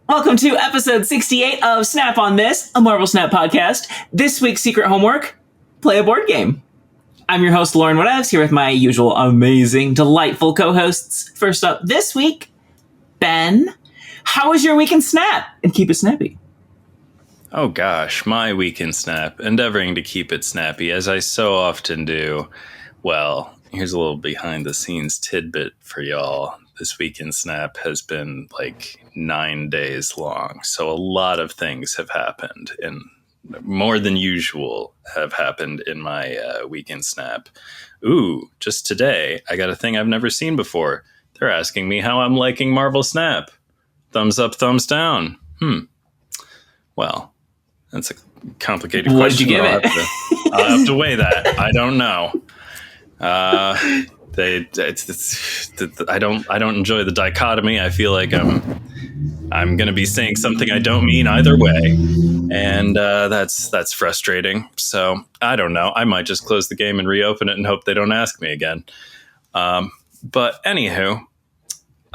Welcome to episode 68 of Snap on This, a Marvel Snap podcast. This week's secret homework, play a board game. I'm your host, LaurenWhatevs, here with my usual amazing, delightful co-hosts. First up this week, Ben. How was your week in Snap? And keep it snappy. Oh gosh, my week in Snap, endeavoring to keep it snappy, as I so often do. Well, here's a little behind the scenes tidbit for y'all. This week in Snap has been like 9 days long, so a lot of things have happened, and more than usual have happened in my week in Snap. Ooh, just today, I got a thing I've never seen before. They're asking me how I'm liking Marvel Snap. Thumbs up, thumbs down. Well, that's a complicated question. What did you give it? I'll have to weigh that. I don't know. I don't enjoy the dichotomy. I feel like I'm going to be saying something I don't mean either way, and that's frustrating. So I don't know. I might just close the game and reopen it and hope they don't ask me again. But anywho,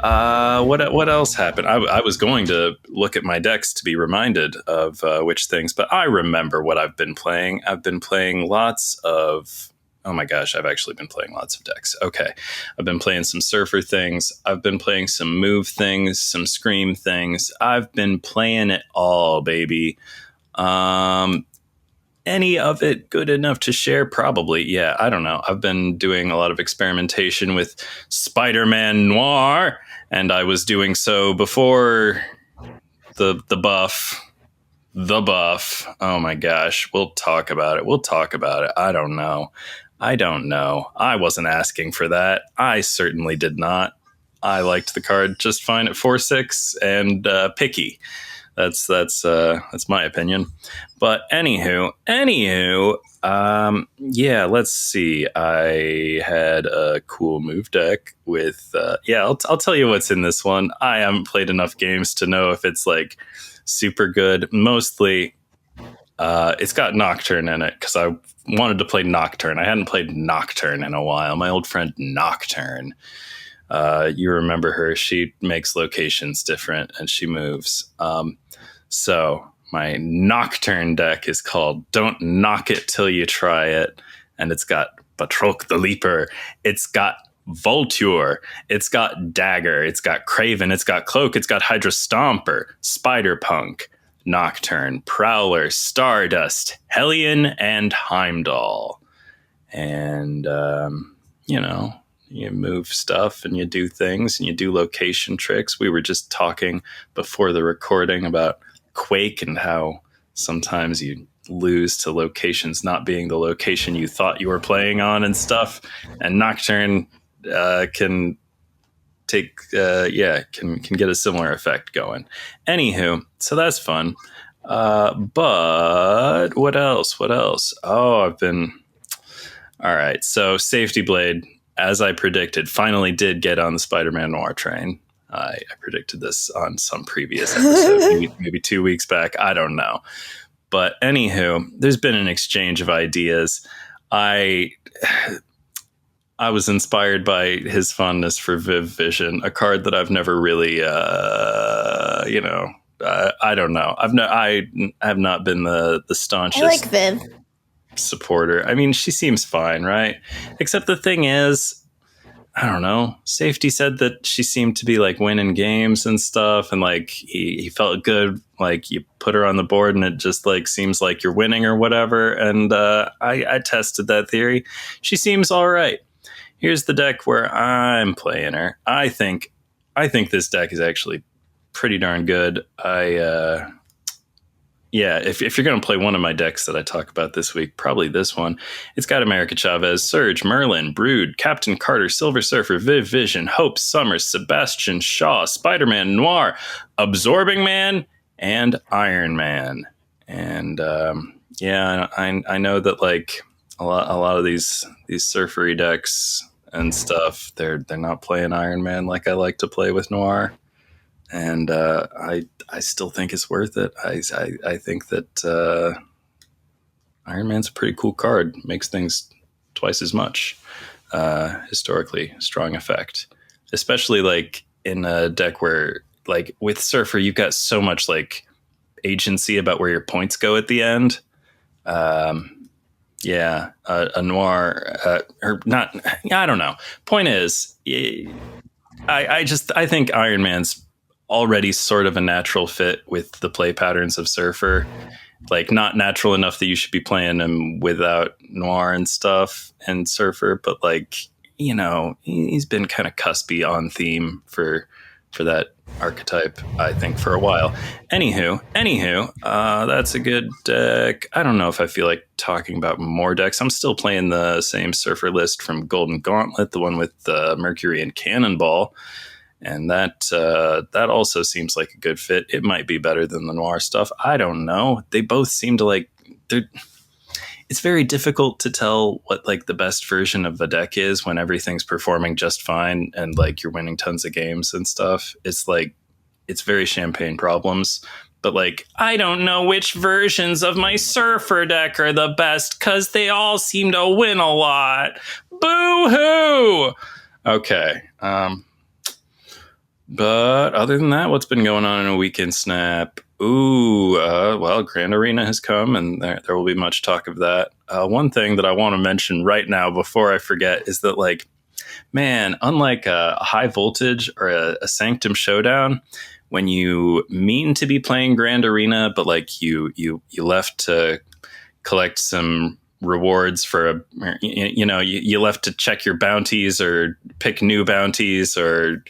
what else happened? I was going to look at my decks to be reminded of which things, but I remember what I've been playing. I've been playing lots of. Oh my gosh, I've actually been playing lots of decks. Okay. I've been playing some Surfer things. I've been playing some Move things, some Scream things. I've been playing it all, baby. Any of it good enough to share? Probably. Yeah, I don't know. I've been doing a lot of experimentation with Spider-Man Noir, and I was doing so before the buff. The buff. Oh my gosh. We'll talk about it. I don't know. I wasn't asking for that. I certainly did not. I liked the card just fine at 4/6 and picky. That's my opinion. But anywho, yeah, let's see. I had a cool move deck with I'll tell you what's in this one. I haven't played enough games to know if it's like super good. Mostly it's got Nocturne in it because I wanted to play Nocturne. I hadn't played Nocturne in a while. My old friend Nocturne, you remember her. She makes locations different and she moves. So my Nocturne deck is called Don't Knock It Till You Try It, and it's got Batroc the Leaper, it's got Volture, it's got Dagger, it's got Craven, it's got Cloak, it's got Hydra Stomper, Spider-Punk, Nocturne, Prowler, Stardust, Hellion, and Heimdall. And, you move stuff and you do things and you do location tricks. We were just talking before the recording about Quake and how sometimes you lose to locations not being the location you thought you were playing on and stuff. And Nocturne can take can get a similar effect going. Anywho, so that's fun. But what else? Oh, all right. So Safety Blade, as I predicted, finally did get on the Spider-Man Noir train. I predicted this on some previous episode, maybe 2 weeks back. I don't know. But anywho, there's been an exchange of ideas. I was inspired by his fondness for Viv Vision, a card that I've never really, I don't know. I have not been the staunchest. I like Viv. Supporter. I mean, she seems fine, right? Except the thing is, I don't know. Safety said that she seemed to be like winning games and stuff, and like he felt good. Like you put her on the board and it just like seems like you're winning or whatever. And I tested that theory. She seems all right. Here's the deck where I'm playing her. I think this deck is actually pretty darn good. If you're going to play one of my decks that I talk about this week, probably this one. It's got America Chavez, Surge, Merlin, Brood, Captain Carter, Silver Surfer, Viv Vision, Hope, Summers, Sebastian Shaw, Spider-Man Noir, Absorbing Man, and Iron Man. And I know that like a lot of these surfery decks and stuff, they're not playing Iron Man like I like to play with Noir. And I still think it's worth it. I think that Iron Man's a pretty cool card. Makes things twice as much. Historically strong effect, especially like in a deck where like with Surfer, you've got so much like agency about where your points go at the end. A Noir or not. I don't know. Point is, I think Iron Man's already sort of a natural fit with the play patterns of Surfer. Like not natural enough that you should be playing him without Noir and stuff and Surfer, but like, you know, he's been kind of cuspy on theme for that archetype, I think, for a while. Anywho, that's a good deck. I don't know if I feel like talking about more decks. I'm still playing the same Surfer list from Golden Gauntlet, the one with Mercury and Cannonball. And that also seems like a good fit. It might be better than the Noir stuff. I don't know. They both seem to like it's very difficult to tell what like the best version of a deck is when everything's performing just fine and like you're winning tons of games and stuff. It's like it's very champagne problems. But like I don't know which versions of my Surfer deck are the best because they all seem to win a lot. Boo-hoo! Okay. But other than that, what's been going on in a weekend Snap? Well, Grand Arena has come, and there will be much talk of that. One thing that I want to mention right now before I forget is that, like, man, unlike a High Voltage or a Sanctum Showdown, when you mean to be playing Grand Arena, but like you left to collect some rewards for you left to check your bounties or pick new bounties or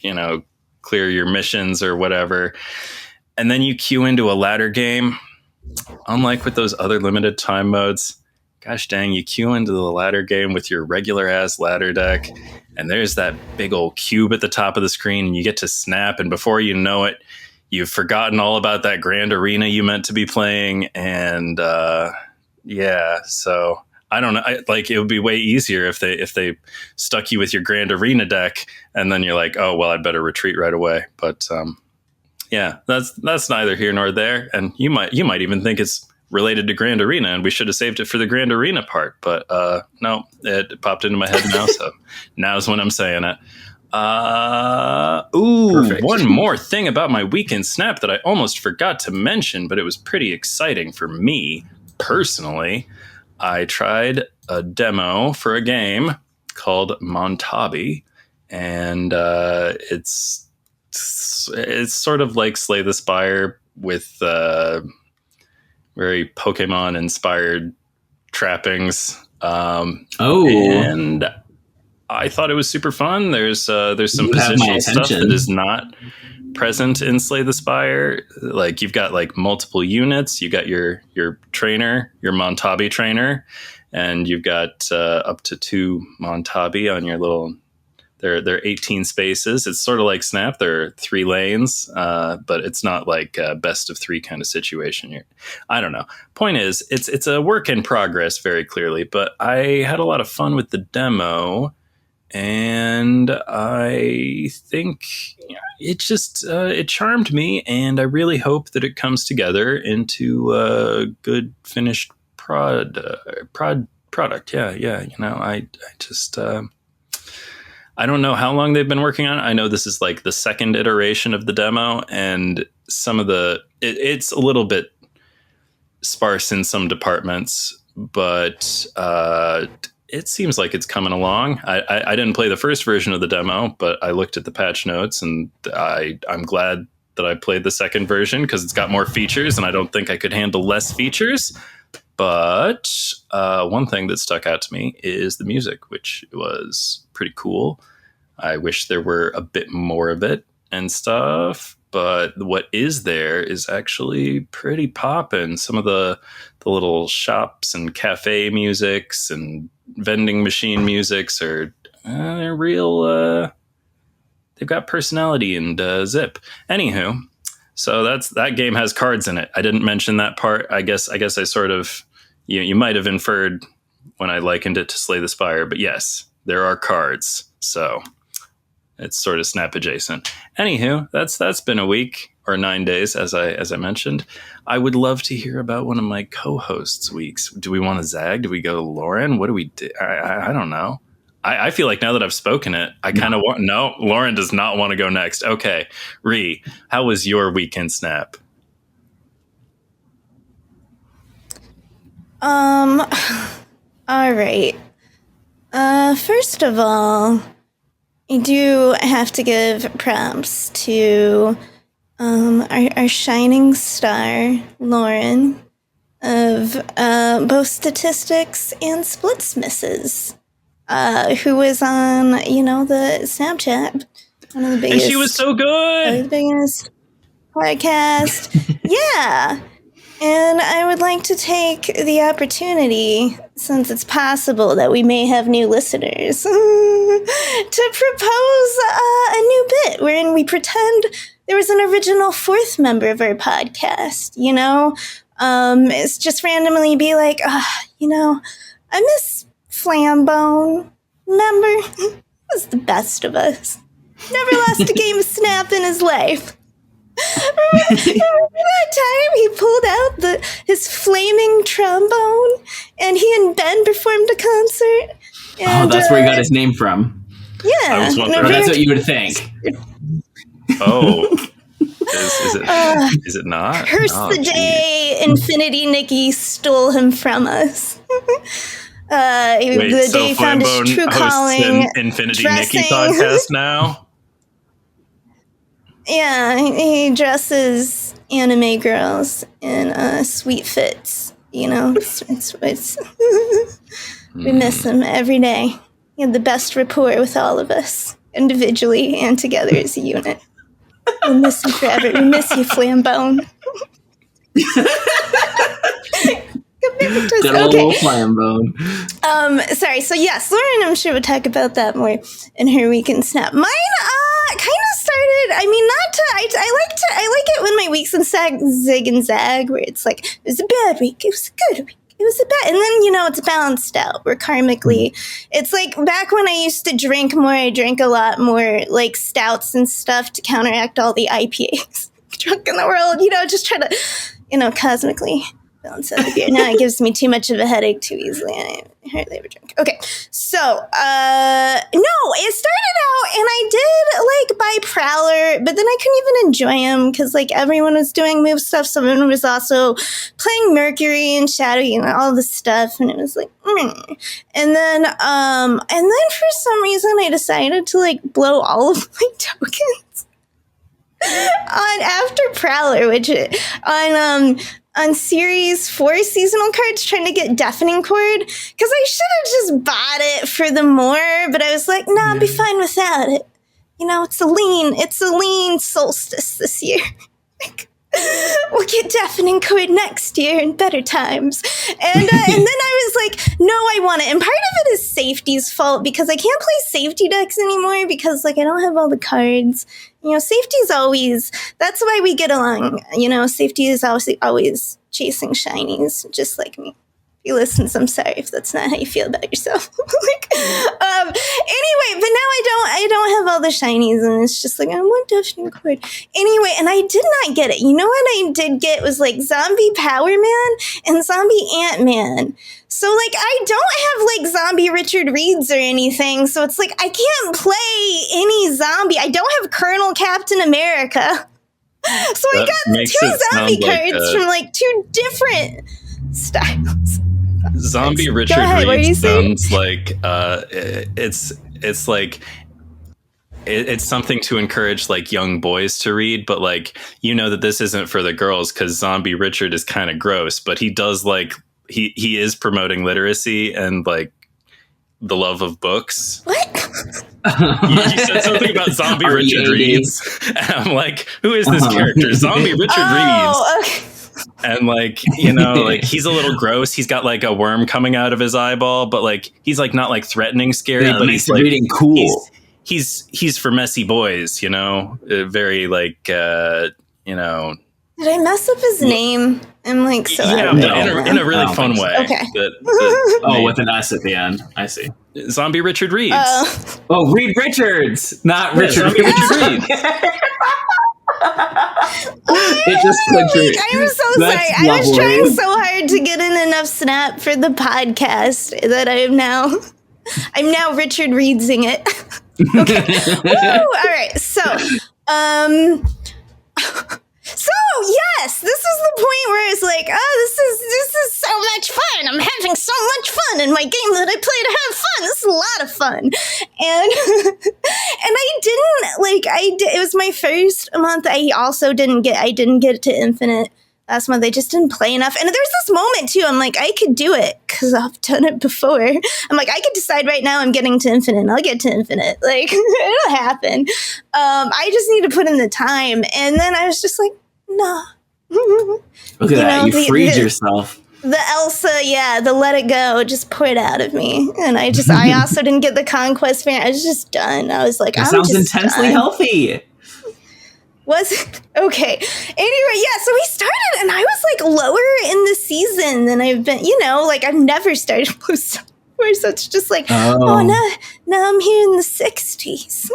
clear your missions or whatever, and then you queue into a ladder game. Unlike with those other limited time modes, gosh dang, you queue into the ladder game with your regular ass ladder deck, and there's that big old cube at the top of the screen, and you get to snap, and before you know it, you've forgotten all about that Grand Arena you meant to be playing. And so I don't know. It would be way easier if they stuck you with your Grand Arena deck, and then you're like, oh well, I'd better retreat right away. But that's neither here nor there. And you might even think it's related to Grand Arena, and we should have saved it for the Grand Arena part. But no, it popped into my head now, so now's when I'm saying it. Perfect. One more thing about my weekend Snap that I almost forgot to mention, but it was pretty exciting for me personally. I tried a demo for a game called Montabi, and it's sort of like Slay the Spire with very Pokemon-inspired trappings. And I thought it was super fun. There's some positional stuff that is not present in Slay the Spire. Like you've got like multiple units. You got your trainer, your Montabi trainer, and you've got up to 2 Montabi on your little. They're 18 spaces. It's sort of like Snap. There are 3 lanes, but it's not like a best of 3 kind of situation. I don't know. Point is, it's a work in progress very clearly. But I had a lot of fun with the demo. And I think it just it charmed me, and I really hope that it comes together into a good finished product. Yeah. I just I don't know how long they've been working on it. I know this is like the second iteration of the demo, and some of it's a little bit sparse in some departments, but it seems like it's coming along. I didn't play the first version of the demo, but I looked at the patch notes, and I'm glad that I played the second version because it's got more features, and I don't think I could handle less features. But one thing that stuck out to me is the music, which was pretty cool. I wish there were a bit more of it and stuff, but what is there is actually pretty poppin'. Some of the little shops and cafe musics and vending machine musics are they're real. They've got personality and zip. Anywho, so that game has cards in it. I didn't mention that part. I guess I sort of you might have inferred when I likened it to Slay the Spire, but yes, there are cards. So it's sort of Snap adjacent. Anywho, that's been a week or 9 days, as I mentioned. I would love to hear about one of my co-hosts' weeks. Do we want to zag? Do we go Lauren? What do we do? I don't know. I feel like now that I've spoken it, I kind of want. No, Lauren does not want to go next. Okay, Rie, how was your weekend snap? All right. First of all, I do have to give props to our shining star, Lauren, of both statistics and splits misses, who was on, the Snapchat, one of the biggest. And she was so good! The biggest podcast. Yeah. And I would like to take the opportunity, since it's possible that we may have new listeners, to propose a new bit wherein we pretend there was an original fourth member of our podcast, It's just randomly be like, I miss Flambone. Remember? He was the best of us. Never lost a game of Snap in his life. Remember that time he pulled out his flaming trombone and he and Ben performed a concert? And, that's where he got his name from. Yeah. I was wondering. Or that's what you would think. Oh. Is it not? Curse the day Infinity Nikki stole him from us. Wait, the so day he found his Flambone true calling. hosts an Infinity Nikki podcast now? Yeah, he dresses anime girls in sweet fits. It's we miss him every day. He had the best rapport with all of us, individually and together as a unit. We miss him forever. We miss you, Flambone. Good old Flambone. Sorry. So yes, Lauren, I'm sure, would talk about that more in her weekend snap. Mine, kind of started. I mean, not to. I like it when my weeks and zig and zag, where it's like it was a bad week, it was a good week, it was a bad, and then it's balanced out. Where karmically, it's like back when I used to drink more. I drank a lot more like stouts and stuff to counteract all the IPAs drunk in the world. Just try to, cosmically balance out the beer. Now it gives me too much of a headache too easily, and I hardly ever drink. Okay, so no, it started out, and I did buy Prowler, but then I couldn't even enjoy him because everyone was doing move stuff. Someone was also playing Mercury and Shadowy and all this stuff, and it was and then for some reason I decided to blow all of my tokens on after Prowler, which on Series 4 seasonal cards, trying to get Deafening Chord, because I should have just bought it for the more, but I was like, nah, I'll be fine without it. It's a lean solstice this year. We'll get Deafening Chord next year in better times. And then I was like, no, I want it. And part of it is safety's fault, because I can't play safety decks anymore because I don't have all the cards. Safety's always, that's why we get along. Safety is always chasing shinies, just like me. If you listen, I'm sorry if that's not how you feel about yourself. Anyway, but now I don't have all the shinies, and it's just I want Deafening Chord. Anyway, and I did not get it. You know what I did get was Zombie Power Man and Zombie Ant-Man. So I don't have Zombie Richard Reeds or anything. So it's I can't play any zombie. I don't have Colonel Captain America. So I got the two zombie cards from two different styles. Zombie Richard Reed sounds like it's something to encourage young boys to read, but that this isn't for the girls because Zombie Richard is kind of gross, but he does he is promoting literacy and the love of books. What? You said something about Zombie Richard Reeds, and I'm who is this character? Zombie Richard Reeds. Okay. And he's a little gross. He's got a worm coming out of his eyeball, but he's not threatening, scary, but he's reading cool. He's for messy boys, very Did I mess up his name? I'm so in a really fun way. Okay. With an S at the end. I see. Zombie Richard Reeds. Reed Richards, not Richard. Zombie Richard Reeds. It just clicked. I'm so sorry. I was trying so hard to get in enough Snap for the podcast that I am now I'm now Richard Reedsing it. Okay. Woo! All right. So, yes, this is the point where it's like, oh, this is so much fun. I'm having so much fun in my game that I play to have fun. This is a lot of fun. And it was my first month. I didn't get to Infinite last month. I just didn't play enough. And there's this moment too. I'm like, I could do it because I've done it before. I'm like, I could decide right now I'm getting to Infinite and I'll get to Infinite. Like, it'll happen. I just need to put in the time. And then I was just like, no. Look at that. You freed yourself. The Elsa, the let it go just poured out of me. And I also didn't get the Conquest fan. I was just done. I was like, that sounds intensely healthy. Was it? Okay. Anyway, so we started and I was like lower in the season than I've been, I've never started Blue Star Wars. So it's just like, now I'm here in the 60s.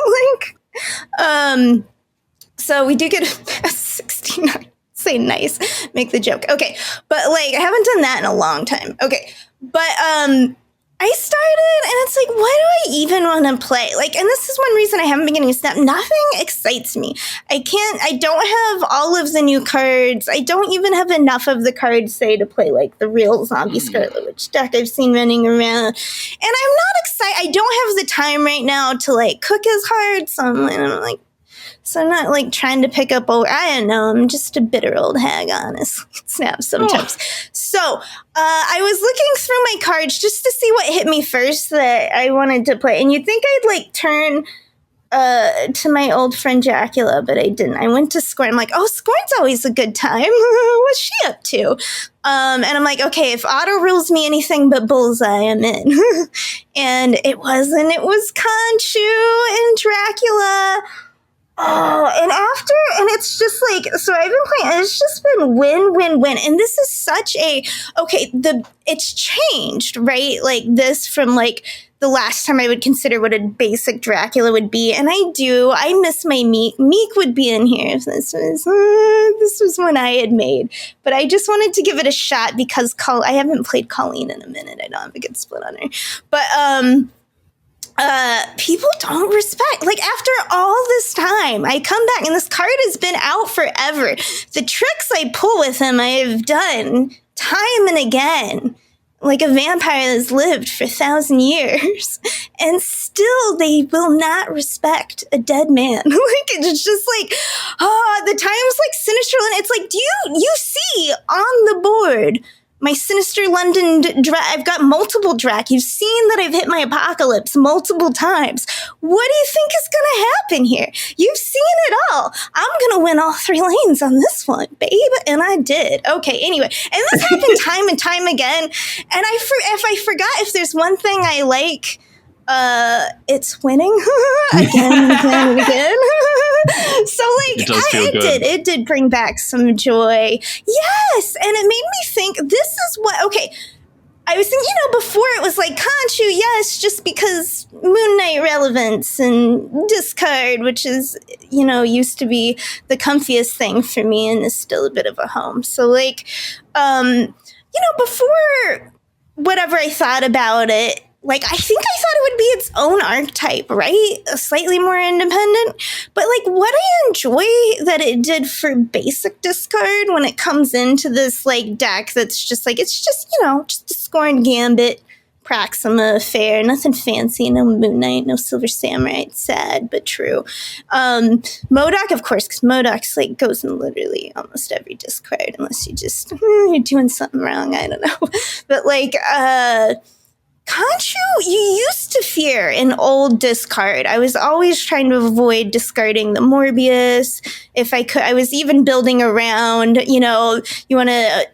So we do get a 69. Say nice, make the joke. Okay. But I haven't done that in a long time. Okay. But I started and it's like, why do I even want to play? And this is one reason I haven't been getting a Snap. Nothing excites me. I don't have all of the new cards. I don't even have enough of the cards, say, to play the real Zombie Scarlet Witch deck I've seen running around. And I'm not excited. I don't have the time right now to cook as hard. So I'm not trying to pick up I don't know. I'm just a bitter old hag, honestly. Snap sometimes. So I was looking through my cards just to see what hit me first that I wanted to play. And you'd think I'd turn to my old friend Dracula, but I didn't. I went to Scorn. I'm like, oh, Scorn's always a good time. What's she up to? And I'm like, okay, if Otto rules me anything but Bullseye, I'm in. And it wasn't. It was Khonshu and Dracula. And it's just so I've been playing, it's just been win. And this is such it's changed, right? This from the last time I would consider what a basic Dracula would be. And I miss my Meek. Meek would be in here if this was one I had made. But I just wanted to give it a shot because I haven't played Colleen in a minute. I don't have a good split on her. But, people don't respect, after all this time, I come back and this card has been out forever. The tricks I pull with him, I have done time and again, like a vampire that's lived for 1,000 years, and still they will not respect a dead man. It's just the times Sinister London. It's do you see on the board my Sinister London I've got multiple Drac. You've seen that I've hit my Apocalypse multiple times. What do you think is going to happen here? You've seen it all. I'm going to win all 3 lanes on this one, babe. And I did. Okay, anyway. And this happened time and time again. And if I forgot if there's one thing I like, it's winning again and again and again. So it did bring back some joy. Yes. And it made me think this is I was thinking, before it was Khonshu, yes, just because Moon Knight relevance and discard, which is, used to be the comfiest thing for me and is still a bit of a home. So before whatever I thought about it, I think I thought it would be its own archetype, right? Slightly more independent. But what I enjoy that it did for basic discard when it comes into this deck that's just it's just, just a Scorn Gambit, Proxima affair, nothing fancy, no Moon Knight, no Silver Samurai. It's sad, but true. MODOK, of course, because MODOK's goes in literally almost every discard unless you just, you're doing something wrong, I don't know. But Khonshu, you used to fear an old discard. I was always trying to avoid discarding the Morbius. If I could, I was even building around, you want to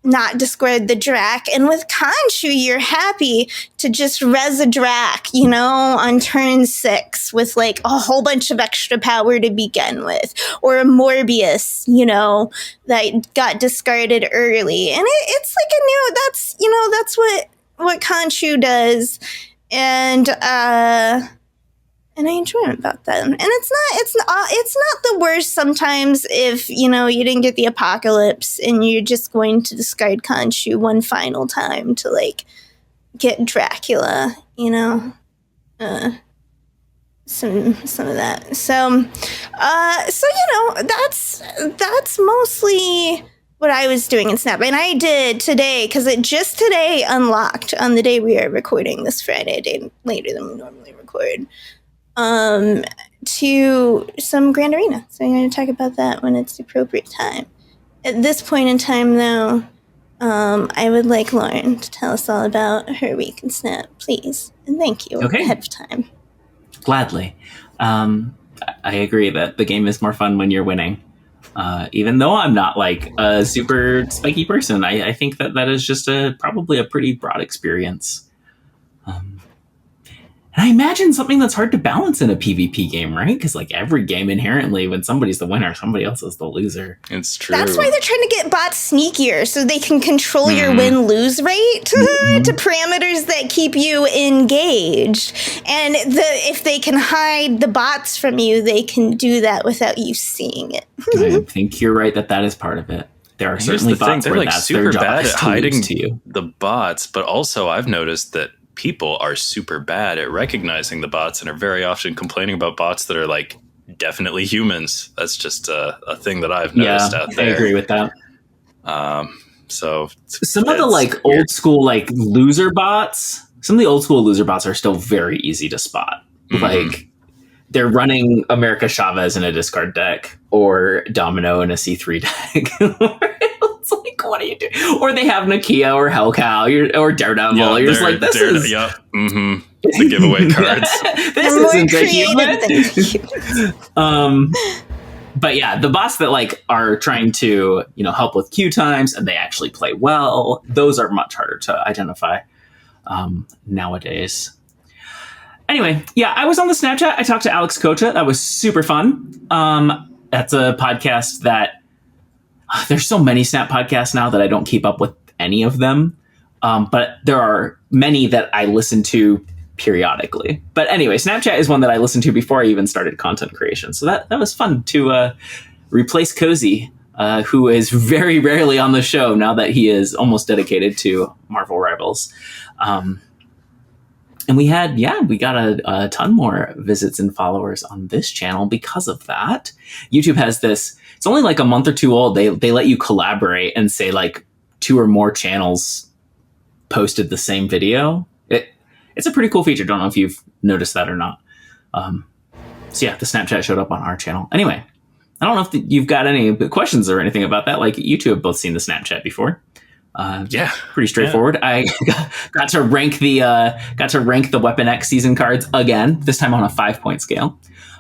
not discard the Drac. And with Khonshu, you're happy to just res a Drac, on turn 6 with a whole bunch of extra power to begin with. Or a Morbius, that got discarded early. And it's that's what Khonshu does, and I enjoy it about that. And it's not the worst sometimes if you didn't get the Apocalypse and you're just going to discard Khonshu one final time to get Dracula. some of that. So that's mostly what I was doing in Snap. And I did today, because it just today unlocked on the day we are recording this Friday, a day later than we normally record, to some Grand Arena. So I'm going to talk about that when it's the appropriate time. At this point in time, though, I would like Lauren to tell us all about her week in Snap, please. And thank you ahead of time. Gladly. I agree that the game is more fun when you're winning. Even though I'm not like a super spiky person, I think that is just probably a pretty broad experience. And I imagine something that's hard to balance in a PvP game, right? Because like every game inherently, when somebody's the winner, somebody else is the loser. It's true. That's why they're trying to get bots sneakier, so they can control your win-lose rate to parameters that keep you engaged. And if they can hide the bots from you, they can do that without you seeing it. I think you're right that is part of it. There are certainly bots where that's their job, bad at hiding to you. The bots, but also I've noticed that people are super bad at recognizing the bots and are very often complaining about bots that are like definitely humans. That's just a thing that I've noticed out there. I agree with that. So some of the like old school like loser bots, some of the old school loser bots are still very easy to spot. Like they're running America Chavez in a discard deck or Domino in a C3 deck. It's like, what are you doing? Or they have Nakia or Hellcow or Daredevil. Yeah, you're just like, this is... Yep. The giveaway cards. This isn't a human. But yeah, the bots that like are trying to, help with queue times and they actually play well, those are much harder to identify nowadays. Anyway, yeah, I was on the Snapchat. I talked to Alex Kocha. That was super fun. That's a podcast that there's so many Snap podcasts now that I don't keep up with any of them. But there are many that I listen to periodically. But anyway, Snapchat is one that I listened to before I even started content creation. So that was fun to replace Cozy, who is very rarely on the show now that he is almost dedicated to Marvel Rivals. And we got a ton more visits and followers on this channel because of that. YouTube has this, it's only like a month or two old. They let you collaborate and say like 2 or more channels posted the same video. It's a pretty cool feature. Don't know if you've noticed that or not. So yeah, the Snapchat showed up on our channel. Anyway, I don't know if you've got any questions or anything about that. Like you two have both seen the Snapchat before. Pretty straightforward. Yeah. I got to rank the Weapon X season cards again, this time on a 5-point scale.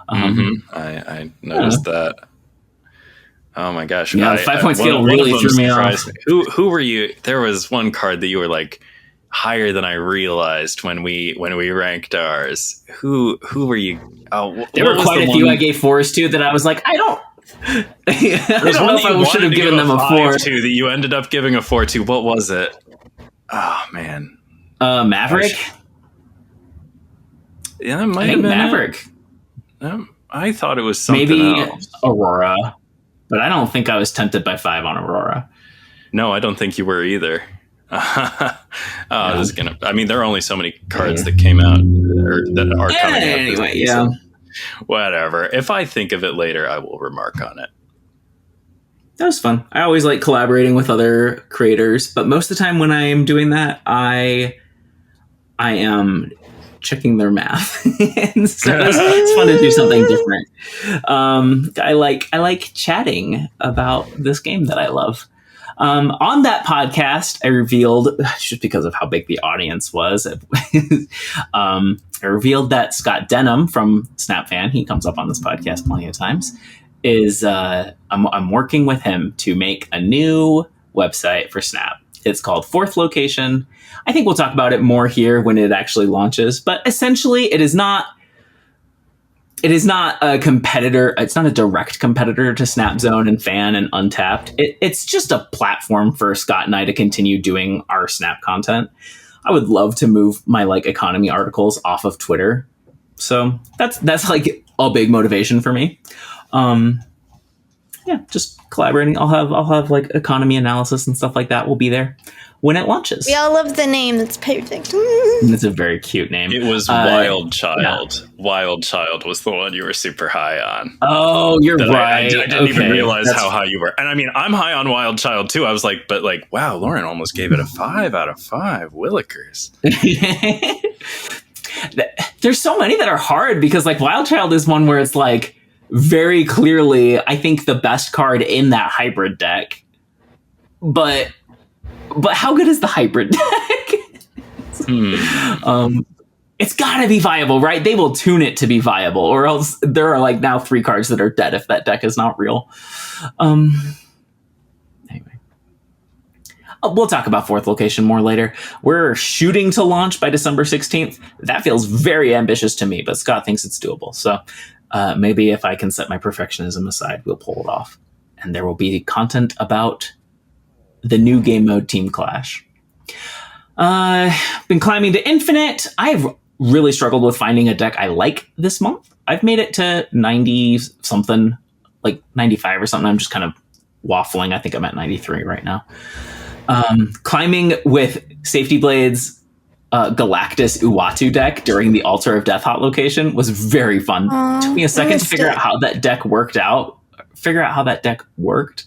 I noticed that. Oh my gosh. Yeah, the 5-point scale really threw me off. Who were you? There was one card that you were like higher than I realized when we ranked ours. Who were you? Oh, there were quite a few I gave 4s to that I was like, I don't know if I should have given them a 4 to that you ended up giving a 4 to. What was it? Oh man, Maverick. Yeah, it might have been Maverick. I thought it was something maybe else. Aurora, but I don't think I was tempted by 5 on Aurora. No, I don't think you were either. This is gonna. I mean, there are only so many cards that came out or that are coming out. Anyway, yeah. Whatever. If I think of it later, I will remark on it. That was fun. I always like collaborating with other creators, but most of the time when I am doing that, I am checking their math. And so it's fun to do something different. I like chatting about this game that I love. On that podcast, I revealed, just because of how big the audience was, I revealed that Scott Denham from Snap Fan, he comes up on this podcast plenty of times, is I'm working with him to make a new website for Snap. It's called Fourth Location. I think we'll talk about it more here when it actually launches, but essentially it is not a competitor. It's not a direct competitor to SnapZone and Fan and Untapped. It's just a platform for Scott and I to continue doing our Snap content. I would love to move my like economy articles off of Twitter. So that's like a big motivation for me. just collaborating. I'll have like economy analysis and stuff like that will be there when it launches. We all love the name. That's perfect. It's a very cute name. It was Wild Child. Yeah. Wild Child was the one you were super high on. Oh, you're right. I didn't even realize how high you were. And I mean, I'm high on Wild Child too. I was like, but like, wow, Lauren almost gave it a 5 out of 5. Willikers. There's so many that are hard because like Wild Child is one where it's like very clearly, I think, the best card in that hybrid deck. But how good is the hybrid deck? It's gotta be viable, right? They will tune it to be viable, or else there are like now 3 cards that are dead if that deck is not real. Anyway. We'll talk about 4th location more later. We're shooting to launch by December 16th. That feels very ambitious to me, but Scott thinks it's doable. So maybe if I can set my perfectionism aside, we'll pull it off. And there will be content about the new game mode Team Clash. Been climbing to Infinite. I've really struggled with finding a deck I like this month. I've made it to 90 something, like 95 or something. I'm just kind of waffling. I think I'm at 93 right now. Climbing with Safety Blade's Galactus Uatu deck during the Altar of Death hot location was very fun. Took me a second to figure out how that deck worked.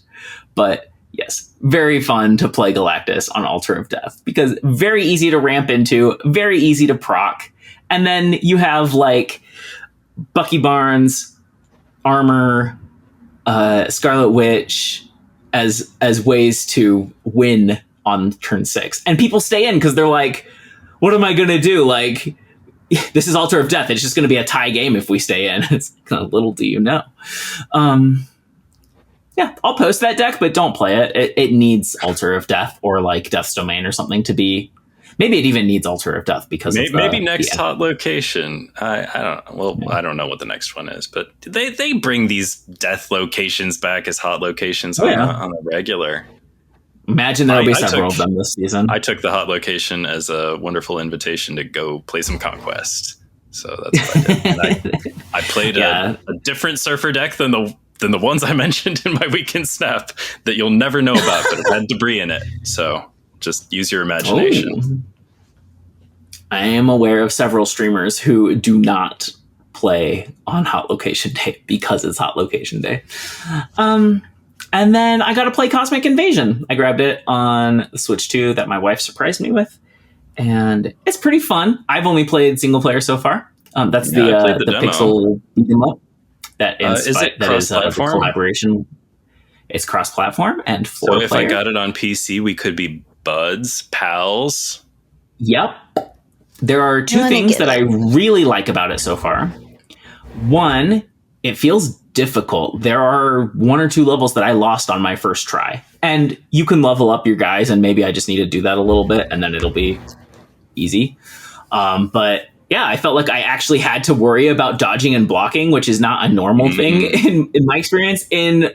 But yes, very fun to play Galactus on Altar of Death because very easy to ramp into, very easy to proc. And then you have like Bucky Barnes, Armor, Scarlet Witch as ways to win on turn 6. And people stay in because they're like, what am I going to do? Like, this is Altar of Death. It's just going to be a tie game if we stay in. It's kind of little do you know. Yeah, I'll post that deck, but don't play it. It needs Altar of Death or like Death's Domain or something to be. Maybe it even needs Altar of Death because maybe next hot location. I don't know. Well, yeah. I don't know what the next one is, but they bring these death locations back as hot locations on a regular. Imagine there'll be several of them this season. I took the hot location as a wonderful invitation to go play some Conquest. So that's what I did. And I played a different Surfer deck than the ones I mentioned in my weekend snap that you'll never know about, but it had debris in it. So just use your imagination. Oh. I am aware of several streamers who do not play on hot location day because it's hot location day. And then I got to play Cosmic Invasion. I grabbed it on the Switch 2 that my wife surprised me with. And it's pretty fun. I've only played single player so far. That's the pixel beat 'em up. That is the collaboration. It's cross-platform and 4 So if I got it on PC, we could be buds, pals. Yep. There are 2 things that I really like about it so far. One, it feels difficult. There are 1 or 2 levels that I lost on my first try. And you can level up your guys, and maybe I just need to do that a little bit, and then it'll be easy. But yeah, I felt like I actually had to worry about dodging and blocking, which is not a normal thing in my experience in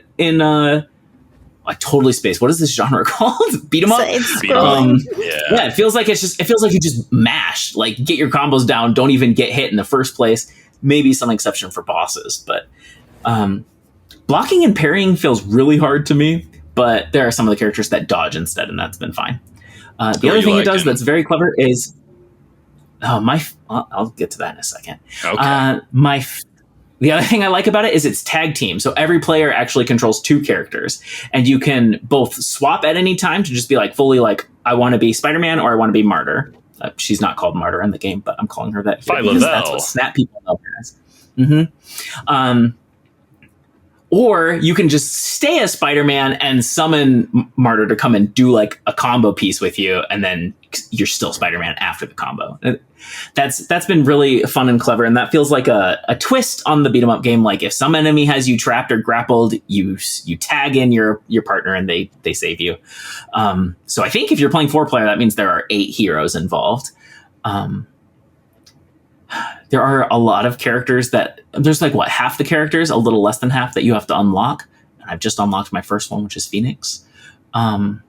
I totally spaced. What is this genre called? Beat 'em up. Yeah, it feels like you just mash, like get your combos down, don't even get hit in the first place. Maybe some exception for bosses, but blocking and parrying feels really hard to me. But there are some of the characters that dodge instead, and that's been fine. The other thing it does that's very clever is I'll get to that in a second. Okay. The other thing I like about it is it's tag team. So every player actually controls 2 characters, and you can both swap at any time to just be like fully like, I want to be Spider-Man or I want to be Martyr. She's not called Martyr in the game, but I'm calling her that here because that's what Snap people know her as. Or you can just stay as Spider-Man and summon Martyr to come and do like a combo piece with you, and then you're still Spider-Man after the combo. That's been really fun and clever, and that feels like a twist on the beat 'em up game. Like if some enemy has you trapped or grappled, you tag in your partner and they save you. So I think if you're playing 4-player, that means there are 8 heroes involved. There are a lot of characters there's like half the characters, a little less than half that you have to unlock. And I've just unlocked my first one, which is Phoenix. My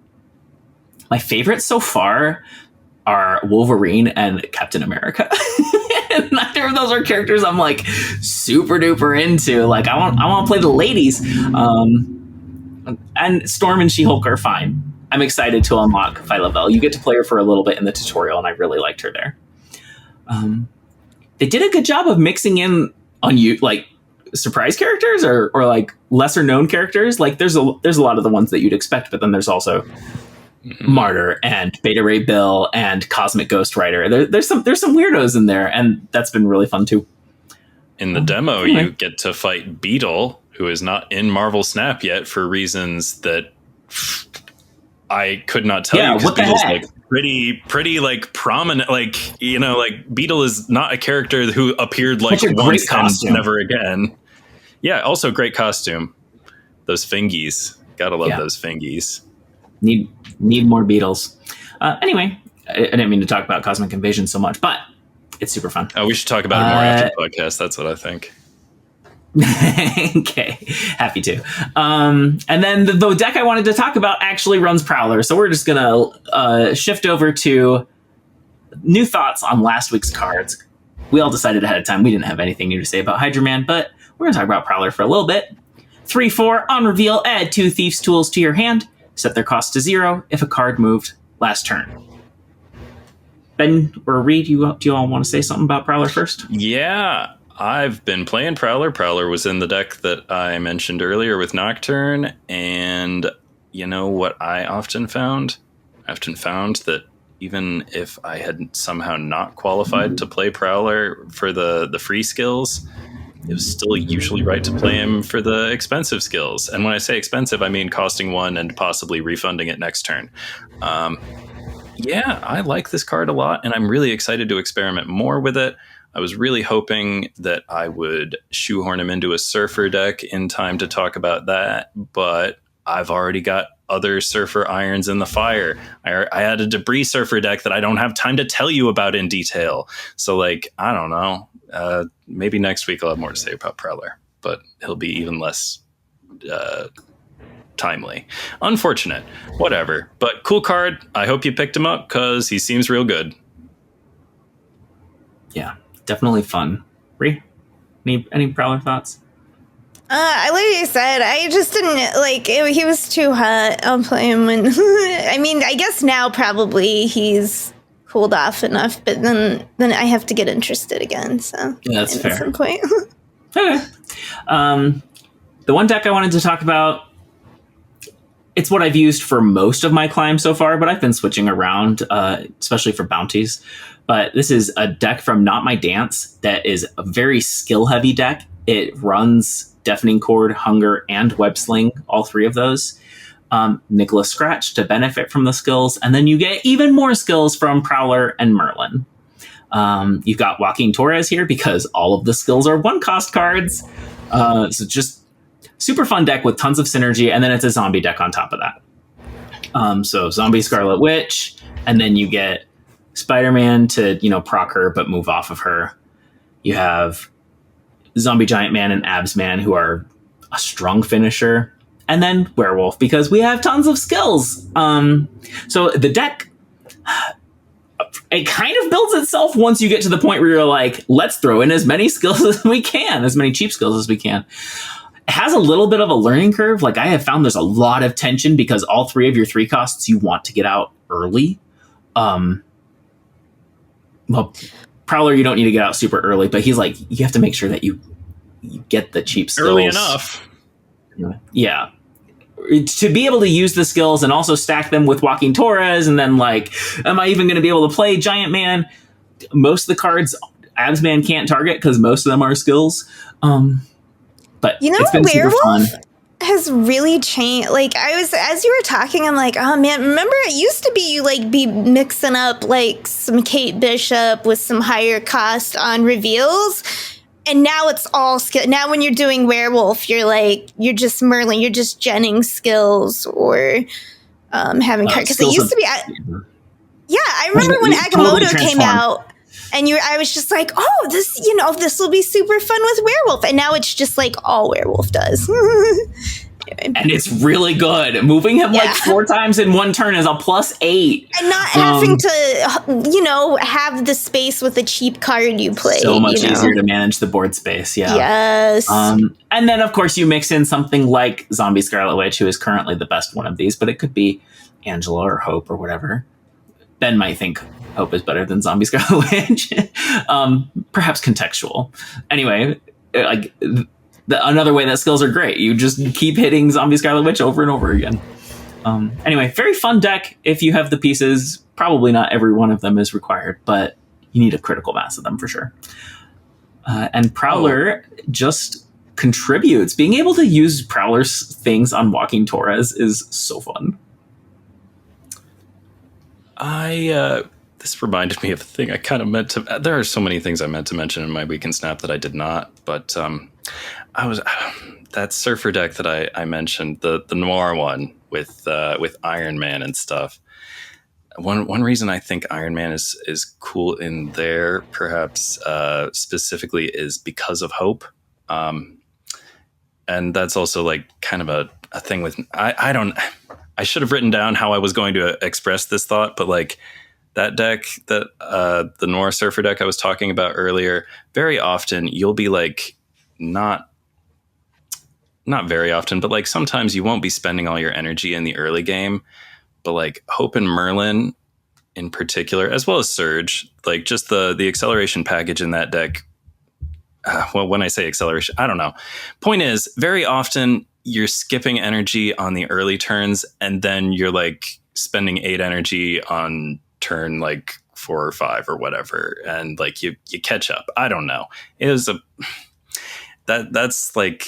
favorites so far are Wolverine and Captain America. Neither of those are characters I'm like super duper into. Like I want to play the ladies. And Storm and She-Hulk are fine. I'm excited to unlock Phyla-Vell. You get to play her for a little bit in the tutorial, and I really liked her there. They did a good job of mixing in on you like surprise characters or like lesser known characters. Like there's a lot of the ones that you'd expect, but then there's also Martyr and Beta Ray Bill and Cosmic Ghost Rider. There's some weirdos in there, and that's been really fun too. In the demo, you get to fight Beetle, who is not in Marvel Snap yet for reasons that I could not tell you. What the Beetle's heck? like pretty like prominent. Like like Beetle is not a character who appeared like once and never again. Yeah, also great costume. Those fingies, gotta love those fingies. Need more Beetles. Anyway, I didn't mean to talk about Cosmic Invasion so much, but it's super fun. Oh, we should talk about it more after the podcast. That's what I think. Okay, happy to. And then the deck I wanted to talk about actually runs Prowler, so we're just gonna shift over to new thoughts on last week's cards. We all decided ahead of time we didn't have anything new to say about Hydra Man, but we're gonna talk about Prowler for a little bit. 3/4 on reveal, add 2 Thief's Tools to your hand. Set their cost to 0 if a card moved last turn. Ben or Reed, do you all want to say something about Prowler first? Yeah. I've been playing Prowler. Prowler was in the deck that I mentioned earlier with Nocturne, and you know what I often found? I often found that even if I had somehow not qualified to play Prowler for the free skills, it was still usually right to play him for the expensive skills. And when I say expensive, I mean costing 1 and possibly refunding it next turn. Yeah, I like this card a lot, and I'm really excited to experiment more with it. I was really hoping that I would shoehorn him into a Surfer deck in time to talk about that, but I've already got other Surfer irons in the fire. I had a Debris Surfer deck that I don't have time to tell you about in detail. So, like, I don't know. Maybe next week I'll have more to say about Prowler, but he'll be even less timely. Unfortunate. Whatever. But cool card. I hope you picked him up because he seems real good. Yeah. Definitely fun. Ree, any Prowler thoughts? Like you said, I just didn't like it. He was too hot. I'll play him when. I mean, I guess now probably he's cooled off enough, but then I have to get interested again. So yeah, that's fair. At some point. Okay. The one deck I wanted to talk about. It's what I've used for most of my climb so far, but I've been switching around, especially for bounties. But this is a deck from Not My Dance that is a very skill-heavy deck. It runs Deafening Chord, Hunger, and Web Sling, all 3 of those. Nicholas Scratch to benefit from the skills, and then you get even more skills from Prowler and Merlin. You've got Joaquin Torres here because all of the skills are 1-cost cards. So just super fun deck with tons of synergy, and then it's a zombie deck on top of that. So Zombie Scarlet Witch, and then you get Spider-Man to, proc her but move off of her. You have Zombie Giant Man and Abs Man, who are a strong finisher. And then Werewolf, because we have tons of skills. So the deck, it kind of builds itself once you get to the point where you're like, let's throw in as many skills as we can, as many cheap skills as we can. It has a little bit of a learning curve. Like I have found there's a lot of tension because all 3 of your 3 costs you want to get out early. Well, Prowler, you don't need to get out super early, but he's like, you have to make sure that you get the cheap skills. Early enough. Yeah. To be able to use the skills and also stack them with Joaquin Torres, and then like, am I even going to be able to play Giant Man? Most of the cards Abs Man can't target because most of them are skills. But it's been super fun. Has really changed. Like as you were talking, I'm like, oh man, remember it used to be you like be mixing up like some Kate Bishop with some higher cost on reveals, and now it's all skill. Now when you're doing Werewolf, you're just Merlin, you're just genning skills or having cards, because it used to be. I remember when Agamotto came out. And I was just like, oh, this will be super fun with Werewolf. And now it's just like all Werewolf does. And it's really good. Moving him like 4 times in one turn is a +8. And not having to, have the space with a cheap card you play. So much easier to manage the board space, yeah. Yes. And then, of course, you mix in something like Zombie Scarlet Witch, who is currently the best one of these, but it could be Angela or Hope or whatever. Ben might think Hope is better than Zombie Scarlet Witch. Perhaps contextual. Anyway, another way that skills are great. You just keep hitting Zombie Scarlet Witch over and over again. Anyway, very fun deck if you have the pieces. Probably not every one of them is required, but you need a critical mass of them for sure. And Prowler just contributes. Being able to use Prowler's things on Walking Torres is so fun. This reminded me of a thing I kind of meant to. There are so many things I meant to mention in my Week in Snap that I did not, but that Surfer deck that I mentioned, the Noir one with Iron Man and stuff. One reason I think Iron Man is cool in there, perhaps specifically, is because of Hope, and that's also like kind of a thing with I should have written down how I was going to express this thought, but like that deck, that the Noir Surfer deck I was talking about earlier, very often you'll be like not very often, but like sometimes you won't be spending all your energy in the early game, but like Hope and Merlin in particular, as well as Surge, like just the acceleration package in that deck. Well, when I say acceleration, I don't know. Point is, very often you're skipping energy on the early turns, and then you're like spending 8 energy on turn like 4 or 5 or whatever, and like you catch up. I don't know. It was that's like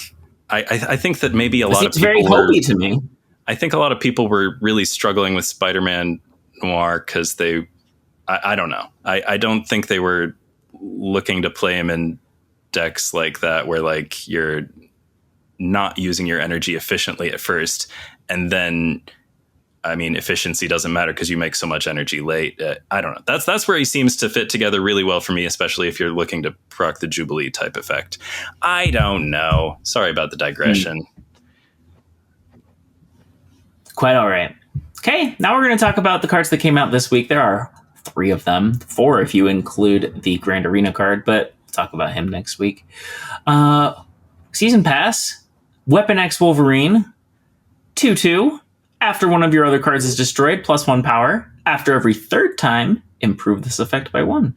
I think that maybe a lot of people very hopey to me. I think a lot of people were really struggling with Spider-Man Noir because I don't know. I don't think they were looking to play him in decks like that where like you're not using your energy efficiently at first, and then I mean efficiency doesn't matter because you make so much energy late. I don't know. That's where he seems to fit together really well for me, especially if you're looking to proc the Jubilee type effect. I don't know. Sorry about the digression. Quite all right. Okay, now we're going to talk about the cards that came out this week. There are 3 of them, 4 if you include the Grand Arena card, but we'll talk about him next week. Season Pass, Weapon X Wolverine, 2/2. After one of your other cards is destroyed, +1 power. After every 3rd time, improve this effect by 1.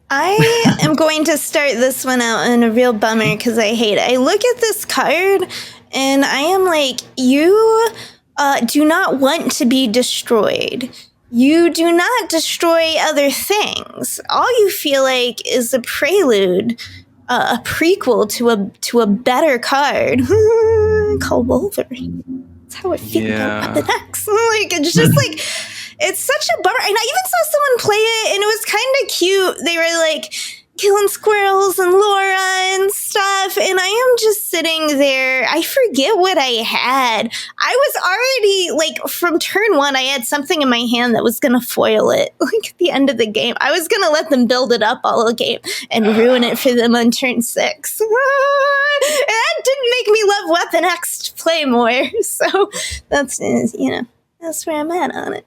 I am going to start this one out in a real bummer because I hate it. I look at this card and I am like, you do not want to be destroyed. You do not destroy other things. All you feel like is a prelude, a prequel to a better card called Wolverine. That's how I feel about the next. Like, it's just like, it's such a bummer. And I even saw someone play it, and it was kind of cute. They were like killing squirrels and Laura and stuff, and I am just sitting there. I forget what I had. I was already, like, from turn 1, I had something in my hand that was going to foil it, like, at the end of the game. I was going to let them build it up all the game and ruin it for them on turn 6. That didn't make me love Weapon X to play more, so that's, that's where I'm at on it.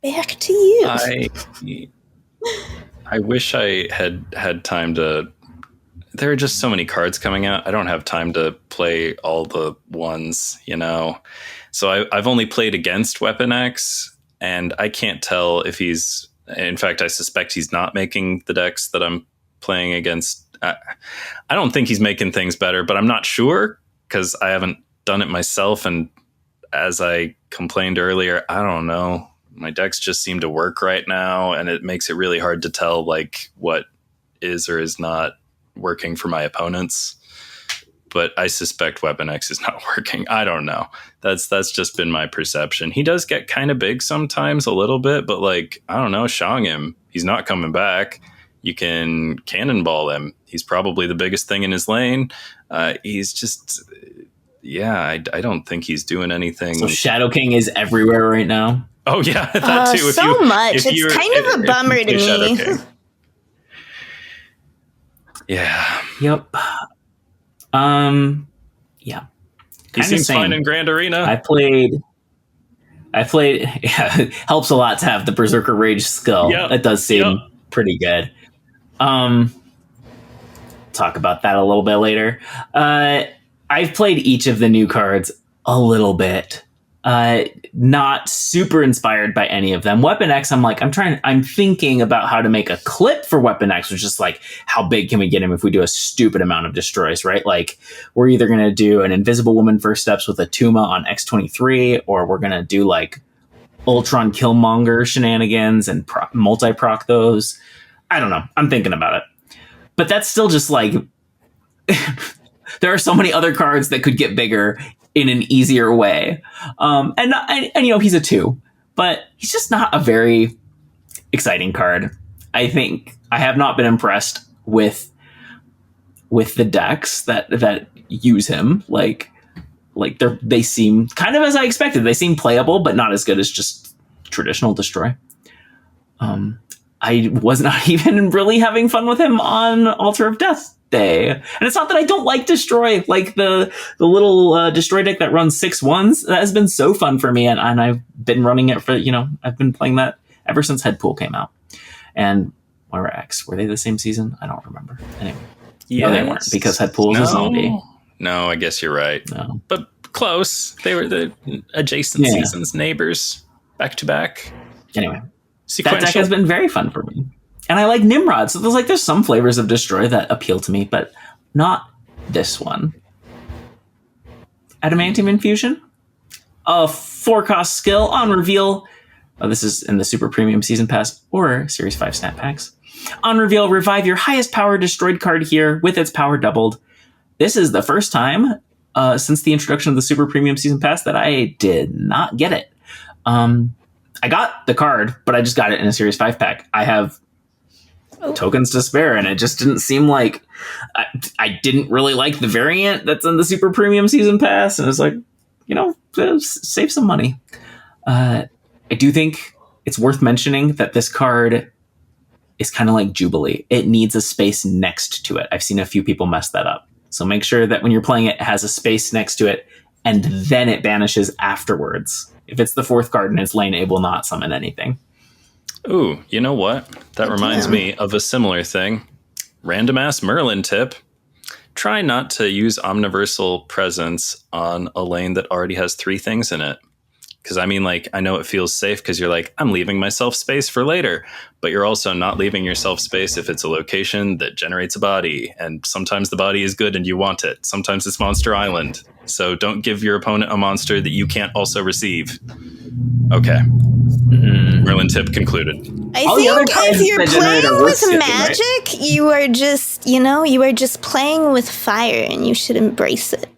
Back to you. I wish I had time to. There are just so many cards coming out. I don't have time to play all the ones, So I've only played against Weapon X, and I can't tell if he's. In fact, I suspect he's not making the decks that I'm playing against. I don't think he's making things better, but I'm not sure because I haven't done it myself. And as I complained earlier, I don't know. My decks just seem to work right now, and it makes it really hard to tell like what is or is not working for my opponents. But I suspect Weapon X is not working. I don't know. That's just been my perception. He does get kind of big sometimes, a little bit, but like, I don't know, Shang him. He's not coming back. You can cannonball him. He's probably the biggest thing in his lane. He's just, I don't think he's doing anything. So Shadow King is everywhere right now. Oh yeah, that too. It's kind of a bummer to me. Yeah. Yep. Yeah. He seems fine in Grand Arena. I played. Yeah, it helps a lot to have the Berserker Rage skill. Yep. That does seem pretty good. Talk about that a little bit later. I've played each of the new cards a little bit. Not super inspired by any of them. Weapon X, I'm thinking about how to make a clip for Weapon X, which is like, how big can we get him if we do a stupid amount of destroys, right? Like, we're either going to do an Invisible Woman First Steps with a Tuma on X23, or we're going to do like Ultron Killmonger shenanigans and multi-proc those. I don't know. I'm thinking about it. But that's still just like, there are so many other cards that could get bigger in an easier way. And he's a 2, but he's just not a very exciting card. I think I have not been impressed with the decks that use him. Like they seem kind of as I expected. They seem playable, but not as good as just traditional destroy. I was not even really having fun with him on Altar of Death Day. And it's not that I don't like destroy, like the little destroy deck that runs 6/1s. That has been so fun for me, and I've been running it for, I've been playing that ever since Headpool came out. And Moira X, were they the same season? I don't remember. Anyway, no, they weren't, because Headpool is a zombie. No, I guess you're right. No. But close. They were the adjacent seasons, neighbors, back to back. Anyway. Sequential. That deck has been very fun for me. And I like Nimrod, so there's some flavors of Destroy that appeal to me, but not this one. Adamantium Infusion. A 4-cost skill on reveal. This is in the Super Premium Season Pass or Series 5 Snap Packs. On reveal, revive your highest power destroyed card here with its power doubled. This is the first time since the introduction of the Super Premium Season Pass that I did not get it. I got the card, but I just got it in a Series 5 pack. I have tokens to spare, and it just didn't seem like... I didn't really like the variant that's in the Super Premium Season Pass, and it's like, save some money. I do think it's worth mentioning that this card is kind of like Jubilee. It needs a space next to it. I've seen a few people mess that up. So make sure that when you're playing it, it has a space next to it, and then it banishes afterwards. If it's the 4th card in its lane, it will not summon anything. Ooh, you know what? That reminds me of a similar thing. Random ass Merlin tip. Try not to use Omniversal Presence on a lane that already has 3 things in it. Because I know it feels safe because you're like, I'm leaving myself space for later. But you're also not leaving yourself space if it's a location that generates a body. And sometimes the body is good and you want it. Sometimes it's Monster Island. So don't give your opponent a monster that you can't also receive. Okay. Merlin tip concluded. I think if you're playing with magic, right? You are just playing with fire, and you should embrace it.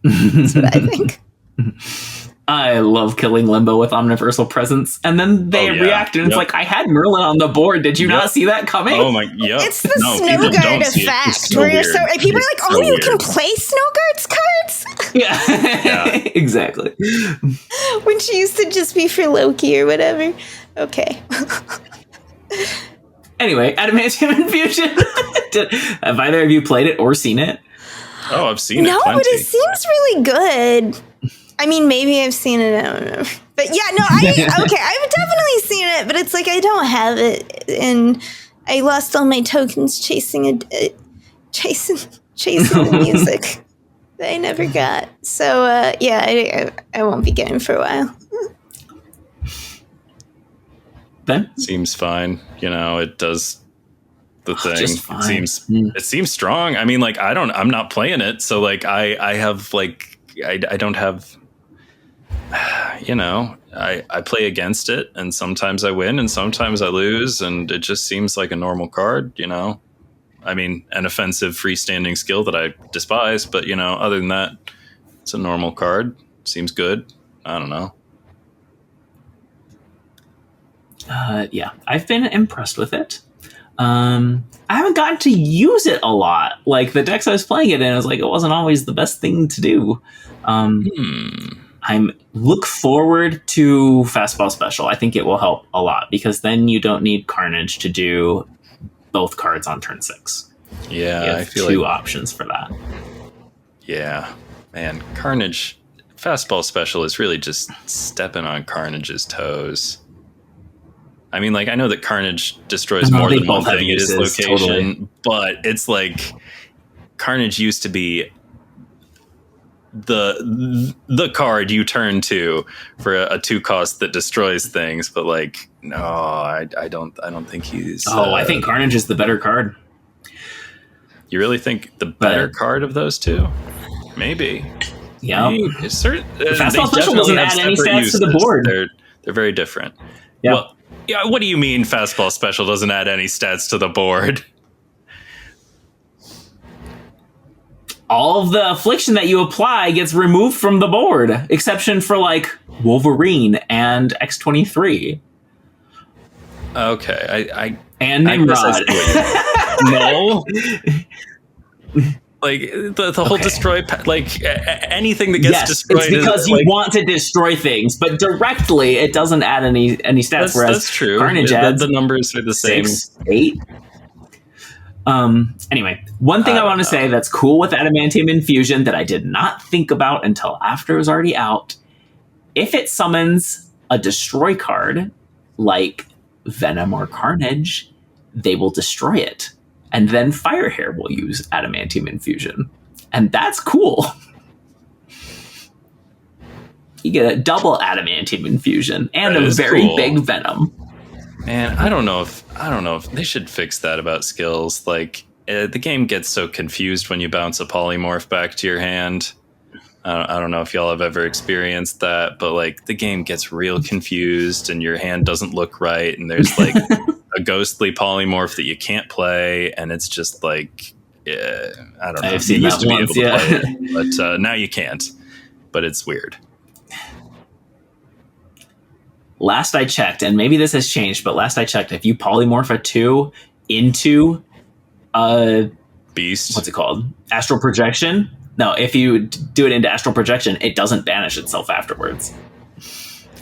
That's what I think. I love killing Limbo with Omniversal Presence, and then they react, and it's like, I had Merlin on the board. Did you not see that coming? Oh my, yeah. It's the Snow Guard effect, where you're people are like, you can play Snow Guard's cards? Yeah. Exactly. When she used to just be for Loki or whatever. Okay. Anyway, Adamantium Infusion. Have either of you played it or seen it? Oh, I've seen it. No, but it seems really good. I mean, maybe I've seen it. I don't know. But yeah, no, I've definitely seen it, but it's like I don't have it, and I lost all my tokens chasing the music that I never got. So I won't be getting for a while. Ben? Seems fine. It does the thing. Just fine. It seems strong. I'm not playing it, so I have I don't have. I play against it, and sometimes I win and sometimes I lose, and it just seems like a normal card, an offensive freestanding skill that I despise, but other than that, it's a normal card. Seems good. I don't know. I've been impressed with it. I haven't gotten to use it a lot. Like, the decks I was playing it in, it was like, it wasn't always the best thing to do. I look forward to Fastball Special. I think it will help a lot, because then you don't need Carnage to do both cards on turn 6. Yeah, you have I feel two options for that. Yeah. Man, Carnage, fastball special is really just stepping on Carnage's toes. I mean, like, I know that Carnage destroys more than one thing at his location, totally. But it's like Carnage used to be the card you turn to for a 2-cost that destroys things. But like, no, I don't think he's. I think Carnage is the better card. You really think the better card of those two? Maybe. Yeah. The fastball special doesn't add any stats to the board. They're very different. Yeah. Well, yeah, what do you mean fastball special doesn't add any stats to the board? All of the affliction that you apply gets removed from the board, exception for like Wolverine and X-23. Okay, and Nimrod. No. Like the whole destroy, like anything that gets destroyed. It's because you want to destroy things, but directly it doesn't add any stats. Whereas that's true. Carnage adds the numbers are the 6, 8. Anyway, one thing I want to say that's cool with Adamantium Infusion that I did not think about until after it was already out. If it summons a destroy card like Venom or Carnage, they will destroy it. And then Firehair will use Adamantium Infusion. And that's cool. You get a double Adamantium Infusion and a very big Venom. Man, I don't know if they should fix that about skills. Like, the game gets so confused when you bounce a polymorph back to your hand. I don't know if y'all have ever experienced that, but like the game gets real confused and your hand doesn't look right. And there's like a ghostly polymorph that you can't play. And it's just like, I don't know. I've seen that once, play it, but now you can't. But it's weird. Last I checked, and maybe this has changed, but last I checked, if you polymorph a 2 into Beast, what's it called? Astral Projection. No, if you do it into Astral Projection, it doesn't banish itself afterwards.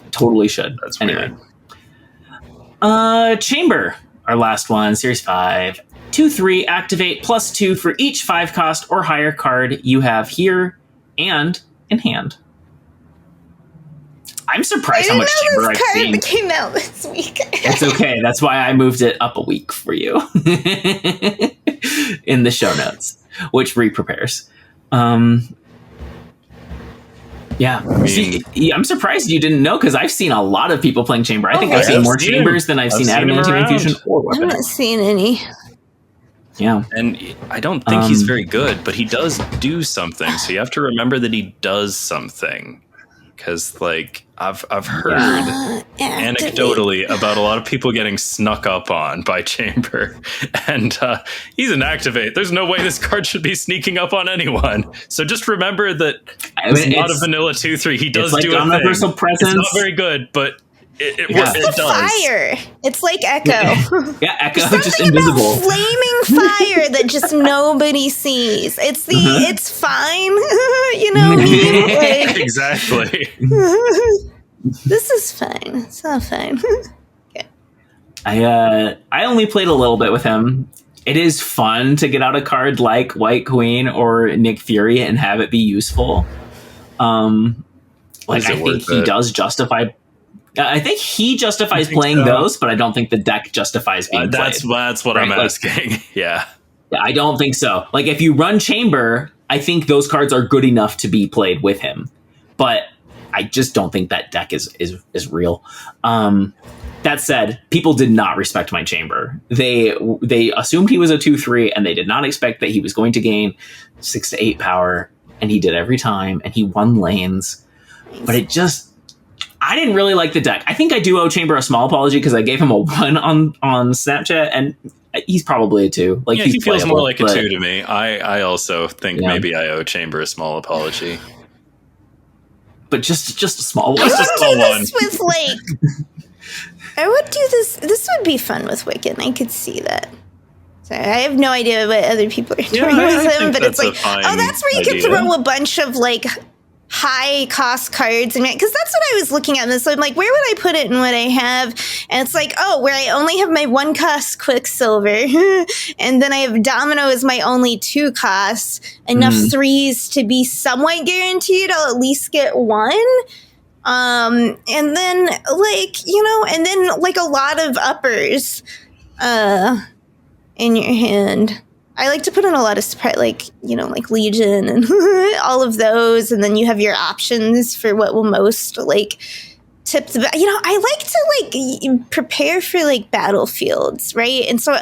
Totally should. That's weird. Chamber, our last one, Series 5. 2/3, activate +2 for each 5-cost or higher card you have here and in hand. I'm surprised how much Chamber I've seen. This card came out this week. It's okay. That's why I moved it up a week for you in the show notes, which re-prepares. Yeah. I'm surprised you didn't know because I've seen a lot of people playing Chamber. I think I've seen more Chambers than I've seen Adamantium Infusion or Weapon. I've not seen any. Yeah. And I don't think he's very good, but he does do something. So you have to remember that he does something. Because, like, I've heard anecdotally about a lot of people getting snuck up on by Chamber. And he's an activate. There's no way this card should be sneaking up on anyone. So just remember that it's not a vanilla 2/3. He does do a thing. It's not very good, but it does. Fire. It's like Echo. Yeah, Echo just invisible. Flaming fire that just nobody sees. It's it's fine. You know what I mean? Like, exactly. This is fine. It's not fine. Okay. I only played a little bit with him. It is fun to get out a card like White Queen or Nick Fury and have it be useful. Like I think he does justify. I think he justifies playing those, but I don't think the deck justifies being played. That's what I'm asking. Yeah. I don't think so. Like, if you run Chamber, I think those cards are good enough to be played with him. But I just don't think that deck is real. That said, people did not respect my Chamber. They assumed he was a 2/3, and they did not expect that he was going to gain 6 to 8 power, and he did every time, and he won lanes. But it just... I didn't really like the deck. I think I do owe Chamber a small apology because I gave him a 1 on Snapchat, and he's probably a 2. Like, he feels more like a 2 to me. I also think maybe I owe Chamber a small apology. But just a small one. I would do this with, like... I would do this... This would be fun with Wiccan. I could see that. Sorry, I have no idea what other people are doing with him, but it's like... Oh, that's where you can throw a bunch of, like... high cost cards, and because that's what I was looking at. So I'm like, where would I put it in what I have? And it's like, oh, where I only have my 1 cost Quicksilver, and then I have Domino as my only 2 costs, enough 3s to be somewhat guaranteed I'll at least get 1. And then and then like a lot of uppers in your hand. I like to put in a lot of surprise, like Legion and all of those, and then you have your options for what will most tip the. I like to prepare for battlefields, right? And so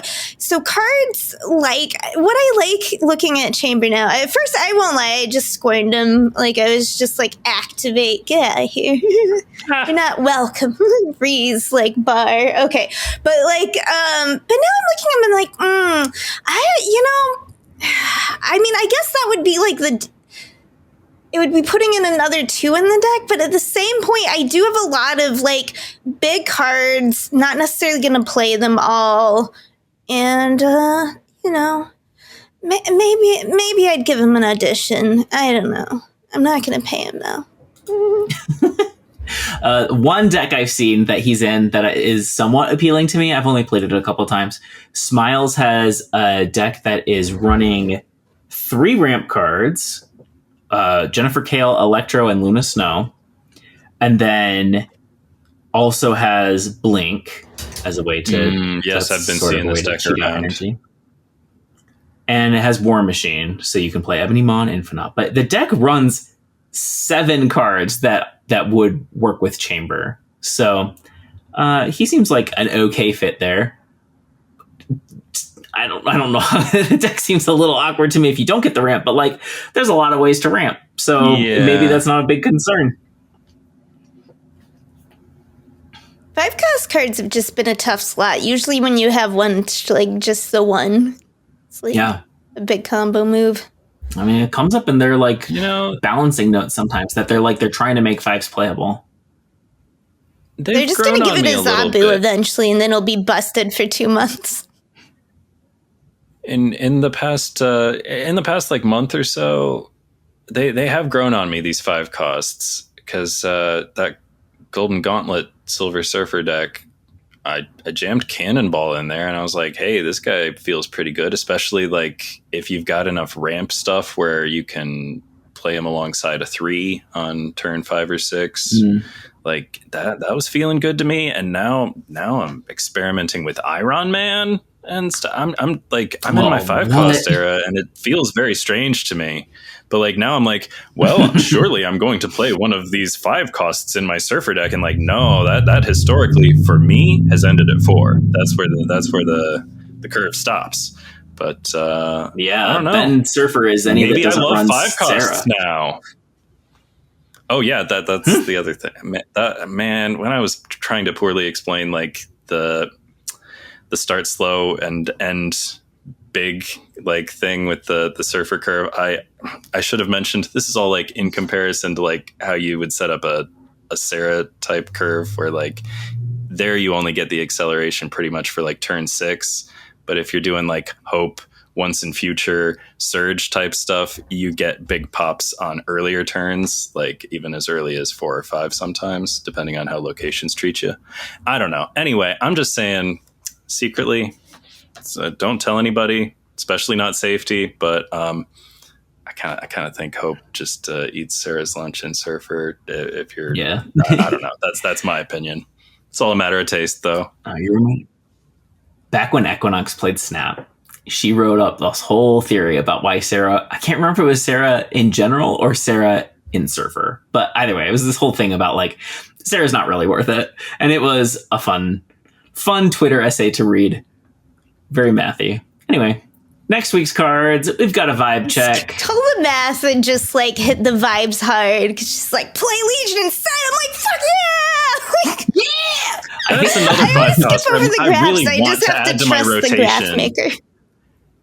cards what I like looking at Chamber now. At first, I won't lie, I just scorned them. I was just activate, get out of here. You're not welcome. Freeze, bar. Okay, but now I'm looking at them and I guess that would be it would be putting in another 2 in the deck, but at the same point, I do have a lot of big cards, not necessarily going to play them all, and maybe I'd give him an audition. I don't know. I'm not going to pay him though. One deck I've seen that he's in that is somewhat appealing to me. I've only played it a couple times. Smiles has a deck that is running 3 ramp cards. Jennifer Kale, Electro, and Luna Snow. And then also has Blink as a way to... yes, I've been seeing this deck around. Energy. And it has War Machine, so you can play Ebony Maw and Infinite. But the deck runs 7 cards that would work with Chamber. So he seems like an okay fit there. I don't know. The deck seems a little awkward to me if you don't get the ramp, but there's a lot of ways to ramp. So maybe that's not a big concern. 5 cost cards have just been a tough slot. Usually when you have one, just the one. It's a big combo move. I mean, it comes up in their balancing notes sometimes that they're trying to make 5s playable. They're just going to give it a Zabu eventually, and then it'll be busted for 2 months. In the past month or so, they have grown on me, these 5 costs, because that Golden Gauntlet Silver Surfer deck, I jammed Cannonball in there, and I was like, hey, this guy feels pretty good, especially if you've got enough ramp stuff where you can play him alongside a 3 on turn 5 or 6. That was feeling good to me, and now I'm experimenting with Iron Man. And I'm in my 5 cost era, and it feels very strange to me. But now I'm well, surely I'm going to play one of these 5 costs in my Surfer deck, and no, that historically for me has ended at 4. That's where the curve stops. But I don't know. Ben Surfer is any maybe that doesn't I love run 5 costs Sarah. now. Oh yeah, that's the other thing. Man, when I was trying to poorly explain the start slow and end big thing with the Surfer curve, I should have mentioned this is all in comparison to how you would set up a Sarah type curve where there you only get the acceleration pretty much for turn 6, but if you're doing Hope, Once in Future, Surge type stuff, you get big pops on earlier turns, even as early as 4 or 5 sometimes, depending on how locations treat you. I don't know. Anyway, I'm just saying, secretly, so don't tell anybody, especially not safety, but I kind of think Hope just eats Sarah's lunch in Surfer if you're I don't know, that's my opinion. It's all a matter of taste though. You remember back when Equinox played Snap, she wrote up this whole theory about why Sarah, I can't remember if it was Sarah in general or Sarah in Surfer, but either way, it was this whole thing about Sarah's not really worth it, and it was a fun Twitter essay to read. Very mathy. Anyway, next week's cards, we've got a vibe check. Tell the math and just hit the vibes hard, because she's play Legion instead. I'm fuck yeah! Yeah! That's another podcast. I really want to add to my rotation.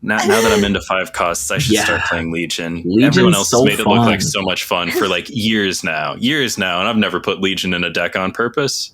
Now that I'm into 5 costs, I should start playing Legion. Everyone else has made it look so much fun for years now, and I've never put Legion in a deck on purpose.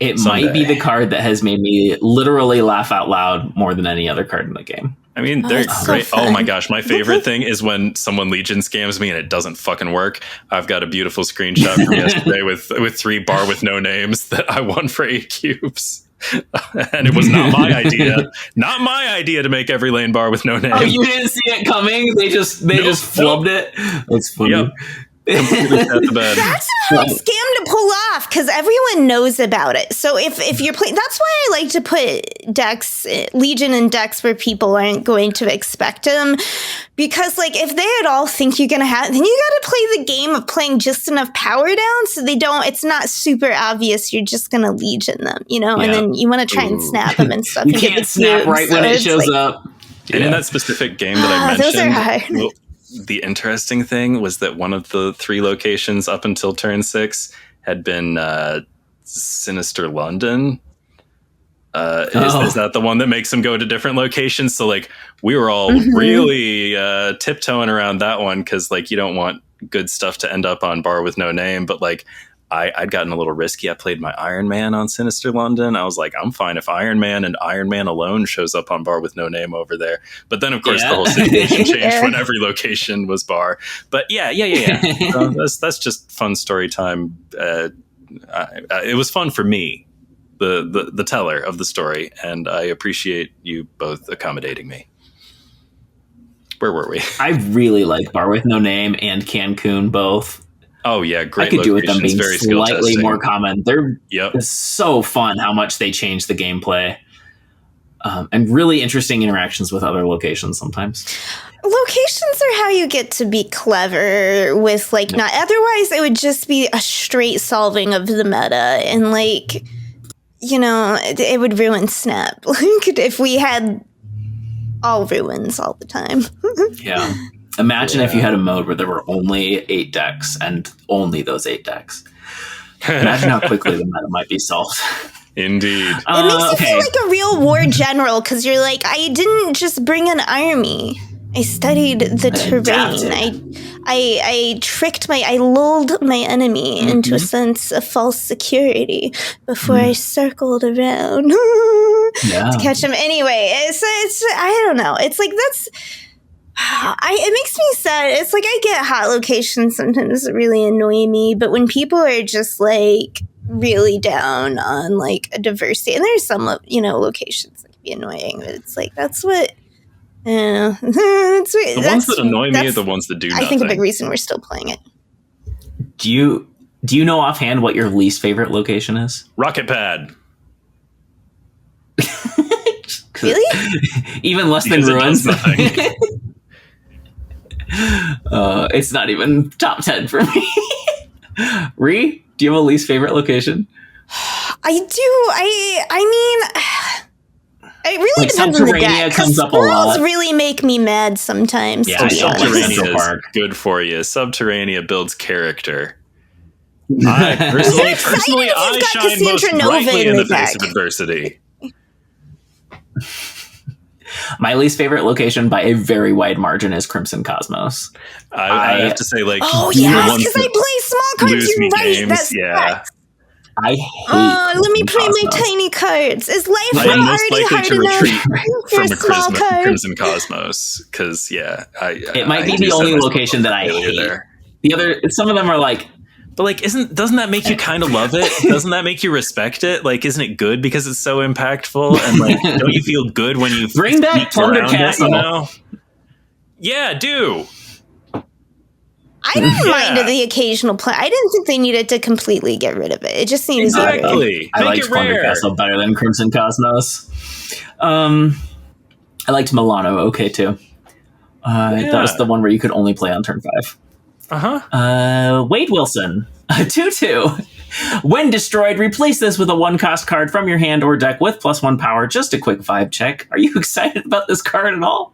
It might be the card that has made me literally laugh out loud more than any other card in the game. I mean, they're great. So oh my gosh, my favorite thing is when someone Legion scams me and it doesn't fucking work. I've got a beautiful screenshot from yesterday with 3 bar with no names that I won for 8 cubes. And it was not my idea. Not my idea to make every lane bar with no name. Oh, you didn't see it coming? They just flubbed it? That's funny. Yep. Completely set the bed. That's a hard scam to pull off because everyone knows about it. So if you're playing, that's why I like to put decks, Legion and decks where people aren't going to expect them. Because like if they at all think you're gonna have, then you gotta play the game of playing just enough power down so they don't. It's not super obvious you're just gonna Legion them, you know. Yeah. And then you want to try and snap them and stuff. You can't snap right when it shows up. And in that specific game that I mentioned, those are hard. Well, the interesting thing was that one of the 3 locations up until turn 6 had been Sinister London. Is that the one that makes them go to different locations? So like we were all really tiptoeing around that one because like you don't want good stuff to end up on bar with no name. But like I'd gotten a little risky. I played my Iron Man on Sinister London. I was like, I'm fine if Iron Man and Iron Man alone shows up on bar with no name over there. But then, of course, the whole situation changed when every location was bar. But yeah. So that's just fun story time. It was fun for me, the teller of the story, and I appreciate you both accommodating me. Where were we? I really like bar with no name and Cancun both. Oh yeah, great. I could do with them being very slightly more common. They're Yep. It's so fun how much they change the gameplay, and really interesting interactions with other locations sometimes. Locations are how you get to be clever with like not. Otherwise, it would just be a straight solving of the meta, and like you know, it would ruin Snap. Like if we had all ruins all the time. Yeah. Imagine if you had a mode where there were only 8 decks and only those 8 decks. Imagine how quickly the meta might be solved. Indeed. It makes you feel like a real war general because you're like, I didn't just bring an army. I studied the terrain. I tricked I lulled my enemy into a sense of false security before I circled around to catch him. Anyway, it's I don't know. It's like that's. It makes me sad. It's like I get hot locations sometimes that really annoy me, but when people are just like really down on like a diversity, and there's some locations that can be annoying, but it's like that's what. Yeah, the ones that annoy me are the ones that do nothing. I think a big reason we're still playing it. Do you know offhand what your least favorite location is? Rocket Pad. Really? Even less than ruins. It's not even top 10 for me. Ree, do you have a least favorite location? I do. I mean, it really depends on the deck. Comes up a lot. Really make me mad sometimes. Yeah, Subterranea is good for you. Subterranea builds character. Personally, I shine most brightly in the face of adversity. My least favorite location by a very wide margin is Crimson Cosmos. I have to say, like, oh yes, because I play small cards. You're right. That's yeah. I hate. Let me play my tiny cards. Is life I am most already likely hard to retreat from a Crimson Cosmos because it might be the only location that I hate. There. The other, some of them are like. But like, doesn't that make you kind of love it? Doesn't that make you respect it? Like, isn't it good because it's so impactful? And like, don't you feel good when you bring back Plunder Castle? Yeah, do. I didn't mind the occasional play. I didn't think they needed to completely get rid of it. It just seems exactly. I liked Plunder Castle better than Crimson Cosmos. I liked Milano okay too. That was the one where you could only play on turn 5. Wade Wilson, 2/2. When destroyed, replace this with a 1-cost card from your hand or deck with +1 power. Just a quick vibe check. Are you excited about this card at all?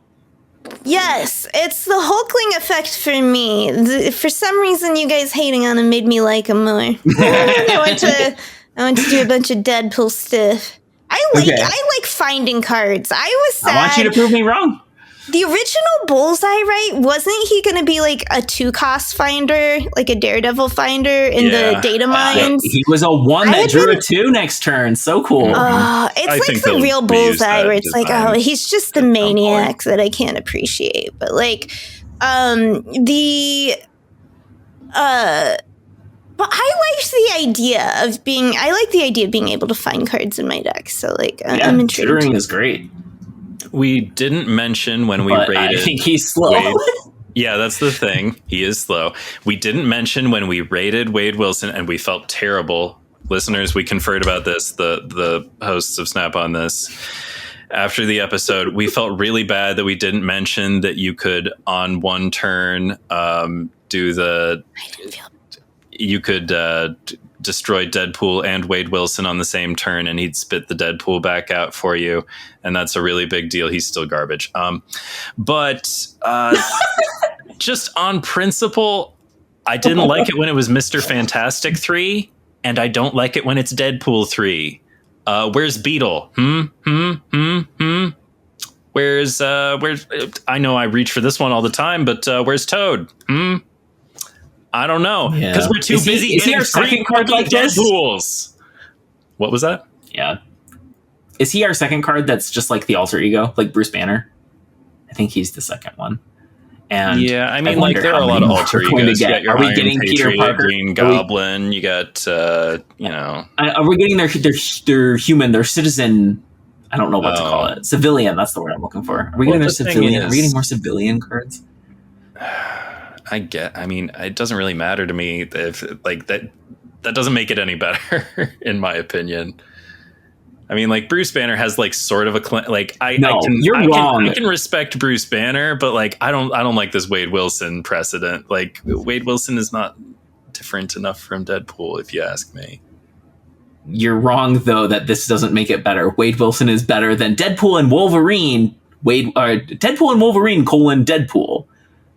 Yes, it's the Hulkling effect for me. For some reason, you guys hating on him made me like him more. I want to do a bunch of Deadpool stuff. I like finding cards. I was sad. I want you to prove me wrong. The original Bullseye, right? Wasn't he going to be like a 2-cost finder, like a Daredevil finder in the data mines? He was a 1 that drew a 2 next turn. So cool. It's like the real Bullseye where it's like, oh, he's just the maniac that I can't appreciate. But like, but I liked the idea of being able to find cards in my deck. So like, I'm intrigued. Tutoring is great. We didn't mention when we rated. I think he's slow. Yeah, that's the thing. He is slow. We didn't mention when we rated Wade Wilson, and we felt terrible. Listeners, we conferred about this. The hosts of Snap on this. After the episode, we felt really bad that we didn't mention that you could, on one turn, do the. You could destroy Deadpool and Wade Wilson on the same turn, and he'd spit the Deadpool back out for you, and that's a really big deal. He's still garbage. But just on principle, I didn't like it when it was Mr. Fantastic 3, and I don't like it when it's Deadpool 3. Where's Beetle? Where's I know I reach for this one all the time, but where's Toad? I don't know, because we're too busy. Is he our second card like Deadpools? What was that? Yeah. Is he our second card that's just like the alter ego, like Bruce Banner? I think he's the second one. And yeah, I mean, like there are a lot of alter egos. Are we getting Peter Parker, Green Goblin? You got, Are we getting their human, their citizen? I don't know what to call it. Civilian. That's the word I'm looking for. Are we getting their civilian? Are we getting more civilian cards? I mean, it doesn't really matter to me if like that doesn't make it any better in my opinion. I mean, like Bruce Banner has like sort of a you're wrong. I can respect Bruce Banner, but like I don't like this Wade Wilson precedent. Like Wade Wilson is not different enough from Deadpool, if you ask me. You're wrong though that this doesn't make it better. Wade Wilson is better than Deadpool and Wolverine. Deadpool and Wolverine : Deadpool.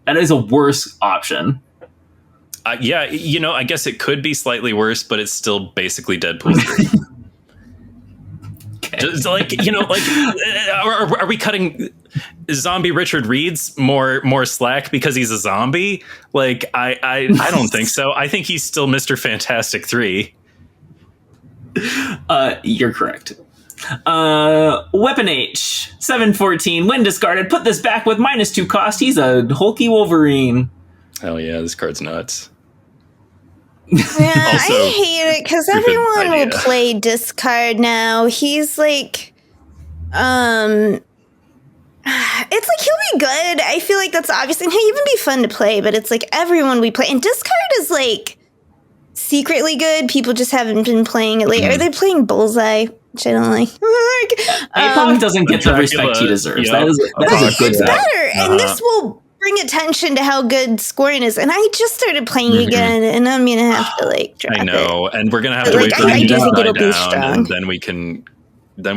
That is a worse option. Yeah, I guess it could be slightly worse, but it's still basically Deadpool 3. Okay. Just like, are we cutting zombie Richard Reed's more slack because he's a zombie? Like, I don't think so. I think he's still Mr. Fantastic 3. You're correct. Weapon H 714 when discarded, put this back with -2 cost. He's a hulky Wolverine. Hell yeah, this card's nuts. Yeah, also, I hate it because everyone will play discard now. He's like it's like he'll be good. I feel like that's obvious, and he'll even be fun to play, but it's like everyone we play, and discard is like secretly good. People just haven't been playing it lately. Are they playing Bullseye? Which I don't like. APOC doesn't get the respect he deserves. That is a good better, and this will bring attention to how good scoring is. And I just started playing again, and I'm gonna have to like drop it. I know, and we're gonna have to wait for it to die down, and then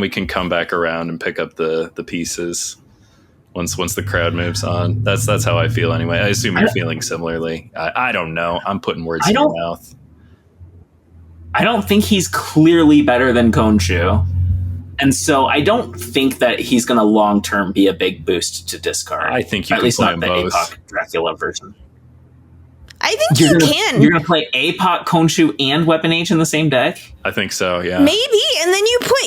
we can come back around and pick up the pieces once the crowd moves on. That's how I feel anyway. I assume you're feeling similarly. I don't know. I'm putting words in your mouth. I don't think he's clearly better than Khonshu. And so I don't think that he's going to long-term be a big boost to discard. I think you at can least play not the both. APOC Dracula version. I think you can. You're going to play APOC, Khonshu, and Weapon H in the same deck? I think so, yeah. Maybe, and then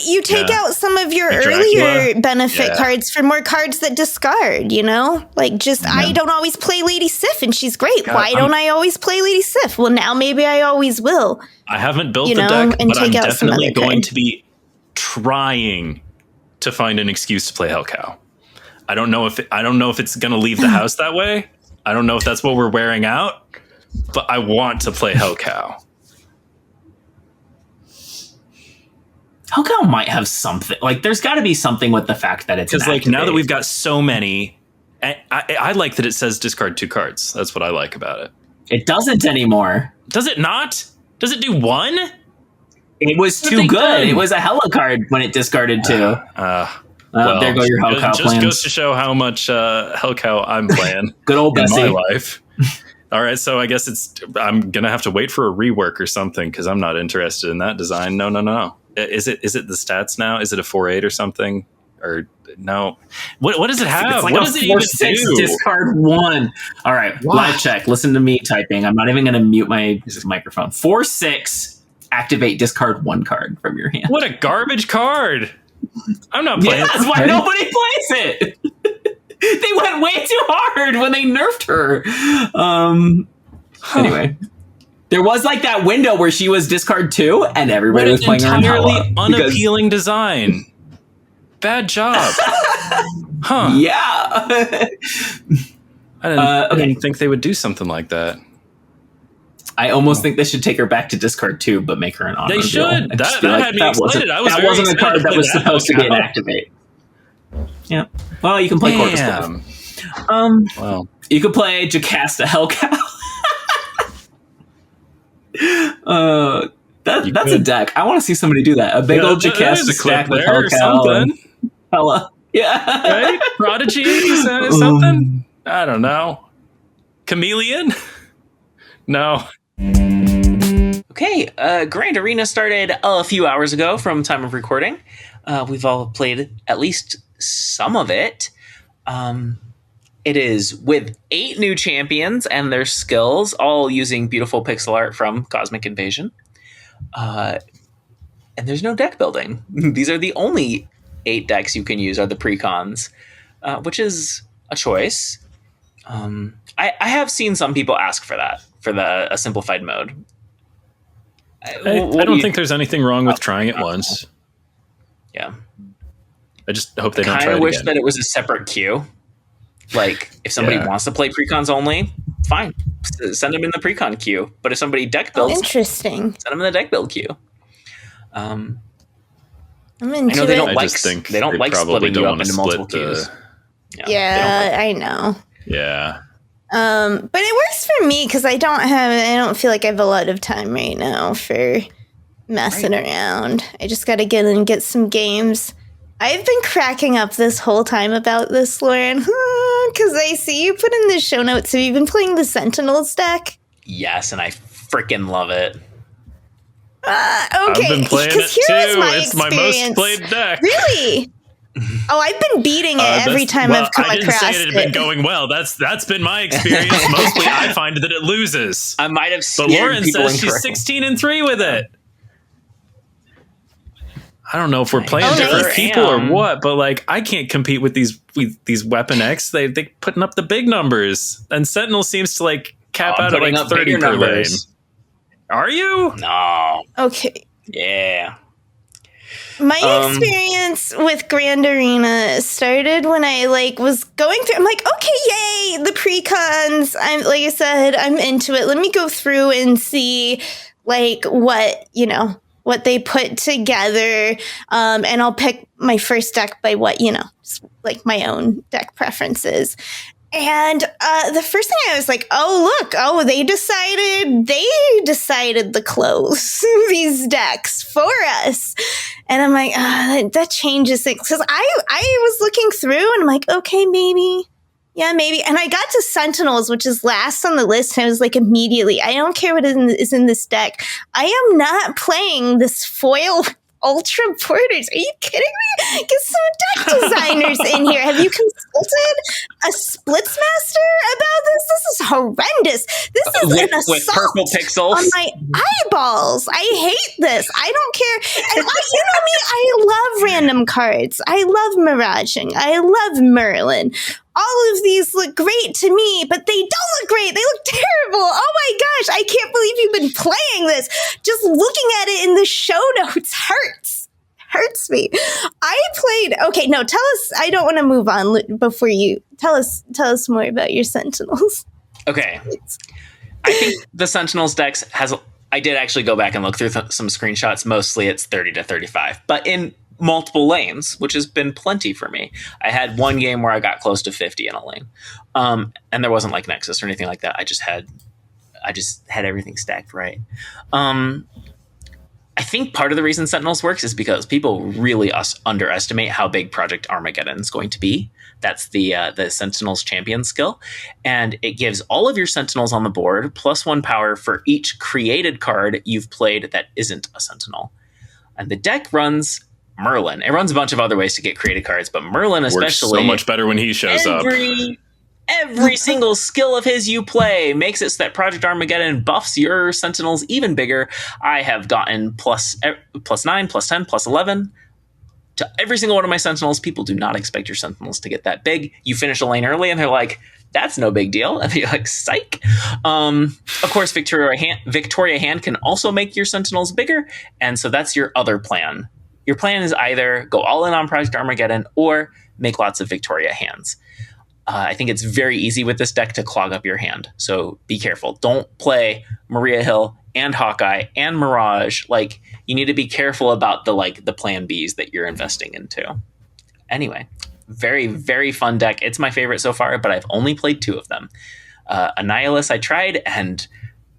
you take out some of your earlier benefit cards for more cards that discard, Like, I don't always play Lady Sif, and she's great. Why don't I always play Lady Sif? Well, now maybe I always will. I haven't built the deck, but I'm definitely going to be trying to find an excuse to play Hellcow. I don't know if it's going to leave the house that way. I don't know if that's what we're wearing out, but I want to play Hellcow. Hellcow might have something. Like, there's got to be something with the fact that it's because, like, now that we've got so many, I like that it says discard 2 cards. That's what I like about it. It doesn't anymore. Does it not? Does it do 1? It was too good. It was a hella card when it discarded 2. Well, there go your Hellcow plans. Just goes to show how much Hellcow I'm playing. Good old Bessie. In my life. All right, so I guess I'm gonna have to wait for a rework or something because I'm not interested in that design. No. Is it the stats now? Is it a 4/8 or something? or no. What does it have? It's like what a does it even 4/6 do? discard 1. All right, live check. Listen to me typing. I'm not even going to mute my microphone. 4/6. Activate discard 1 card from your hand. What a garbage card! I'm not playing. Yeah, that's why nobody plays it. They went way too hard when they nerfed her. Anyway, there was like that window where she was discard 2, and everybody was playing her in entirely unappealing design. Bad job. Huh? Yeah. I didn't think they would do something like that. I almost think they should take her back to discard 2, but make her an honor. They should. That had me excited. That wasn't a card that was supposed to be an activate. Yeah. Well, you can play Corpus Cliff. Wow. You could play Jocasta Hellcow. That's a deck. I want to see somebody do that. A big old Jocasta stack with Hellcow. Hella. Yeah. Right? Prodigy? Something? I don't know. Chameleon? No. Okay, Grand Arena started a few hours ago from time of recording. We've all played at least some of it. It is with 8 new champions and their skills, all using beautiful pixel art from Cosmic Invasion. And there's no deck building. These are the only 8 decks you can use are the precons, which is a choice. I have seen some people ask for that, for a simplified mode. I don't think there's anything wrong with trying it once. Yeah. I just hope they don't try it I kind of wish again. that it was a separate queue. Like, if somebody wants to play precons only, fine. Send them in the precon queue. But if somebody deck builds, interesting. Send them in the deck build queue. I'm I into know they it. don't I like just think they don't they like probably splitting don't you up wanna into multiple split the- queues. Yeah, I know. Yeah. But it works for me because I don't feel like I have a lot of time right now for messing around. I just got to get in and get some games. I've been cracking up this whole time about this, Lauren, because I see you put in the show notes. Have you been playing the Sentinels deck? Yes, and I freaking love it. Okay, I've been playing it too. It's my most played deck. Really? Oh, I've been beating it every time I've come I didn't across say it had been going well. That's been my experience. Mostly, I find that it loses. I might have But scared Lauren people says she's incorrectly. 16-3 with it. I don't know if we're playing Oh, different nice. people or Damn. what, but like I can't compete with these Weapon X. They putting up the big numbers, and Sentinel seems to like cap I'm out at putting like up 30 bigger per lane. numbers. Are you? No. Okay. Yeah. My experience with Grand Arena started when I was going through. I'm like, okay, yay, the precons. I'm like I said, I'm into it. Let me go through and see what they put together, and I'll pick my first deck by what like my own deck preferences. And the first thing I was like, they decided to close these decks for us. And I'm like, that changes things. Because I was looking through and I'm like, okay, maybe. Yeah, maybe. And I got to Sentinels, which is last on the list. And I was like, immediately, I don't care what is in this deck. I am not playing this foil Ultra Porters. Are you kidding me? Get some deck designers in here. Have you consulted a Splitsmaster about this? This is horrendous. This is an assault with purple pixels on my eyeballs. I hate this. I don't care. And you know me, I love random cards. I love Miraging. I love Merlin. All of these look great to me, but they don't look great. They look terrible. Oh my gosh, I can't believe you've been playing this. Just looking at it in the show notes hurts me. Tell us. I don't want to move on before you tell us more about your Sentinels. Okay. I think the Sentinels decks I did actually go back and look through some screenshots. Mostly it's 30 to 35, but in multiple lanes, which has been plenty for me. I had one game where I got close to 50 in a lane. And there wasn't like Nexus or anything like that. I just had everything stacked right. I think part of the reason Sentinels works is because people really underestimate how big Project Armageddon is going to be. That's the Sentinels champion skill. And it gives all of your Sentinels on the board +1 power for each created card you've played that isn't a Sentinel. And the deck runs Merlin. It runs a bunch of other ways to get created cards, but Merlin especially works so much better when he shows up. Every single skill of his you play makes it so that Project Armageddon buffs your Sentinels even bigger. I have gotten plus 9, plus 10, plus 11 to every single one of my Sentinels. People do not expect your Sentinels to get that big. You finish a lane early and they're like, that's no big deal. And you're like, psych. Of course, Victoria Hand can also make your Sentinels bigger. And so that's your other plan. Your plan is either go all in on Project Armageddon or make lots of Victoria Hands. I think it's very easy with this deck to clog up your hand. So be careful. Don't play Maria Hill and Hawkeye and Mirage. Like, you need to be careful about the plan Bs that you're investing into. Anyway, very, very fun deck. It's my favorite so far, but I've only played 2 of them. Annihilus I tried, and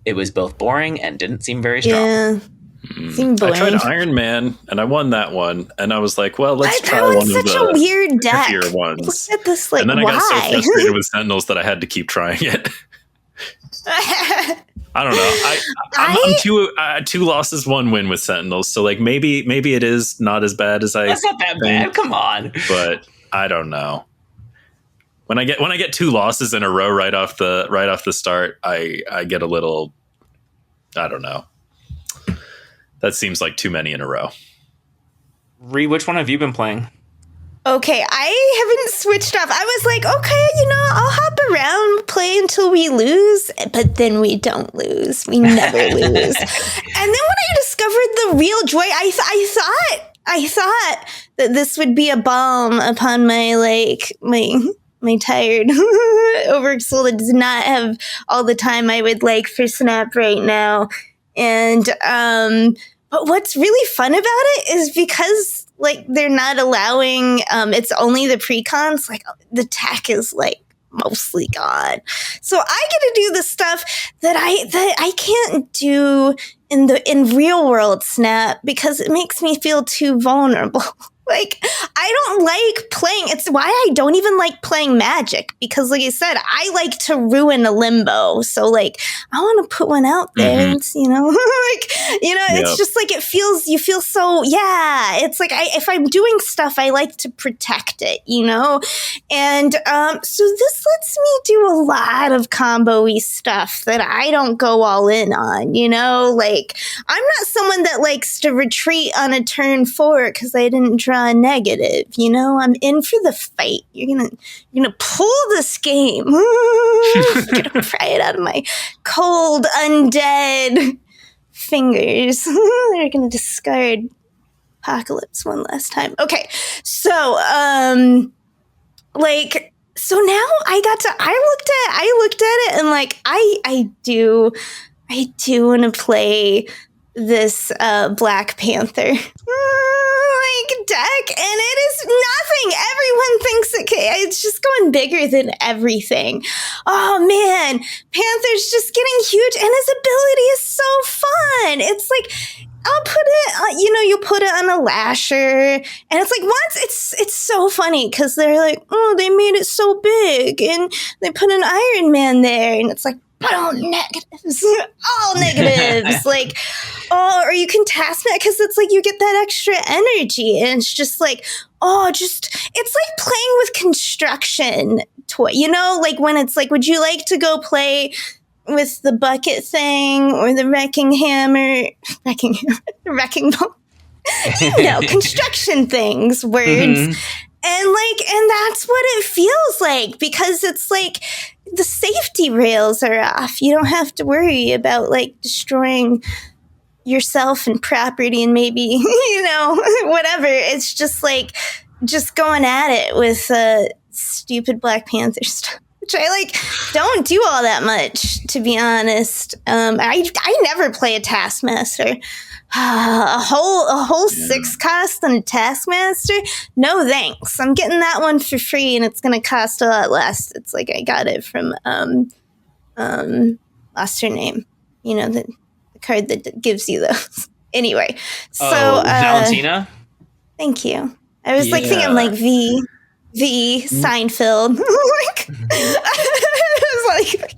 it was both boring and didn't seem very strong. Yeah. I tried Iron Man, and I won that one. And I was like, well, let's try one of the such a weird deck. trickier ones. Look at this, like, and then I why? got so frustrated with Sentinels that I had to keep trying it. I don't know. I'm 2 losses, 1 win with Sentinels. So like maybe it is not as bad as I. That's not that bad. Come on. But I don't know. When I get 2 losses in a row right off the start, I get a little. I don't know. That seems like too many in a row. Ree, which one have you been playing? Okay, I haven't switched off. I was like, okay, I'll hop around, play until we lose, but then we don't lose. We never lose. And then when I discovered the real joy, I thought that this would be a balm upon my tired oversoul that does not have all the time I would like for Snap right now. And but what's really fun about it is because like they're not allowing it's only the precons, like the tech is like mostly gone. So I get to do the stuff that I can't do in real world Snap because it makes me feel too vulnerable. Like, I don't like playing. It's why I don't even like playing Magic because, like I said, I like to ruin a limbo. So, like, I want to put one out there. It's, it's just like you feel so, it's like if I'm doing stuff, I like to protect it, And so this lets me do a lot of combo-y stuff that I don't go all in on, Like, I'm not someone that likes to retreat on a turn 4 because I didn't draw a negative, I'm in for the fight. You're gonna pull this game. I'm gonna pry it out of my cold undead fingers. They're gonna discard Apocalypse one last time. Okay, so so now I looked at it and like I do want to play this Black Panther deck, and it is nothing. Everyone thinks it's just going bigger than everything. Oh man, Panther's just getting huge, and his ability is so fun. It's like I'll put it, you put it on a lasher, and it's like once it's so funny because they're like, oh, they made it so big, and they put an Iron Man there, and it's like, all negatives, like, or you can task it because it's like you get that extra energy, and it's just like, it's like playing with construction toy, like when it's like, would you like to go play with the bucket thing or the wrecking ball? Construction things, words. And that's what it feels like because it's like the safety rails are off. You don't have to worry about like destroying yourself and property and maybe, whatever. It's just like just going at it with stupid Black Panther stuff, which I like don't do all that much, to be honest. I never play a Taskmaster. A whole 6 cost on a Taskmaster? No thanks. I'm getting that one for free, and it's going to cost a lot less. It's like I got it from lost her name. The card that gives you those. Anyway, so Valentina. Thank you. I was like thinking like V Seinfeld. I was like,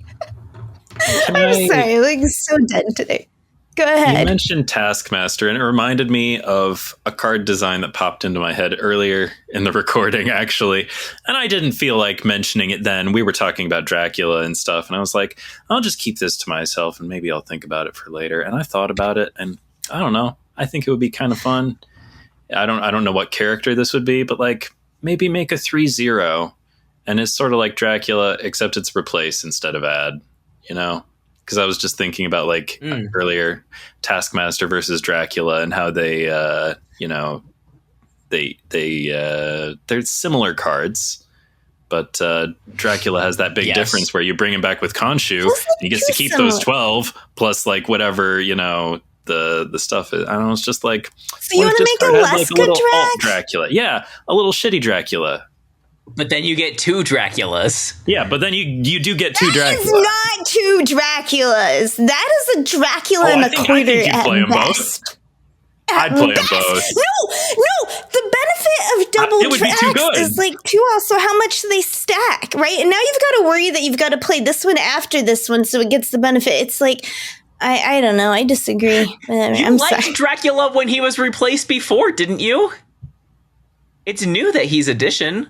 I'm sorry, like so dead today. Go You ahead. mentioned Taskmaster, and it reminded me of a card design that popped into my head earlier in the recording, actually. And I didn't feel like mentioning it then. We were talking about Dracula and stuff, and I was like, I'll just keep this to myself, and maybe I'll think about it for later. And I thought about it, and I don't know. I think it would be kind of fun. I don't know what character this would be, but like maybe make a 3/0, and it's sort of like Dracula, except it's replace instead of add, you know? Because I was just thinking about like earlier Taskmaster versus Dracula and how they, they're similar cards, but Dracula has that big difference where you bring him back with Khonshu, and he gets to keep those 12 plus like whatever the stuff is. I don't know. It's just like, so you want to make a less good Dracula? Yeah, a little shitty Dracula. But then you get 2 Draculas. Yeah, but then you do get 2 Draculas. That is not 2 Draculas. That is a Dracula and a quarter at best. I'd play them both. No. The benefit of double tracks is like 2 also how much they stack, right? And now you've got to worry that you've got to play this one after this one so it gets the benefit. It's like, I don't know. I disagree. You liked Dracula when he was replaced before, didn't you? It's new that he's addition.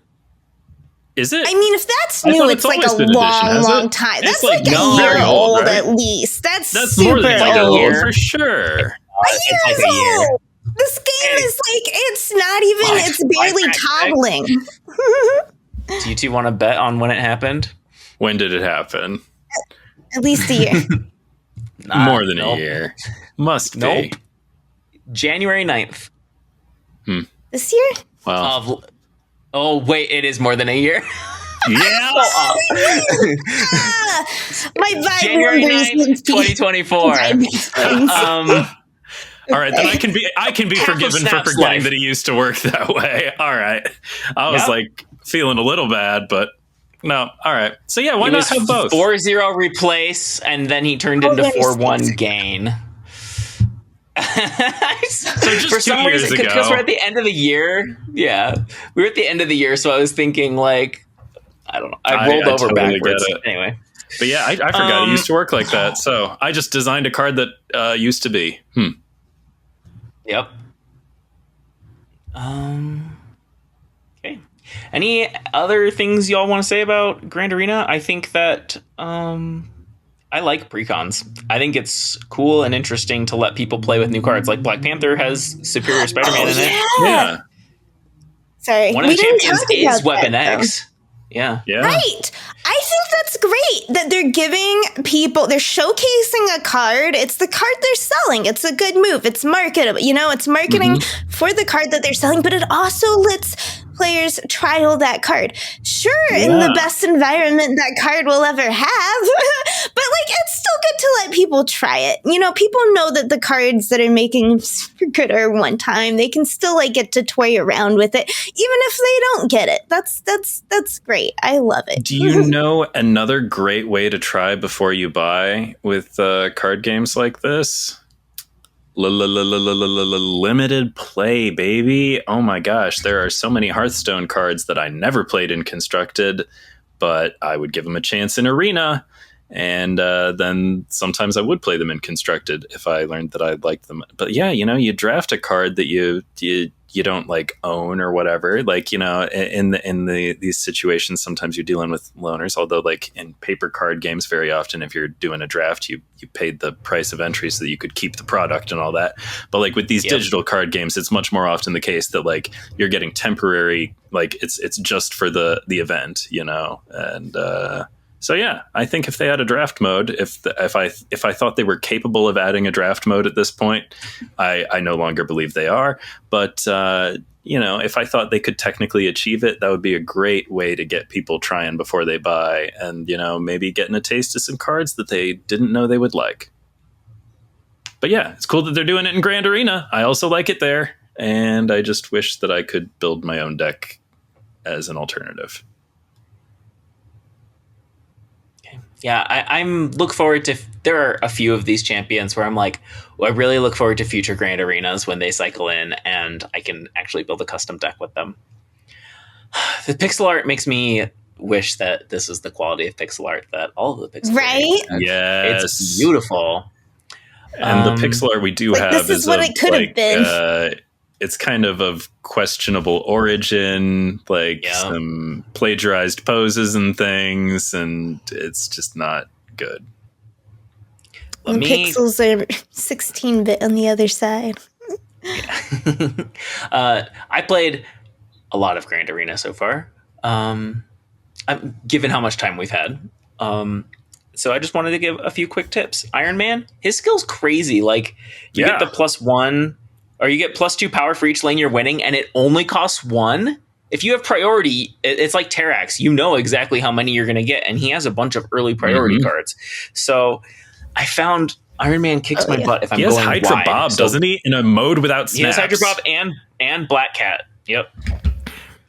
Is it? I mean, if that's new, it's like a long time. That's like a year old at least. That's more than like a year for sure. A year old. This game is like, it's not even, it's barely toddling. Do you two want to bet on when it happened? When did it happen? At least a year. More than a year. Must be. January 9th. This year? Wow. Oh, wait, it is more than a year. Yeah. My vibe January 9th, 2024. All right, then I can be forgiven for forgetting that he used to work that way. All right. I was like feeling a little bad, but no. All right. So yeah, why not have both? 4-0 replace, and then he turned into 4-1 gain. So just for 2 years ago, because we're at the end of the year. Yeah, we were at the end of the year, so I was thinking like, I don't know. I rolled over totally backwards. Anyway, but yeah, I forgot it used to work like that. So I just designed a card that used to be. Yep. Okay. Any other things y'all want to say about Grand Arena? I think that I like precons. I think it's cool and interesting to let people play with new cards. Like Black Panther has Superior Spider-Man in it. Yeah. Sorry. One of the champions is Weapon X. Yeah. Right. I think that's great that they're giving people, they're showcasing a card. It's the card they're selling. It's a good move. It's marketable. It's marketing for the card that they're selling, but it also lets players trial that card. Sure, in the best environment that card will ever have, but it's still good to let people try it. People know that the cards that are making super good are one time. They can still get to toy around with it, even if they don't get it. That's great. I love it. Do you know another great way to try before you buy with card games like this? Limited play, baby. Oh my gosh, there are so many Hearthstone cards that I never played in Constructed, but I would give them a chance in Arena, and then sometimes I would play them in Constructed if I learned that I liked them. But yeah, you draft a card that you don't own or whatever. In these situations, sometimes you're dealing with loaners. Although in paper card games, very often if you're doing a draft, you paid the price of entry so that you could keep the product and all that. But with these digital card games, it's much more often the case that you're getting temporary. It's just for the event, and. So yeah, I think if they had a draft mode, if I thought they were capable of adding a draft mode at this point, I no longer believe they are. But if I thought they could technically achieve it, that would be a great way to get people trying before they buy, and maybe getting a taste of some cards that they didn't know they would like. But yeah, it's cool that they're doing it in Grand Arena. I also like it there, and I just wish that I could build my own deck as an alternative. Yeah, I'm look forward to. There are a few of these champions where I'm I really look forward to future Grand Arenas when they cycle in and I can actually build a custom deck with them. The pixel art makes me wish that this is the quality of pixel art that all of the pixel art. Right? Yes, it's beautiful. And the pixel art we do have this is what it could have been. It's kind of questionable origin, some plagiarized poses and things, and it's just not good. The pixels are 16-bit on the other side. I played a lot of Grand Arena so far, given how much time we've had. So I just wanted to give a few quick tips. Iron Man, his skill's crazy. Like, you get the +1, or you get +2 power for each lane you're winning, and it only costs 1. If you have priority, it's like Terrax. You know exactly how many you're going to get, and he has a bunch of early priority cards. So I found Iron Man kicks my butt if I'm going wide. He has Hydra Bob, doesn't he? In a mode without snaps. He has Hydra Bob and Black Cat. Yep.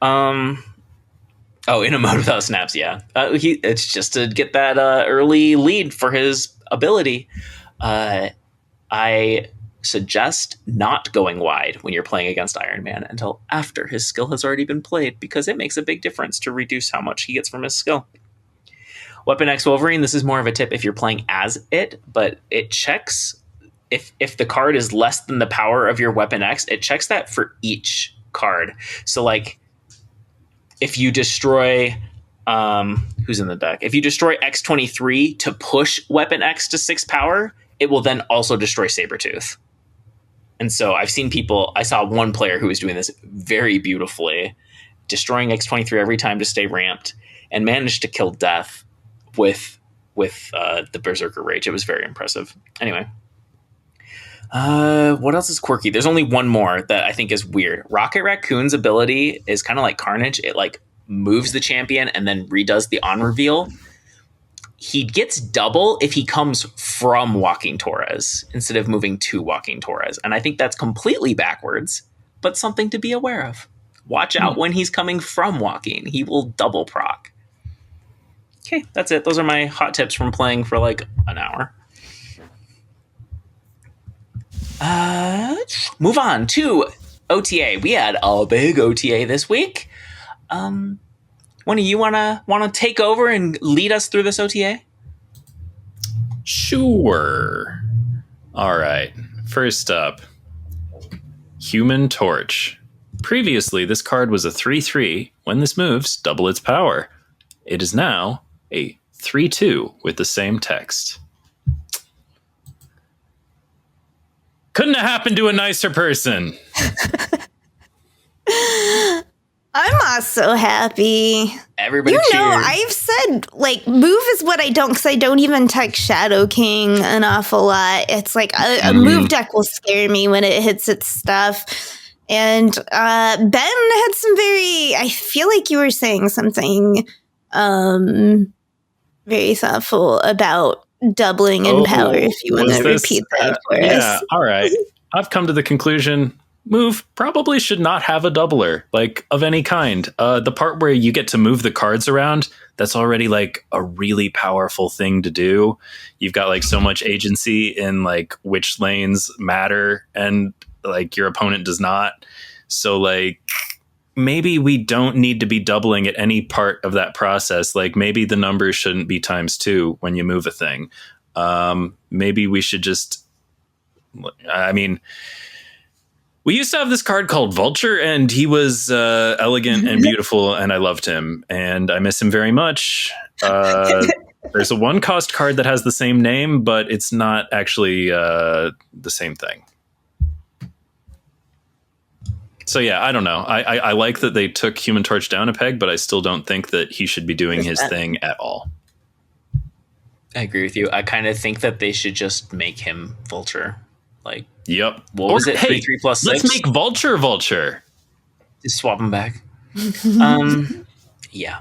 In a mode without snaps, yeah. It's just to get that early lead for his ability. I suggest not going wide when you're playing against Iron Man until after his skill has already been played, because it makes a big difference to reduce how much he gets from his skill. Weapon X Wolverine, this is more of a tip if you're playing as it, but it checks if the card is less than the power of your Weapon X, it checks that for each card. So, like, if you destroy who's in the deck, if you destroy X-23 to push Weapon X to 6 power, it will then also destroy Sabretooth. And so I saw one player who was doing this very beautifully, destroying X-23 every time to stay ramped, and managed to kill Death with the Berserker Rage. It was very impressive. Anyway, what else is quirky? There's only one more that I think is weird. Rocket Raccoon's ability is kind of like Carnage. It like moves the champion and then redoes the on reveal. He gets double if he comes from Walking Torres instead of moving to Walking Torres. And I think that's completely backwards, but something to be aware of. Watch out when he's coming from Walking. He will double proc. Okay, that's it. Those are my hot tips from playing for like an hour. Move on to OTA. We had a big OTA this week. One of you wanna take over and lead us through this OTA? Sure. All right. First up, Human Torch. Previously, this card was a 3/3. When this moves, double its power. It is now a 3/2 with the same text. Couldn't have happened to a nicer person. I'm also happy. Everybody cheers. I've said, like, move is what I don't, because I don't even tech Shadow King an awful lot. It's like a move deck will scare me when it hits its stuff. And Ben had some I feel like you were saying something very thoughtful about doubling in power, if you want to repeat that for us. Yeah, all right. I've come to the conclusion, move probably should not have a doubler, like, of any kind. The part where you get to move the cards around, that's already like a really powerful thing to do. You've got like so much agency in like which lanes matter and like your opponent does not. So like maybe we don't need to be doubling at any part of that process. Like maybe the numbers shouldn't be ×2 when you move a thing. Maybe we should just, we used to have this card called Vulture, and he was elegant and beautiful, and I loved him, and I miss him very much. There's a 1-cost card that has the same name, but it's not actually the same thing. So yeah, I don't know. I like that they took Human Torch down a peg, but I still don't think that he should be doing his thing at all. I agree with you. I kind of think that they should just make him Vulture. Like, yep. What was it? 3/3 +6. Let's make Vulture. Just swap him back. Yeah.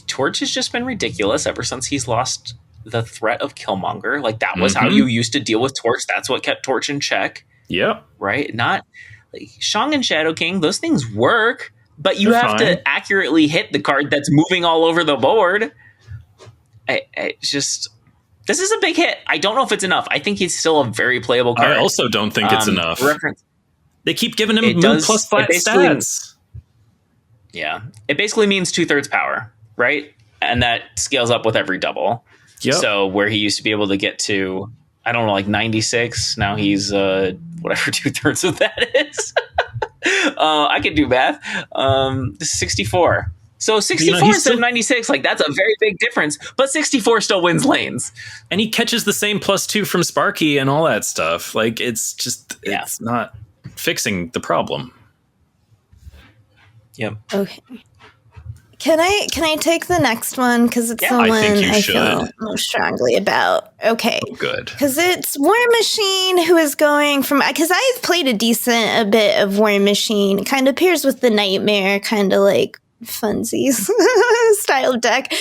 Torch has just been ridiculous ever since he's lost the threat of Killmonger. Like, that was how you used to deal with Torch. That's what kept Torch in check. Yep. Right? Not like Shang and Shadow King. Those things work, but you have to accurately hit the card that's moving all over the board. This is a big hit. I don't know if it's enough. I think he's still a very playable card. I also don't think it's enough. They keep giving him move plus flat stats. Yeah. It basically means 2/3 power, right? And that scales up with every double. Yep. So where he used to be able to get to I don't know, like 96. Now he's whatever 2/3 of that is. I can do math. 64. So 64 instead of 96, like that's a very big difference. But 64 still wins lanes. And he catches the same +2 from Sparky and all that stuff. Like it's just it's not fixing the problem. Yep. Okay. Can I take the next one? Because it's the one I feel most strongly about. Okay. Oh, good. Because it's War Machine, who is going from... Because I've played a bit of War Machine. It kind of pairs with the Nightmare, kind of like funsies style deck.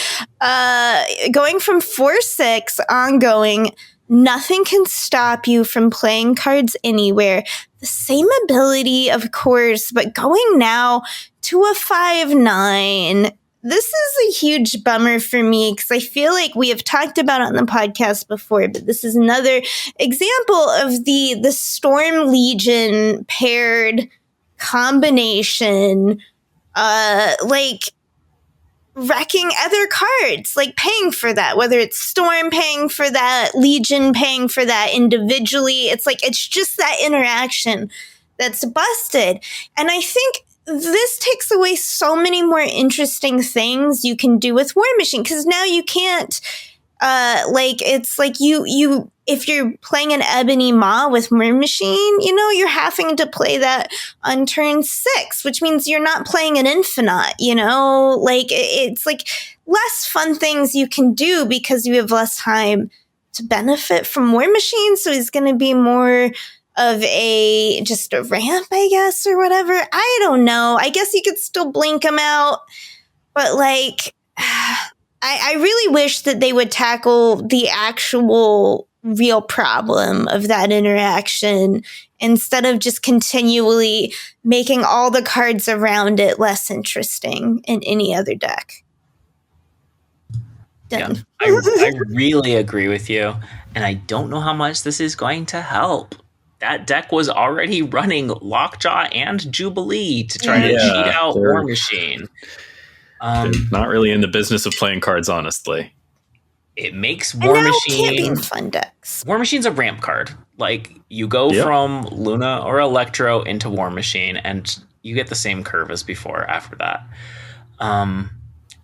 Going from 4/6 ongoing, nothing can stop you from playing cards anywhere. The same ability, of course, but going now to a 5/9. This is a huge bummer for me because I feel like we have talked about it on the podcast before, but this is another example of the Storm Legion paired combination, like wrecking other cards, like paying for that, whether it's Storm paying for that, Legion paying for that individually. It's like, it's just that interaction that's busted. And I think this takes away so many more interesting things you can do with War Machine, because now you can't, it's like you if you're playing an Ebony Maw with War Machine, you're having to play that on turn 6, which means you're not playing an Infinite, like it's like less fun things you can do because you have less time to benefit from War Machine. So he's going to be more of just a ramp, I guess, or whatever. I don't know. I guess you could still blink him out, but like, I really wish that they would tackle the actual real problem of that interaction instead of just continually making all the cards around it less interesting in any other deck. Done. Yeah, I really agree with you, and I don't know how much this is going to help. That deck was already running Lockjaw and Jubilee to try to cheat out War Machine. They're not really in the business of playing cards, honestly. It makes War Machine... can't be in fun decks. War Machine's a ramp card. Like, you go from Luna or Electro into War Machine, and you get the same curve as before after that. And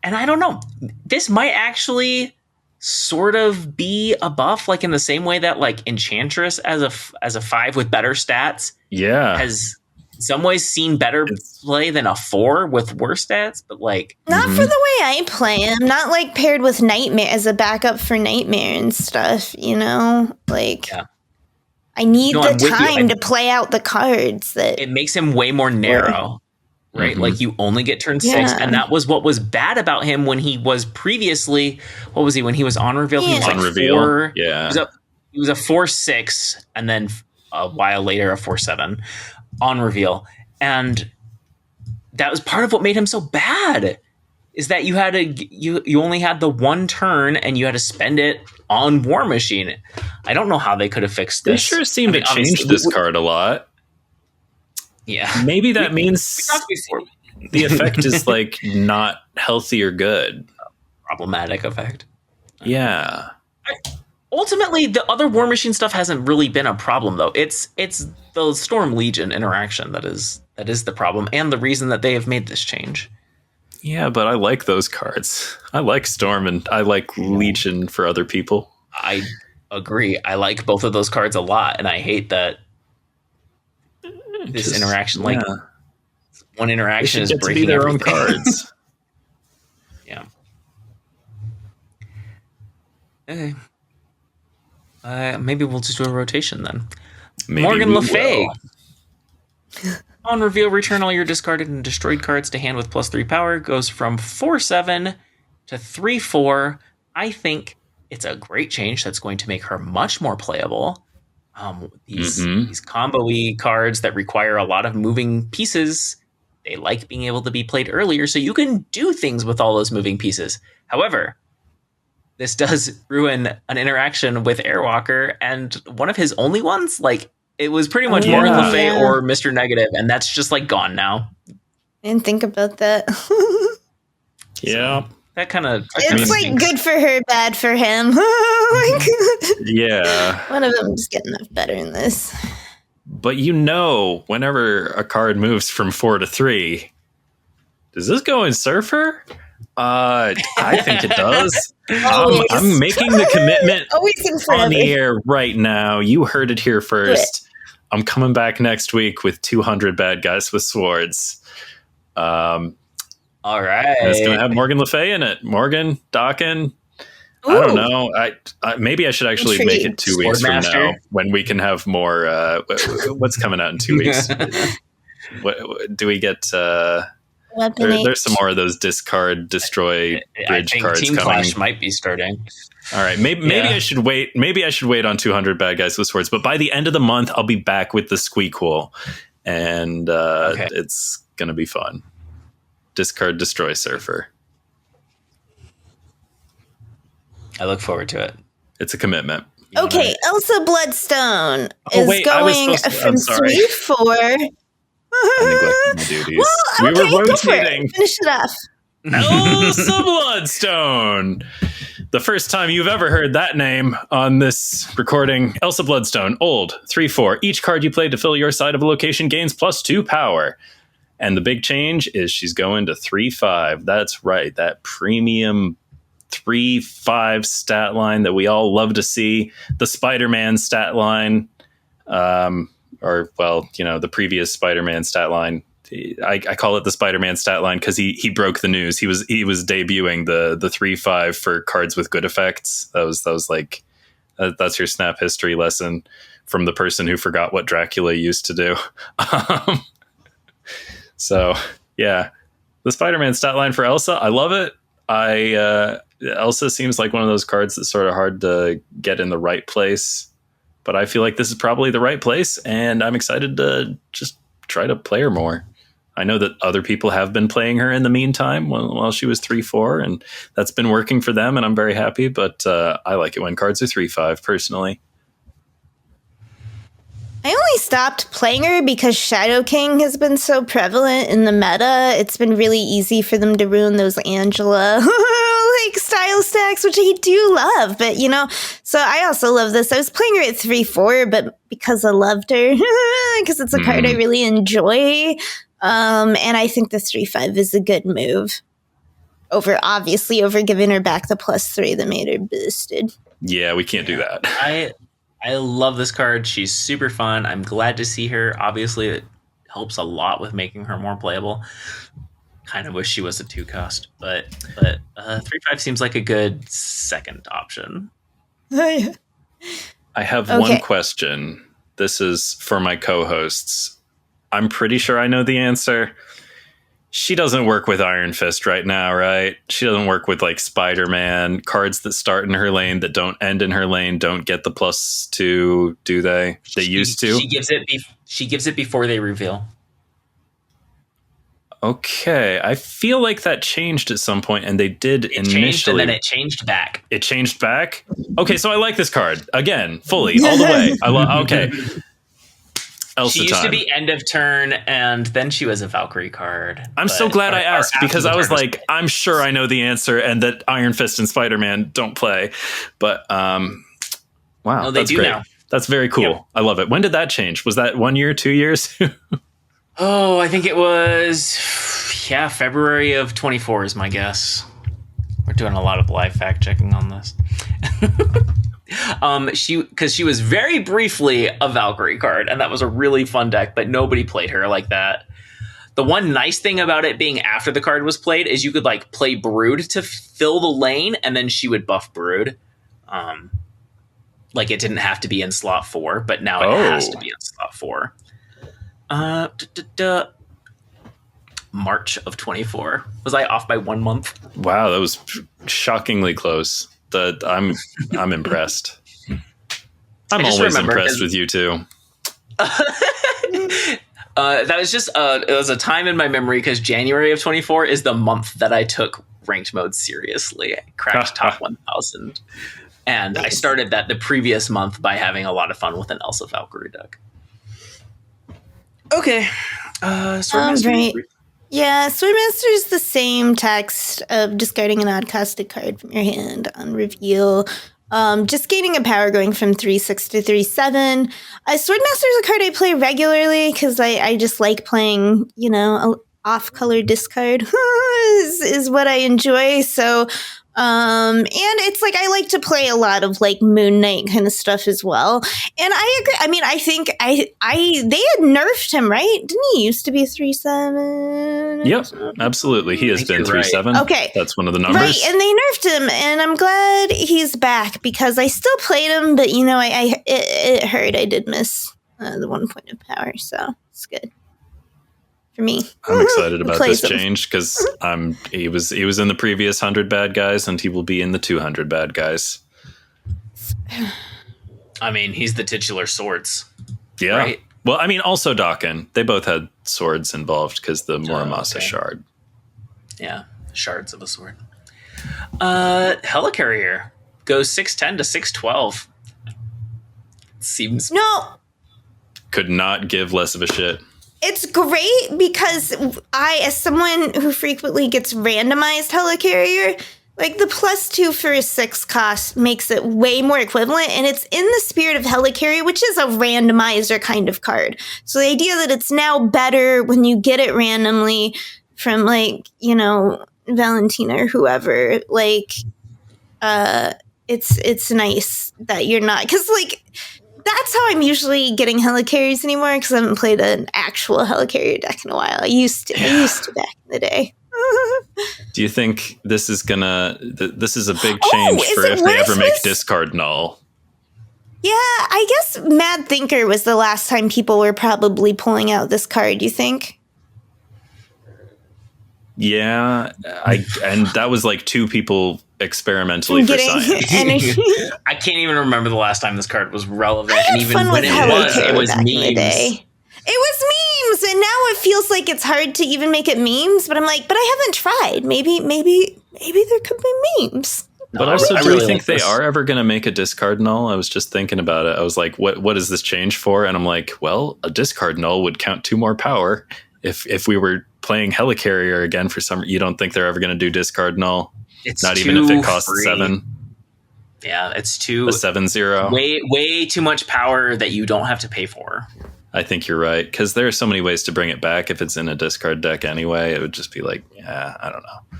I don't know. This might actually sort of be a buff, like in the same way that like Enchantress as a 5 with better stats has in some ways seen better play than a 4 with worse stats, but like not for the way I play him, not like paired with Nightmare as a backup for Nightmare and stuff, like I need the time to play out the cards. That it makes him way more narrow. Right, like you only get turn 6, and that was what was bad about him when he was previously. What was he when he was on reveal? He was like 4. Yeah, he was a 4/6, and then a while later a 4/7 on reveal, and that was part of what made him so bad. Is that you had you only had the one turn, and you had to spend it on War Machine. I don't know how they could have fixed this. They sure seem to change this card a lot. Yeah, maybe that means the effect is like not healthy or good. Problematic effect. Yeah. Ultimately, the other War Machine stuff hasn't really been a problem, though. It's the Storm Legion interaction that is the problem, and the reason that they have made this change. Yeah, but I like those cards. I like Storm and I like Legion for other people. I agree. I like both of those cards a lot, and I hate that this interaction, like one interaction is breaking their everything. own cards. Yeah. Okay. Maybe we'll just do a rotation then. Morgan Le Fay. On reveal, return all your discarded and destroyed cards to hand with +3 power. Goes from 4/7 to 3/4. I think it's a great change that's going to make her much more playable. These combo-y cards that require a lot of moving pieces, they like being able to be played earlier, so you can do things with all those moving pieces. However, this does ruin an interaction with Airwalker, and one of his only ones, like, it was pretty much Morgan Le Fay or Mr. Negative, and that's just, like, gone now. I didn't think about that. Yeah. That kind of... It's like good for her, bad for him. Oh my god. Yeah. One of them just get enough better in this. But whenever a card moves from 4 to 3, does this go in Surfer? I think it does. I'm making the commitment on the air right now. You heard it here first. I'm coming back next week with 200 bad guys with swords. All right. It's going to have Morgan Le Fay in it. Morgan, Dakin. I don't know. Maybe I should actually make it 2 weeks from now when we can have more. What's coming out in 2 weeks? Do we get... there's some more of those discard, destroy bridge cards Team coming. Clash might be starting. All right, maybe I should wait. Maybe I should wait on 200 bad guys with swords. But by the end of the month, I'll be back with the Squeakquel, and it's gonna be fun. Discard, destroy, Surfer. I look forward to it. It's a commitment. Okay, Elsa Bloodstone is going from 3/4. I neglected my duties. Well, okay, we were go for it. rotating. Finish it off. Elsa Bloodstone. The first time you've ever heard that name on this recording. Elsa Bloodstone, old, 3/4. Each card you play to fill your side of a location gains +2 power. And the big change is she's going to 3/5. That's right, that premium 3/5 stat line that we all love to see. The Spider-Man stat line. The previous Spider-Man stat line. I call it the Spider-Man stat line because he broke the news. He was debuting the 3/5 for cards with good effects. That was like that's your Snap history lesson from the person who forgot what Dracula used to do. So yeah, the Spider-Man stat line for Elsa, I love it. Elsa seems like one of those cards that's sort of hard to get in the right place. But I feel like this is probably the right place, and I'm excited to just try to play her more. I know that other people have been playing her in the meantime while she was 3/4, and that's been working for them, and I'm very happy, but I like it when cards are 3/5, personally. I only stopped playing her because Shadow King has been so prevalent in the meta. It's been really easy for them to ruin those Angela style stacks, which I do love. But, so I also love this. I was playing her at 3/4, but because I loved her, because it's a card I really enjoy. And I think the 3/5 is a good move over giving her back the +3 that made her boosted. Yeah, we can't do that. I love this card. She's super fun. I'm glad to see her. Obviously, it helps a lot with making her more playable. Kind of wish she was a 2-cost, but 3/5 seems like a good second option. I have one question. This is for my co-hosts. I'm pretty sure I know the answer. She doesn't work with Iron Fist right now, right? She doesn't work with like Spider-Man. Cards that start in her lane that don't end in her lane don't get the +2, do they? They used to. She gives it before they reveal. Okay, I feel like that changed at some point, and they did initially. Changed, and then it changed back. It changed back? Okay, so I like this card. Again, fully, all the way. Okay. Elsa she used time. to be end of turn, and then she was a Valkyrie card. I'm so glad I asked, because I was like, I'm sure I know the answer, and that Iron Fist and Spider-Man don't play. But, wow, no, they that's do great. now. That's very cool. Yep. I love it. When did that change? Was that 1 year, 2 years? Oh, I think it was, February of 24 is my guess. We're doing a lot of live fact checking on this. Because she was very briefly a Valkyrie card, and that was a really fun deck, but nobody played her like that. The one nice thing about it being after the card was played is you could like play Brood to fill the lane, and then she would buff Brood. Like it didn't have to be in slot 4, but now it has to be in slot 4. March of 24. Was I off by 1 month? Wow, that was shockingly close. I'm impressed. I'm always impressed with you too. That was just it was a time in my memory because January of 24 is the month that I took ranked mode seriously. I cracked top 1000, and I started that the previous month by having a lot of fun with an Elsa Valkyrie deck. Okay, right. Yeah, Swordmaster is the same text of discarding an odd-costed card from your hand on reveal. Just gaining a power going from 3/6 to 3/7. Swordmaster is a card I play regularly because I just like playing, a off-color discard is what I enjoy. So, and it's like I like to play a lot of like Moon Knight kind of stuff as well. And I agree. I mean, I think they had nerfed him, right? Didn't he used to be 3/7? Yep, absolutely. He has been 3/7. Right. Okay, that's one of the numbers. Right, and they nerfed him, and I'm glad he's back because I still played him, but it hurt. I did miss the 1 point of power, so it's good. For me, I'm excited about this change because he was in the previous 100 bad guys, and he will be in the 200 bad guys. I mean, he's the titular swords. Yeah. Right? Well, I mean, also Dakin. They both had swords involved because the Muramasa shard. Yeah, shards of a sword. Helicarrier goes 610 to 612. Seems could not give less of a shit. It's great because as someone who frequently gets randomized Helicarrier, like the +2 for a 6 cost makes it way more equivalent, and it's in the spirit of Helicarrier, which is a randomizer kind of card. So the idea that it's now better when you get it randomly from Valentina or whoever, it's nice that you're not, because that's how I'm usually getting Helicarriers anymore, because I haven't played an actual Helicarrier deck in a while. I used to back in the day. Do you think this is this is a big change for if they ever make discard null? Yeah, I guess Mad Thinker was the last time people were probably pulling out this card, you think? Yeah, and that was like 2 people experimentally for science. I can't even remember the last time this card was relevant, and even when it was memes. It was memes, and now it feels like it's hard to even make it memes. But I'm like, but I haven't tried. Maybe there could be memes. But also, do you think they are ever going to make a discard null? I was just thinking about it. I was like, what is this change for? And I'm like, well, a discard null would count 2 more power. If we were playing Helicarrier again for some, you don't think they're ever going to do discard null? It's not even if it costs free. 7. Yeah, it's too a 7/0. Way too much power that you don't have to pay for. I think you're right, because there are so many ways to bring it back. If it's in a discard deck anyway, it would just be like, I don't know.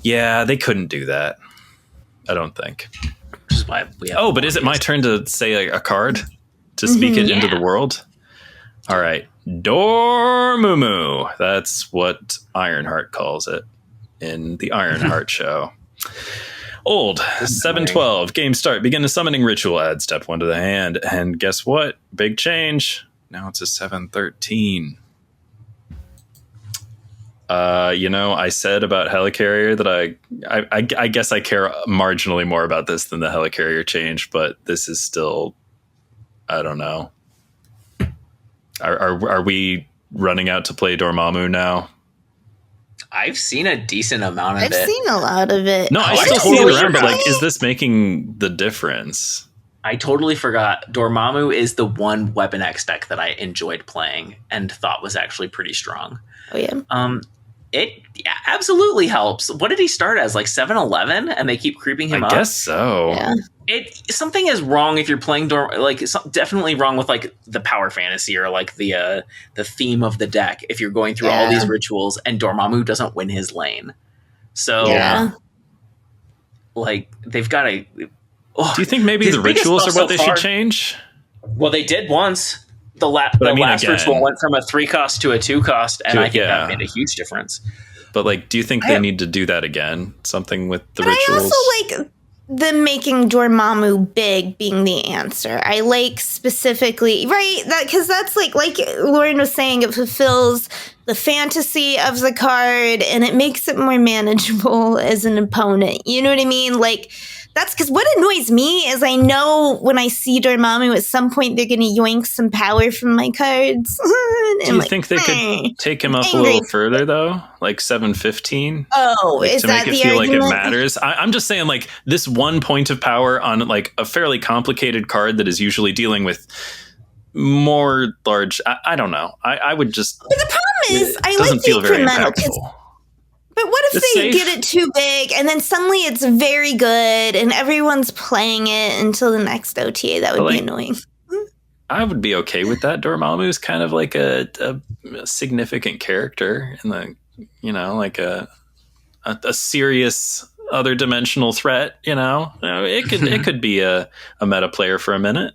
Yeah, they couldn't do that. I don't think. Which is why we have but is it my turn to say a card to speak it into the world? All right. Dormammu. That's what Ironheart calls it in the Ironheart show. Old 7/12. Game start. Begin a summoning ritual. Add step 1 to the hand. And guess what? Big change. Now it's a 7/13. I said about Helicarrier that I guess I care marginally more about this than the Helicarrier change, but this is still, I don't know. Are we running out to play Dormammu now? I've seen a decent amount of it. I've seen a lot of it. No, I still see it around, but is this making the difference? I totally forgot. Dormammu is the one Weapon X deck that I enjoyed playing and thought was actually pretty strong. Oh, yeah. It absolutely helps. What did he start as? Like 7/11? And they keep creeping him up? I guess so. Yeah. Something is wrong if you're playing definitely wrong with like the power fantasy or like the theme of the deck if you're going through all these rituals and Dormammu doesn't win his lane. So like they've got a do you think maybe the rituals are what they should change? Well, they did once. The last ritual went from a 3 cost to a 2 cost, and I think that made a huge difference. But like, do you think they need to do that again? Something with the rituals? I also like them making Dormammu big being the answer. I like specifically, right? Because that's like Lauren was saying, it fulfills the fantasy of the card, and it makes it more manageable as an opponent. You know what I mean? Like, that's because what annoys me is I know when I see Dormammu, at some point they're going to yoink some power from my cards. Do you think they could take him up a little further, though? Like 7/15? Oh, is that the argument? To make it feel like it matters? I'm just saying, like, this 1 point of power on, like, a fairly complicated card that is usually dealing with more large. I don't know. I would just. But the problem is, I doesn't like the feel very incremental. impactful. But what if It's they safe. get it too big and then suddenly it's very good and everyone's playing it until the next OTA? That would be annoying. I would be okay with that. Dormammu's kind of like a significant character in the, like a serious other dimensional threat. It could be a meta player for a minute.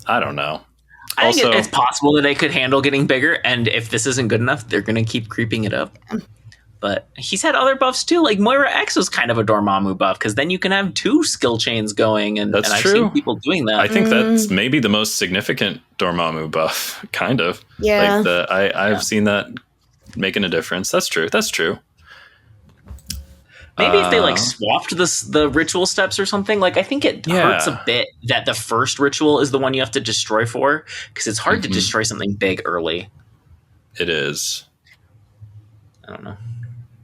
I don't know. I think it's possible that they could handle getting bigger, and if this isn't good enough, they're going to keep creeping it up. But he's had other buffs too, like Moira X was kind of a Dormammu buff, because then you can have 2 skill chains going, and I've seen people doing that. I think that's maybe the most significant Dormammu buff, kind of. Yeah. I've seen that making a difference. That's true. Maybe if they swapped the ritual steps or something, I think it hurts a bit that the first ritual is the one you have to destroy for, because it's hard to destroy something big early. It is. I don't know.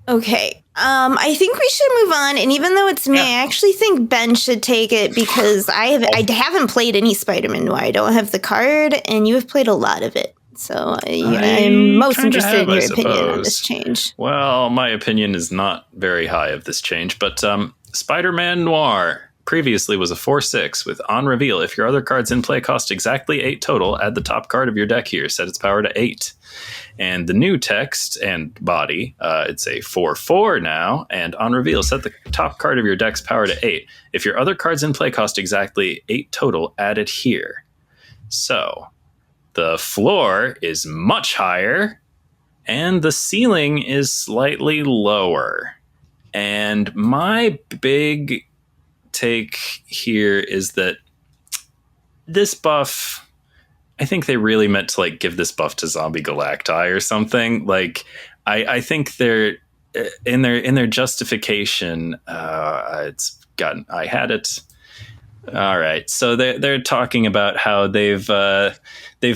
Okay. I think we should move on. And even though it's me, I actually think Ben should take it because I haven't played any Spider-Man Noir. I don't have the card, and you have played a lot of it. So I'm most interested in your opinion on this change. Well, my opinion is not very high of this change, but Spider-Man Noir previously was a 4/6 with on reveal. If your other cards in play cost exactly 8 total, add the top card of your deck here. Set its power to 8. And the new text and body, it's a 4/4 now. And on reveal, set the top card of your deck's power to 8. If your other cards in play cost exactly 8 total, add it here. So the floor is much higher and the ceiling is slightly lower. And my big take here is that this buff, I think they really meant to give this buff to Zombie Galacti or something. I think they're in their justification. I had it. All right, so they're talking about how they've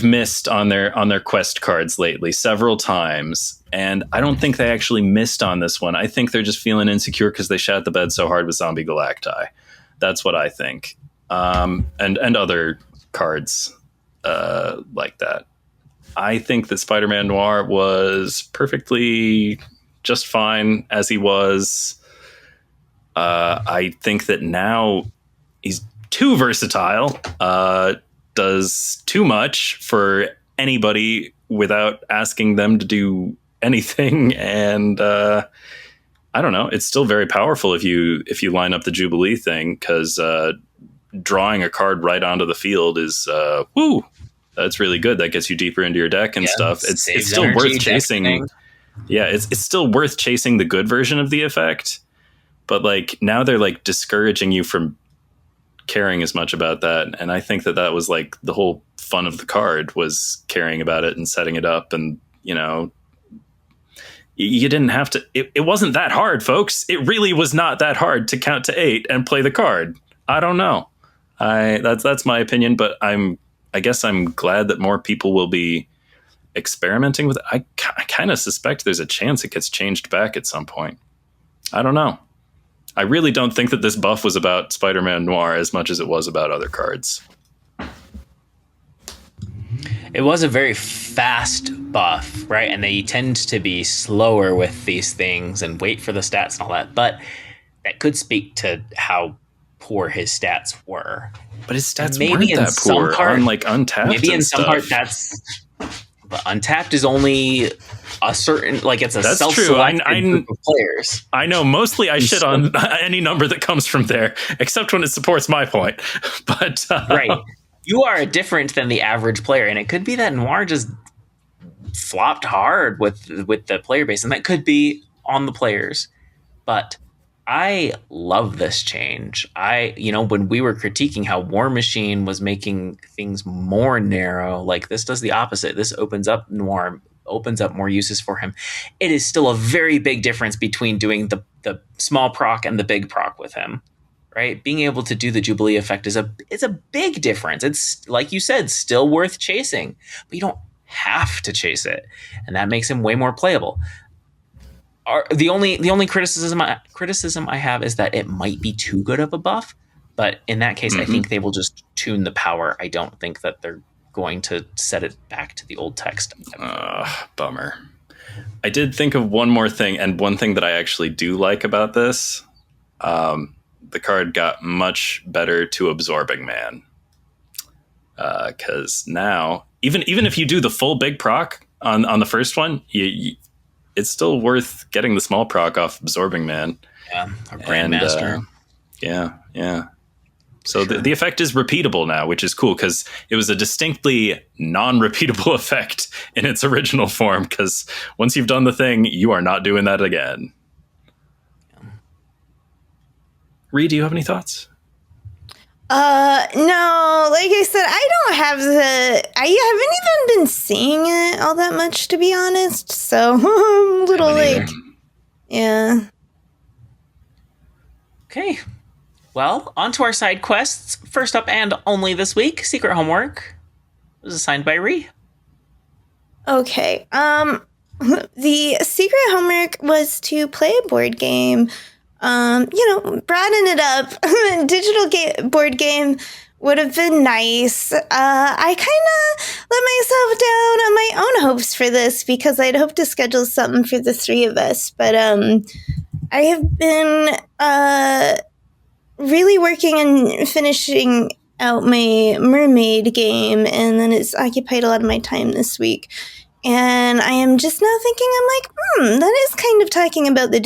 missed on their quest cards lately several times, and I don't think they actually missed on this one. I think they're just feeling insecure because they shat the bed so hard with Zombie Galacti. That's what I think, and other cards like that. I think that Spider-Man Noir was perfectly just fine as he was. I think that now he's too versatile, does too much for anybody without asking them to do anything, and I don't know. It's still very powerful if you line up the Jubilee thing, because drawing a card right onto the field is that's really good. That gets you deeper into your deck and stuff. It's still worth chasing. Yeah, it's still worth chasing the good version of the effect, but now they're discouraging you from caring as much about that, and I think that was the whole fun of the card, was caring about it and setting it up, and you didn't have to. It wasn't that hard, folks. It really was not that hard to count to 8 and play the card. I don't know. That's my opinion, but I guess I'm glad that more people will be experimenting with it. I kind of suspect there's a chance it gets changed back at some point. I don't know. I really don't think that this buff was about Spider-Man Noir as much as it was about other cards. It was a very fast buff, right? And they tend to be slower with these things and wait for the stats and all that. But that could speak to how poor his stats were. But his stats weren't that poor on Untapped. Maybe in some part that's... But Untapped is only a certain, it's a self-selected group of players. I know, mostly I shit on any number that comes from there, except when it supports my point. But right. You are different than the average player, and it could be that Noir just flopped hard with the player base, and that could be on the players. But I love this change. When we were critiquing how War Machine was making things more narrow, this does the opposite. This opens up Noir, opens up more uses for him. It is still a very big difference between doing the small proc and the big proc with him, right? Being able to do the Jubilee effect is a big difference. It's, like you said, still worth chasing, but you don't have to chase it, and that makes him way more playable. The only criticism I have is that it might be too good of a buff, But in that case, I think they will just tune the power. I don't think that they're going to set it back to the old text. Bummer. I did think of one more thing, and one thing that I actually do like about this. The card got much better to Absorbing Man. Because now, even if you do the full big proc on the first one, it's still worth getting the small proc off Absorbing Man. Yeah, our Grandmaster. Yeah. So the effect is repeatable now, which is cool because it was a distinctly non-repeatable effect in its original form. Because once you've done the thing, you are not doing that again. Ree, do you have any thoughts? No, like I said, I haven't even been seeing it all that much, to be honest. So I'm a little yeah. Okay. Well, on to our side quests. First up and only this week, Secret Homework was assigned by Ree. Okay. The secret homework was to play a board game. Broaden it up. Digital board game would have been nice. I kind of let myself down on my own hopes for this because I'd hoped to schedule something for the three of us. But I have been really working on finishing out my mermaid game, and then it's occupied a lot of my time this week. And I am just now thinking, I'm like, that is kind of talking about the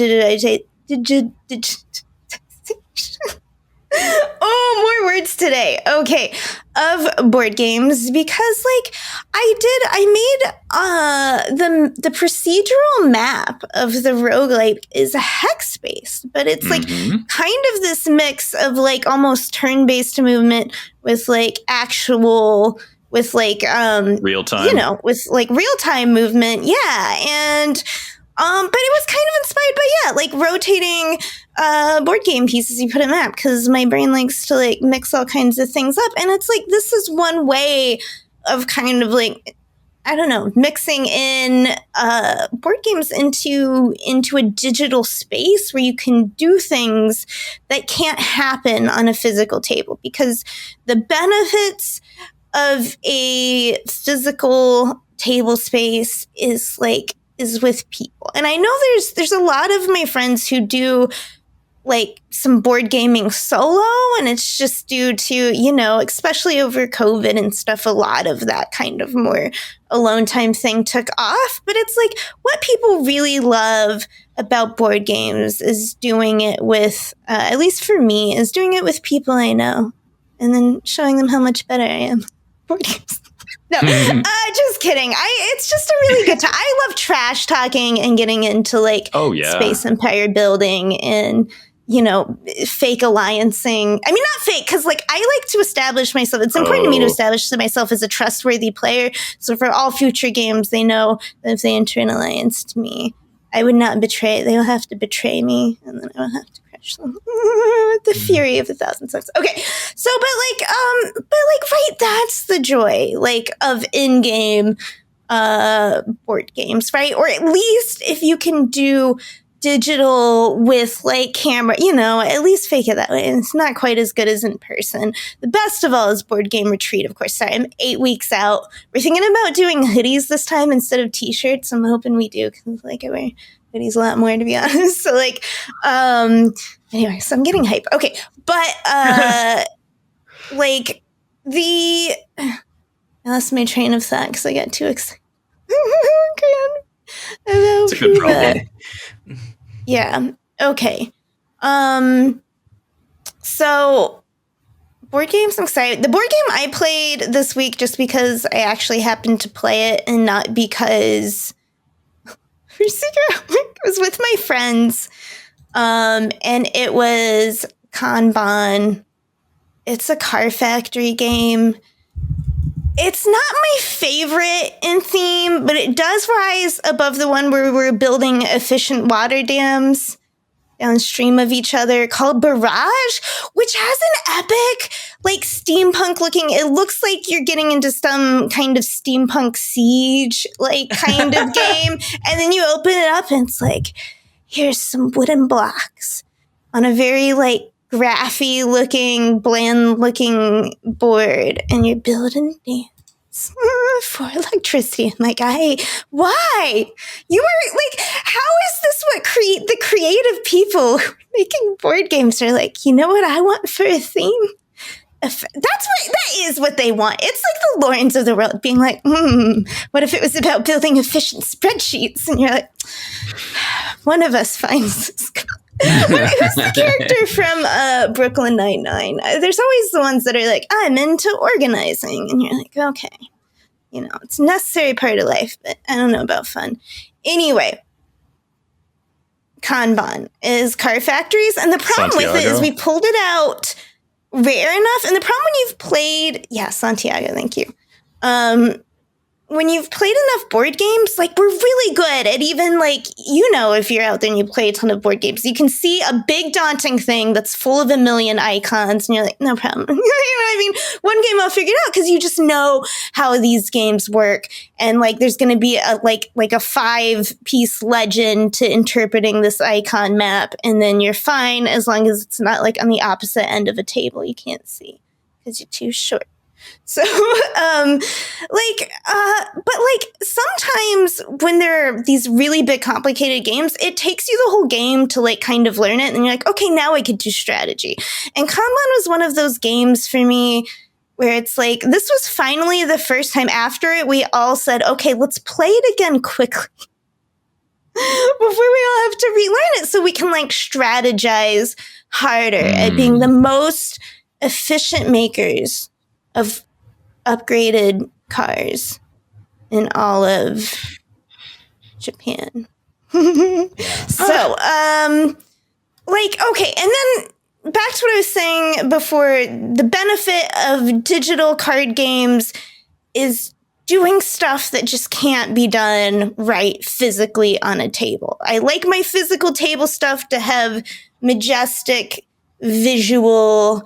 oh, more words today. Okay, of board games, because I made the procedural map of the roguelike is hex based, but it's like kind of this mix of like almost turn based movement with like actual with like real time, with like real time movement, and but it was kind of inspired by like rotating board game pieces you put in a map, because my brain likes to like mix all kinds of things up, and it's like this is one way of kind of like, I don't know, mixing in board games into a digital space where you can do things that can't happen on a physical table, because the benefits of a physical table space is with people. And I know there's a lot of my friends who do like some board gaming solo, and it's just due to, especially over COVID and stuff, a lot of that kind of more alone time thing took off. But it's like what people really love about board games is doing it with, at least for me, is doing it with people I know and then showing them how much better I am at board games. No, just kidding. It's just a really good time. I love trash talking and getting into like space empire building and, fake alliancing. I mean, not fake, because like I like to establish myself. It's important to me to establish myself as a trustworthy player. So for all future games, they know that if they enter an alliance to me, I would not betray. They will have to betray me, and then I will have to crush them. The fury of 1,000 suns. Okay, so right, that's the joy like of in-game board games, right? Or at least if you can do digital with like camera, at least fake it that way. And it's not quite as good as in person. The best of all is Board Game Retreat, of course. Sorry, I'm 8 weeks out. We're thinking about doing hoodies this time instead of t-shirts. I'm hoping we do, because like I wear hoodies a lot more, to be honest. So like, anyway, so I'm getting hype. Okay, but like I lost my train of thought because I got too excited. It's a good problem. Yeah. Okay. So board games, I'm excited. The board game I played this week just because I actually happened to play it and not because for secret it was with my friends. And it was Kanban. It's a car factory game. It's not my favorite in theme, but it does rise above the one where we're building efficient water dams downstream of each other, called Barrage, which has an epic, like steampunk looking, it looks like you're getting into some kind of steampunk siege, like kind of game. And then you open it up and it's like, here's some wooden blocks on a very like graphy looking, bland looking board, and you're building dance for electricity. I'm like, why? You were like, how is this what the creative people making board games are like, you know what I want for a theme? That is what they want. It's like the Laurens of the world being like, what if it was about building efficient spreadsheets? And you're like, one of us finds this. Who's the character from Brooklyn Nine-Nine? There's always the ones that are like, I'm into organizing. And you're like, okay, it's a necessary part of life, but I don't know about fun. Anyway, Kanban is car factories. And the problem with it is we pulled it out rare enough. And the problem when you've played, Santiago, thank you. When you've played enough board games, like we're really good at even like, if you're out there and you play a ton of board games, you can see a big daunting thing that's full of a million icons and you're like, no problem. You know what I mean? One game I'll figure it out because you just know how these games work. And like, there's going to be a 5-piece legend to interpreting this icon map. And then you're fine as long as it's not like on the opposite end of a table you can't see because you're too short. So, but sometimes when there are these really big complicated games, it takes you the whole game to like kind of learn it. And you're like, okay, now I could do strategy. And Kanban was one of those games for me where it's like, this was finally the first time after it, we all said, okay, let's play it again quickly before we all have to relearn it so we can like strategize harder at being the most efficient makers of upgraded cars in all of Japan. So, okay. And then back to what I was saying before, the benefit of digital card games is doing stuff that just can't be done right physically on a table. I like my physical table stuff to have majestic visual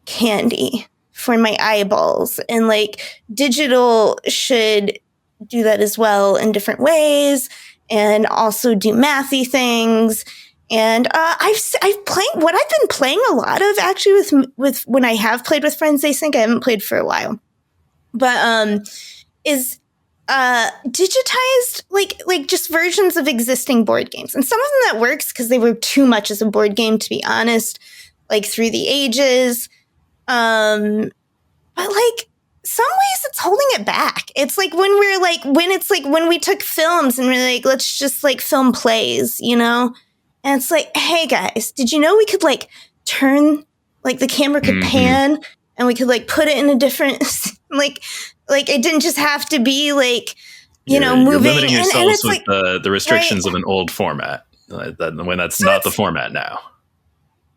candy for my eyeballs, and like digital should do that as well in different ways and also do mathy things. And I've been playing a lot of actually with when I have played with friends. They think I haven't played for a while, but is digitized like just versions of existing board games, and some of them that works because they were too much as a board game, to be honest, like Through the Ages. But like some ways it's holding it back. It's like when we took films and we're like, let's just like film plays, and it's like, hey guys, did you know we could like turn, like the camera could pan and we could like put it in a different, like it didn't just have to be like, moving. You're limiting yourselves with like, the restrictions of an old format when that's not the format now.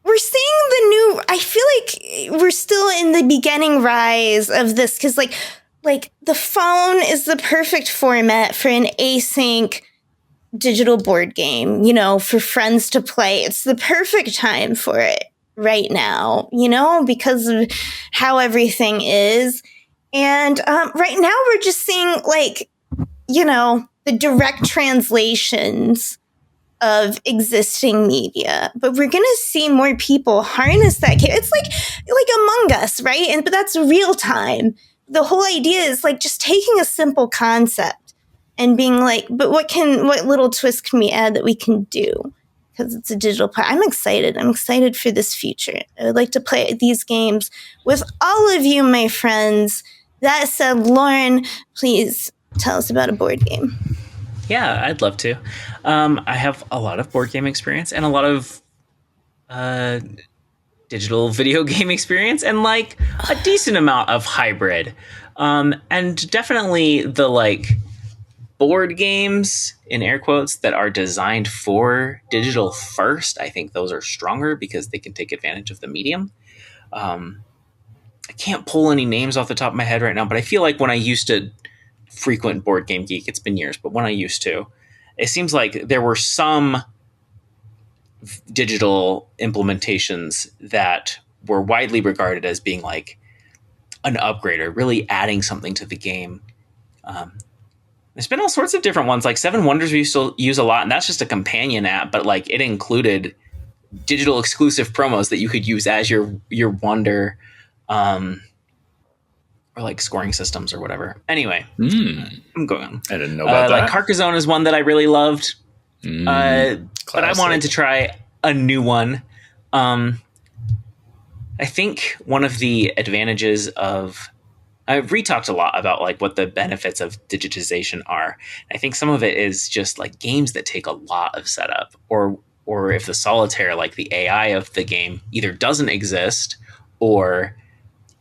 We're seeing I feel like we're still in the beginning rise of this because like the phone is the perfect format for an async digital board game, for friends to play. It's the perfect time for it right now, because of how everything is. And right now we're just seeing like, the direct translations of existing media, but we're going to see more people harness that. It's like Among Us, right? But that's real time. The whole idea is like just taking a simple concept and being like, but what little twist can we add that we can do? Because it's a digital part. I'm excited for this future. I would like to play these games with all of you, my friends. That said, Lauren, please tell us about a board game. Yeah, I'd love to. I have a lot of board game experience and a lot of digital video game experience and like a decent amount of hybrid. And definitely the like board games in air quotes that are designed for digital first. I think those are stronger because they can take advantage of the medium. I can't pull any names off the top of my head right now, but I feel like when I used to frequent Board Game Geek, it's been years, but when I used to, it seems like there were some digital implementations that were widely regarded as being like an upgrader, really adding something to the game. There's been all sorts of different ones, like Seven Wonders we used to use a lot, and that's just a companion app, but like it included digital exclusive promos that you could use as your wonder, or like scoring systems or whatever. Anyway, I'm going on. I didn't know about that. Like Carcassonne is one that I really loved, but I wanted to try a new one. I think one of the advantages of, I've re-talked a lot about like what the benefits of digitization are. I think some of it is just like games that take a lot of setup, or if the solitaire, like the AI of the game, either doesn't exist or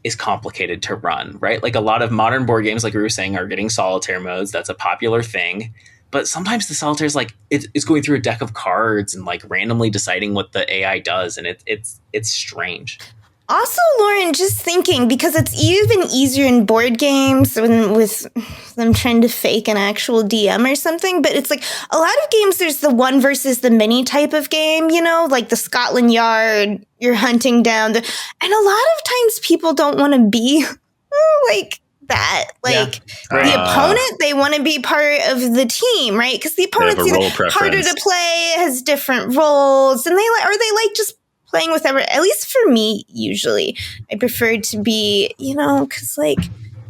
is complicated to run, right? Like a lot of modern board games, like we were saying, are getting solitaire modes. That's a popular thing. But sometimes the solitaire is like, it's going through a deck of cards and like randomly deciding what the AI does. And it's strange. Also, Lauren, just thinking, because it's even easier in board games with them trying to fake an actual DM or something, but it's like a lot of games, there's the one versus the many type of game, you know, like the Scotland Yard, you're hunting down. And a lot of times people don't want to be like that. Like the opponent, they want to be part of the team, right? Because the opponent's either harder to play, has different roles, and they like just playing with at least for me, usually, I prefer to be, you know, because, like,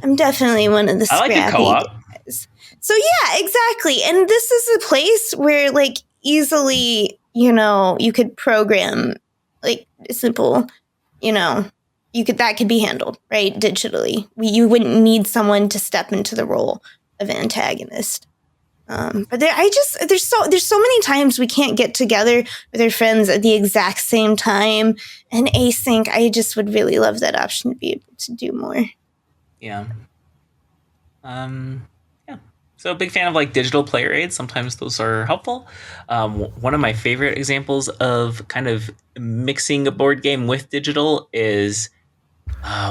I'm definitely one of the scrappy guys. So, yeah, exactly. And this is a place where, like, easily, you know, you could program, like, simple, you know, that could be handled, right, digitally. You wouldn't need someone to step into the role of antagonist. But there's so many times we can't get together with our friends at the exact same time, and async. I just would really love that option to be able to do more. Yeah. Yeah. So big fan of like digital player aids. Sometimes those are helpful. One of my favorite examples of kind of mixing a board game with digital is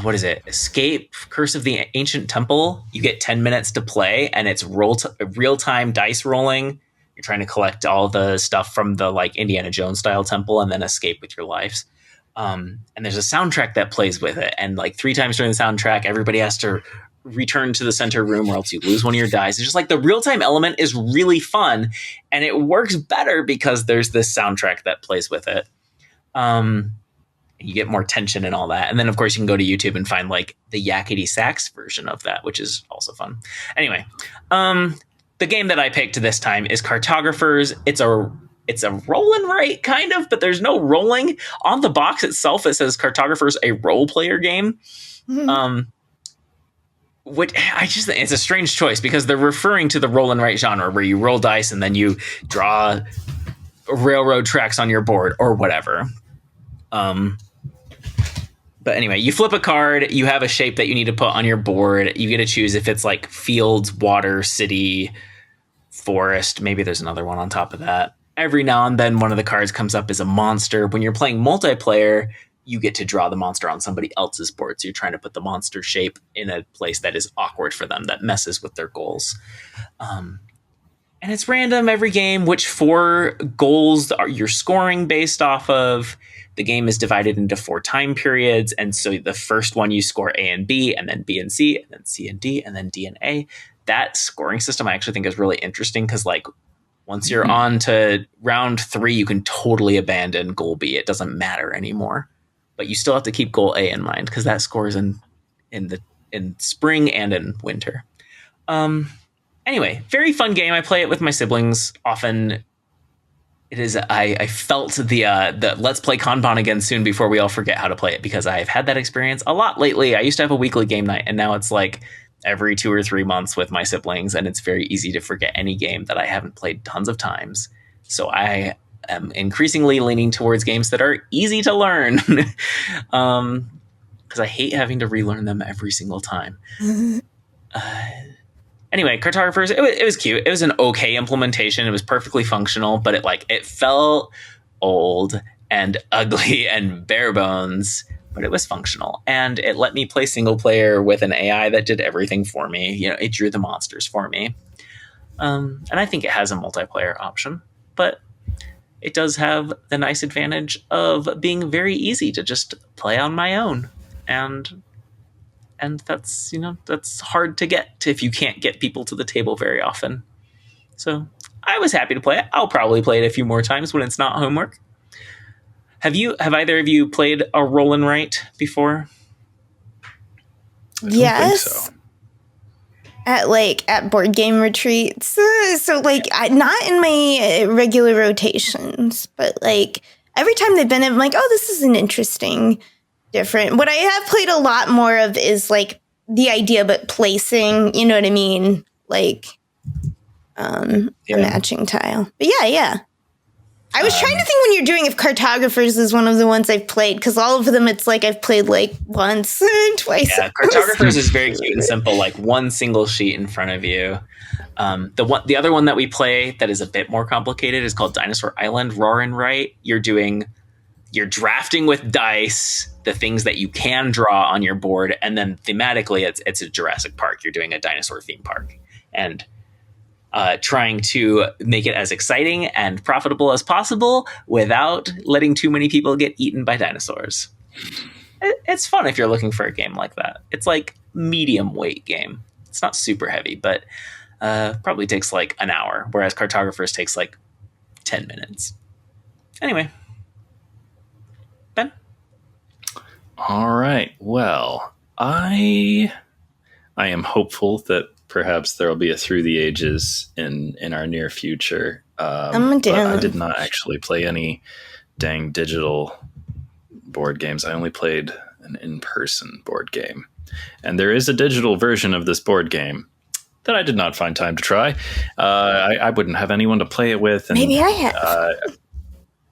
what is it? Escape Curse of the Ancient Temple. You get 10 minutes to play, and it's real-time dice rolling. You're trying to collect all the stuff from the like Indiana Jones style temple and then escape with your lives. And there's a soundtrack that plays with it. And like 3 times during the soundtrack, everybody has to return to the center room or else you lose one of your dice. It's just like the real-time element is really fun, and it works better because there's this soundtrack that plays with it. You get more tension and all that. And then, of course, you can go to YouTube and find like the yakety sax version of that, which is also fun. Anyway, the game that I picked this time is Cartographers. It's a roll and write kind of, but there's no rolling. On the box itself, it says Cartographers, a role player game. Which I just think it's a strange choice because they're referring to the roll and write genre where you roll dice and then you draw railroad tracks on your board or whatever. But anyway, you flip a card, you have a shape that you need to put on your board. You get to choose if it's like fields, water, city, forest. Maybe there's another one on top of that. Every now and then one of the cards comes up as a monster. When you're playing multiplayer, you get to draw the monster on somebody else's board. So you're trying to put the monster shape in a place that is awkward for them, that messes with their goals. And it's random every game, which 4 goals you're scoring based off of. The game is divided into 4 time periods. And so the first one you score A and B, and then B and C, and then C and D, and then D and A. That scoring system I actually think is really interesting because like once you're on to round 3, you can totally abandon goal B. It doesn't matter anymore. But you still have to keep goal A in mind because that scores in spring and in winter. Anyway, very fun game. I play it with my siblings often. It is. I felt the let's play Kanban again soon before we all forget how to play it because I've had that experience a lot lately. I used to have a weekly game night, and now it's like every 2 or 3 months with my siblings, and it's very easy to forget any game that I haven't played tons of times. So I am increasingly leaning towards games that are easy to learn because I hate having to relearn them every single time. Anyway, Cartographers, it was cute. It was an okay implementation. It was perfectly functional, but it felt old and ugly and bare bones, but it was functional. And it let me play single player with an AI that did everything for me. You know, it drew the monsters for me. And I think it has a multiplayer option, but it does have the nice advantage of being very easy to just play on my own. And that's, you know, that's hard to get if you can't get people to the table very often. So I was happy to play it. I'll probably play it a few more times when it's not homework. Have either of you played a roll and write before? I don't Yes. think so. At board game retreats. So not in my regular rotations, but like every time they've been, I'm like, oh, this is an interesting, different. What I have played a lot more of is like the idea, but placing, you know what I mean? Like, a matching tile. But yeah. I was trying to think when you're doing if Cartographers is one of the ones I've played, because all of them it's like I've played like once, twice. Yeah, Cartographers is very cute and simple, like one single sheet in front of you. The other one that we play that is a bit more complicated is called Dinosaur Island. Roar and Write. You're drafting with dice the things that you can draw on your board, and then thematically it's a Jurassic Park. You're doing a dinosaur theme park, and trying to make it as exciting and profitable as possible without letting too many people get eaten by dinosaurs. It's fun if you're looking for a game like that. It's like medium weight game. It's not super heavy, but probably takes like an hour, whereas Cartographers takes like 10 minutes. Anyway. Ben? All right. Well, I am hopeful that perhaps there will be a Through the Ages in our near future. But I did not actually play any dang digital board games. I only played an in-person board game. And there is a digital version of this board game that I did not find time to try. I wouldn't have anyone to play it with. And, maybe I have.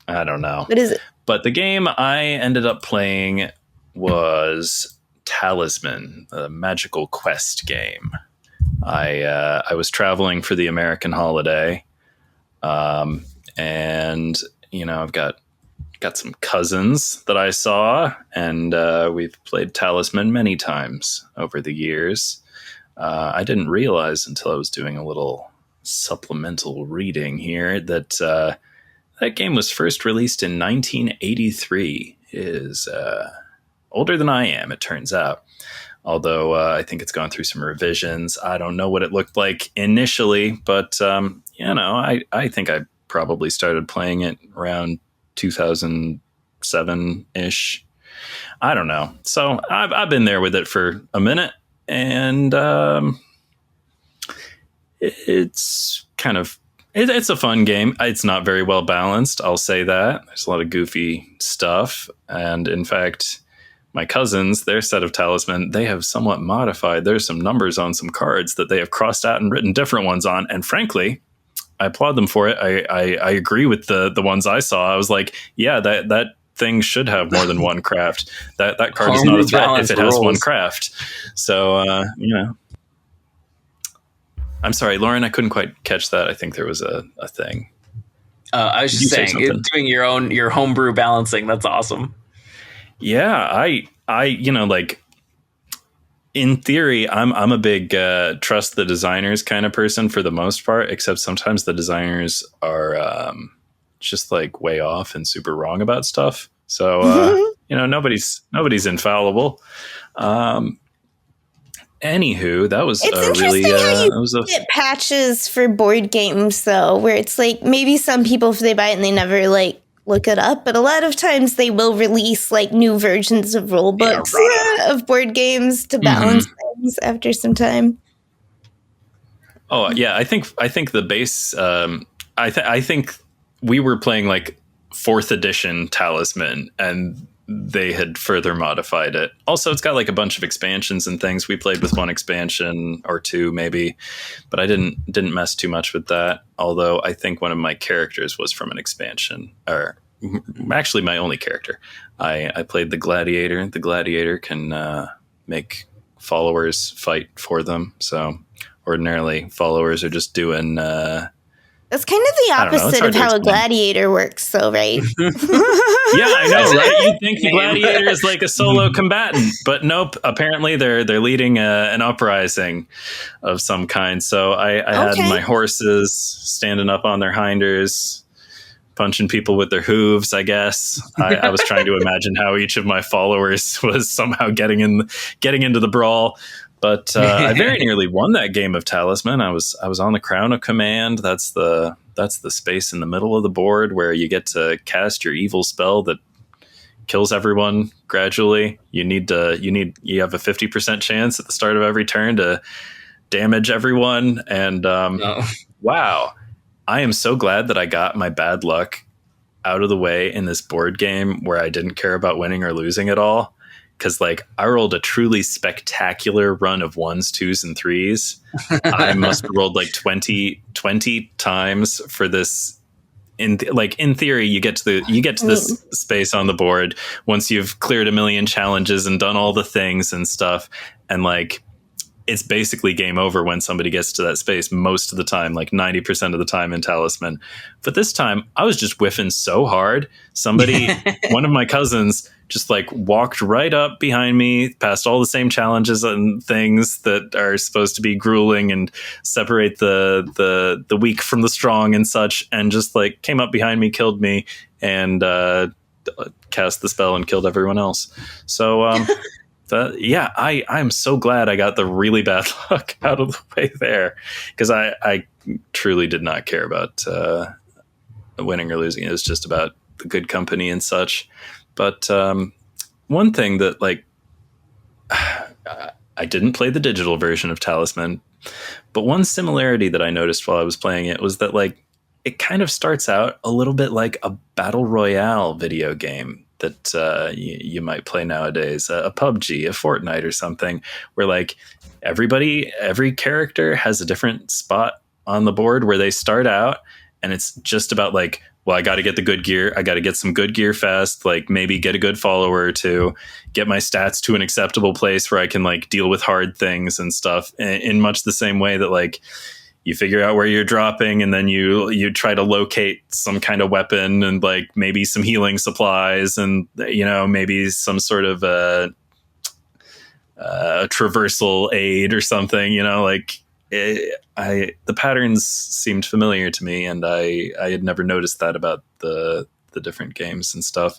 I don't know. What is it? But the game I ended up playing was Talisman, a magical quest game. I was traveling for the American holiday, and I've got some cousins that I saw, and we've played Talisman many times over the years. I didn't realize until I was doing a little supplemental reading here that that game was first released in 1983. It is older than I am, it turns out. Although I think it's gone through some revisions. I don't know what it looked like initially, but I think I probably started playing it around 2007-ish. I don't know. So I've been there with it for a minute, and it's kind of it's a fun game. It's not very well balanced, I'll say that. There's a lot of goofy stuff, and in fact, my cousins, their set of Talisman, they have somewhat modified. There's some numbers on some cards that they have crossed out and written different ones on. And frankly, I applaud them for it. I agree with the ones I saw. I was like, yeah, that thing should have more than one craft. That card is not a threat if it has one craft. So, I'm sorry, Lauren, I couldn't quite catch that. I think there was a thing. I was just saying, doing your homebrew balancing. That's awesome. Yeah, I in theory, I'm a big trust the designers kind of person for the most part, except sometimes the designers are just like way off and super wrong about stuff. So, nobody's infallible. Anywho, that was it's really how you get patches for board games, though, where it's like maybe some people, if they buy it and they never like look it up, but a lot of times they will release like new versions of rule books of board games to balance things after some time. Oh yeah, I think the base. I think we were playing like 4th edition Talisman, and they had further modified it. Also, it's got like a bunch of expansions and things. We played with one expansion or two maybe, but I didn't mess too much with that. Although I think one of my characters was from an expansion, or actually my only character. I played the Gladiator. The Gladiator can make followers fight for them. So ordinarily followers are just doing... That's kind of the opposite of how a gladiator works, though, right? Yeah, I know, right? You'd think the gladiator is like a solo combatant, but nope. Apparently, they're leading an uprising of some kind. So I had my horses standing up on their hinders, punching people with their hooves, I guess. I was trying to imagine how each of my followers was somehow getting into the brawl. But I very nearly won that game of Talisman. I was on the Crown of Command. That's the space in the middle of the board where you get to cast your evil spell that kills everyone gradually. You have a 50% chance at the start of every turn to damage everyone. And wow, I am so glad that I got my bad luck out of the way in this board game where I didn't care about winning or losing at all. Because like I rolled a truly spectacular run of 1s, 2s, and 3s. I must have rolled like 20 times for this. In theory, you get to this space on the board once you've cleared a million challenges and done all the things and stuff, and like it's basically game over when somebody gets to that space most of the time, like 90% of the time in Talisman. But this time I was just whiffing so hard. One of my cousins just like walked right up behind me past all the same challenges and things that are supposed to be grueling and separate the weak from the strong and such. And just like came up behind me, killed me, and cast the spell and killed everyone else. So, I'm so glad I got the really bad luck out of the way there, because I truly did not care about winning or losing. It was just about the good company and such. But one thing that like I didn't play the digital version of Talisman, but one similarity that I noticed while I was playing it was that like it kind of starts out a little bit like a battle royale video game that you might play nowadays, a PUBG, a Fortnite or something, where like every character has a different spot on the board where they start out, and it's just about like, well, I got to get the good gear. I got to get some good gear fast, like maybe get a good follower to get my stats to an acceptable place where I can like deal with hard things and stuff, in much the same way that like you figure out where you're dropping, and then you try to locate some kind of weapon and like maybe some healing supplies, and maybe some sort of a traversal aid or something. The patterns seemed familiar to me, and I had never noticed that about the different games and stuff.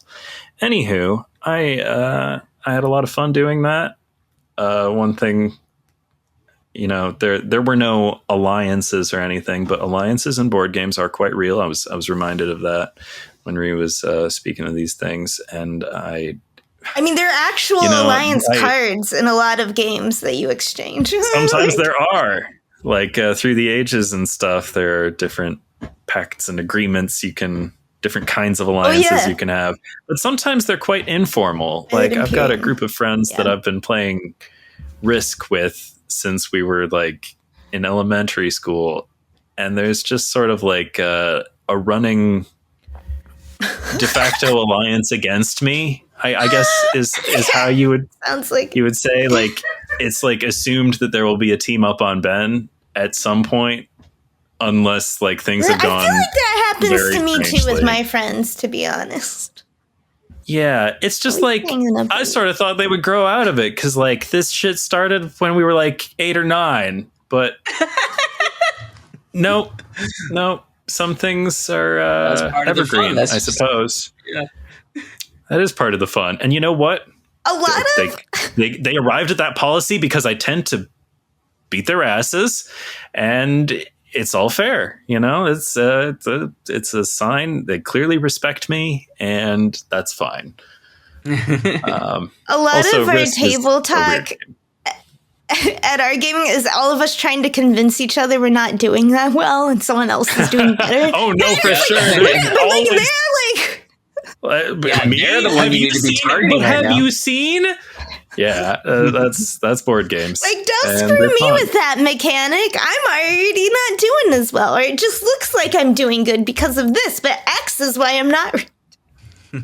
Anywho, I had a lot of fun doing that. One thing. There were no alliances or anything, but alliances in board games are quite real. I was reminded of that when Rie was speaking of these things, and I mean, there are actual alliance cards in a lot of games that you exchange. Sometimes there are, like through the ages and stuff. There are different pacts and agreements different kinds of alliances you can have, but sometimes they're quite informal. Like I've got a group of friends that I've been playing Risk with since we were like in elementary school, and there's just sort of like a running de facto alliance against me, I guess is how you would sounds like you would say. Like it's like assumed that there will be a team up on Ben at some point, unless like things have gone. I feel like that happens to me too with my friends, to be honest. Yeah, it's just like I sort of thought they would grow out of it, because like this shit started when we were like 8 or 9, but nope. Some things are evergreen, I suppose. Yeah, that is part of the fun. And you know what? They arrived at that policy because I tend to beat their asses, and it's all fair, it's a sign they clearly respect me, and that's fine. A lot of our table talk at our gaming is all of us trying to convince each other we're not doing that well and someone else is doing better. Oh no, for sure. They're the one you need to be targeting. Have you seen? Yeah, that's board games. Like, don't screw me with that mechanic. I'm already not doing as well, or it just looks like I'm doing good because of this, but X is why I'm not. I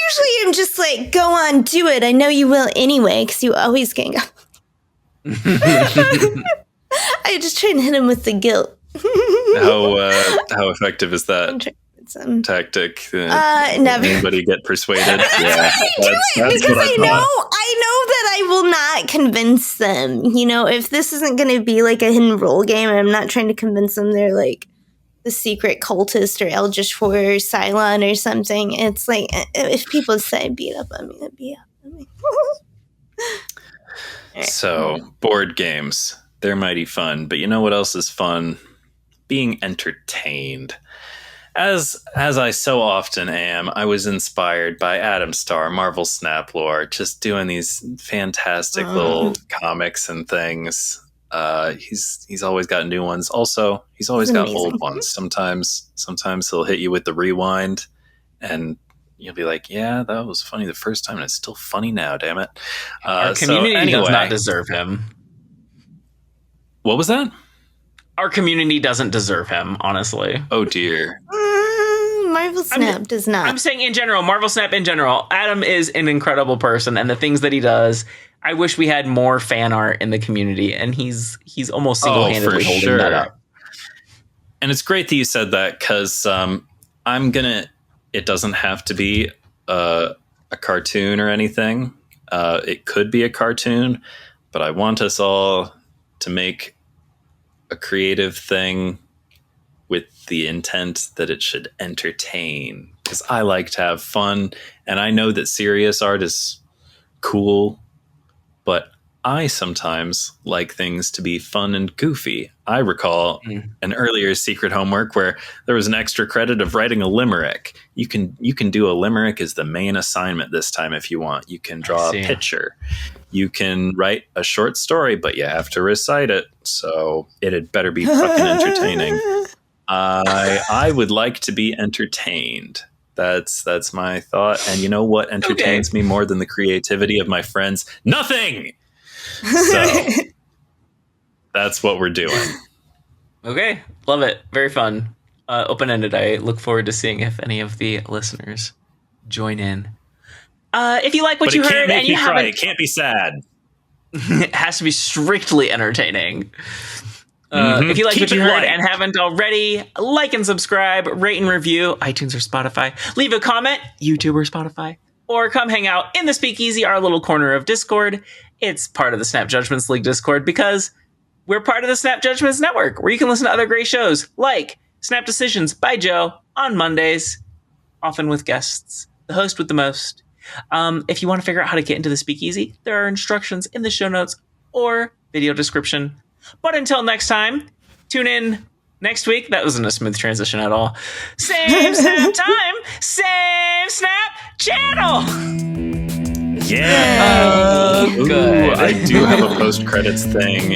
usually am just like, go on, do it. I know you will anyway, because you always gang up. I just try and hit him with the guilt. How effective is that tactic? Never. Anybody get persuaded? Yeah, that's because I know that I will not convince them. If this isn't going to be like a hidden role game, I'm not trying to convince them they're like the secret cultist or Eldritch for Cylon or something. It's like if people say beat up on me, beat up on me. So board games, they're mighty fun, but you know what else is fun? Being entertained. as I so often am, I was inspired by Adam Starr, Marvel Snap Lore, just doing these fantastic little comics and things. He's always got new ones. Also, he's always got old ones. Sometimes he'll hit you with the rewind, and you'll be like, "Yeah, that was funny the first time, and it's still funny now." Damn it! Our community does not deserve him. What was that? Our community doesn't deserve him, honestly. Oh dear. Marvel Snap does not. I'm saying in general, Marvel Snap in general. Adam is an incredible person, and the things that he does. I wish we had more fan art in the community, and he's almost single-handedly holding that up. And it's great that you said that, because it doesn't have to be a cartoon or anything. It could be a cartoon, but I want us all to make a creative thing with the intent that it should entertain, because I like to have fun, and I know that serious art is cool, but I sometimes like things to be fun and goofy. I recall an earlier secret homework where there was an extra credit of writing a limerick. You can do a limerick as the main assignment this time if you want. You can draw a picture. You can write a short story, but you have to recite it, so it had better be fucking entertaining. I would like to be entertained. That's my thought. And you know what entertains me more than the creativity of my friends? Nothing! So that's what we're doing. Okay. Love it. Very fun. Open-ended. I look forward to seeing if any of the listeners join in. If you like what you heard and you haven't... It can't be sad. It has to be strictly entertaining. If you like what you heard and haven't already, like and subscribe, rate and review, iTunes or Spotify. Leave a comment, YouTube or Spotify. Or come hang out in the Speakeasy, our little corner of Discord. It's part of the Snap Judgments League Discord because we're part of the Snap Judgments Network, where you can listen to other great shows like Snap Decisions by Joe on Mondays, often with guests, the host with the most. If you want to figure out how to get into the Speakeasy, there are instructions in the show notes or video description. But until next time, tune in next week. That wasn't a smooth transition at all. Same Snap time, same Snap channel. Yeah. Good. I do have a post-credits thing,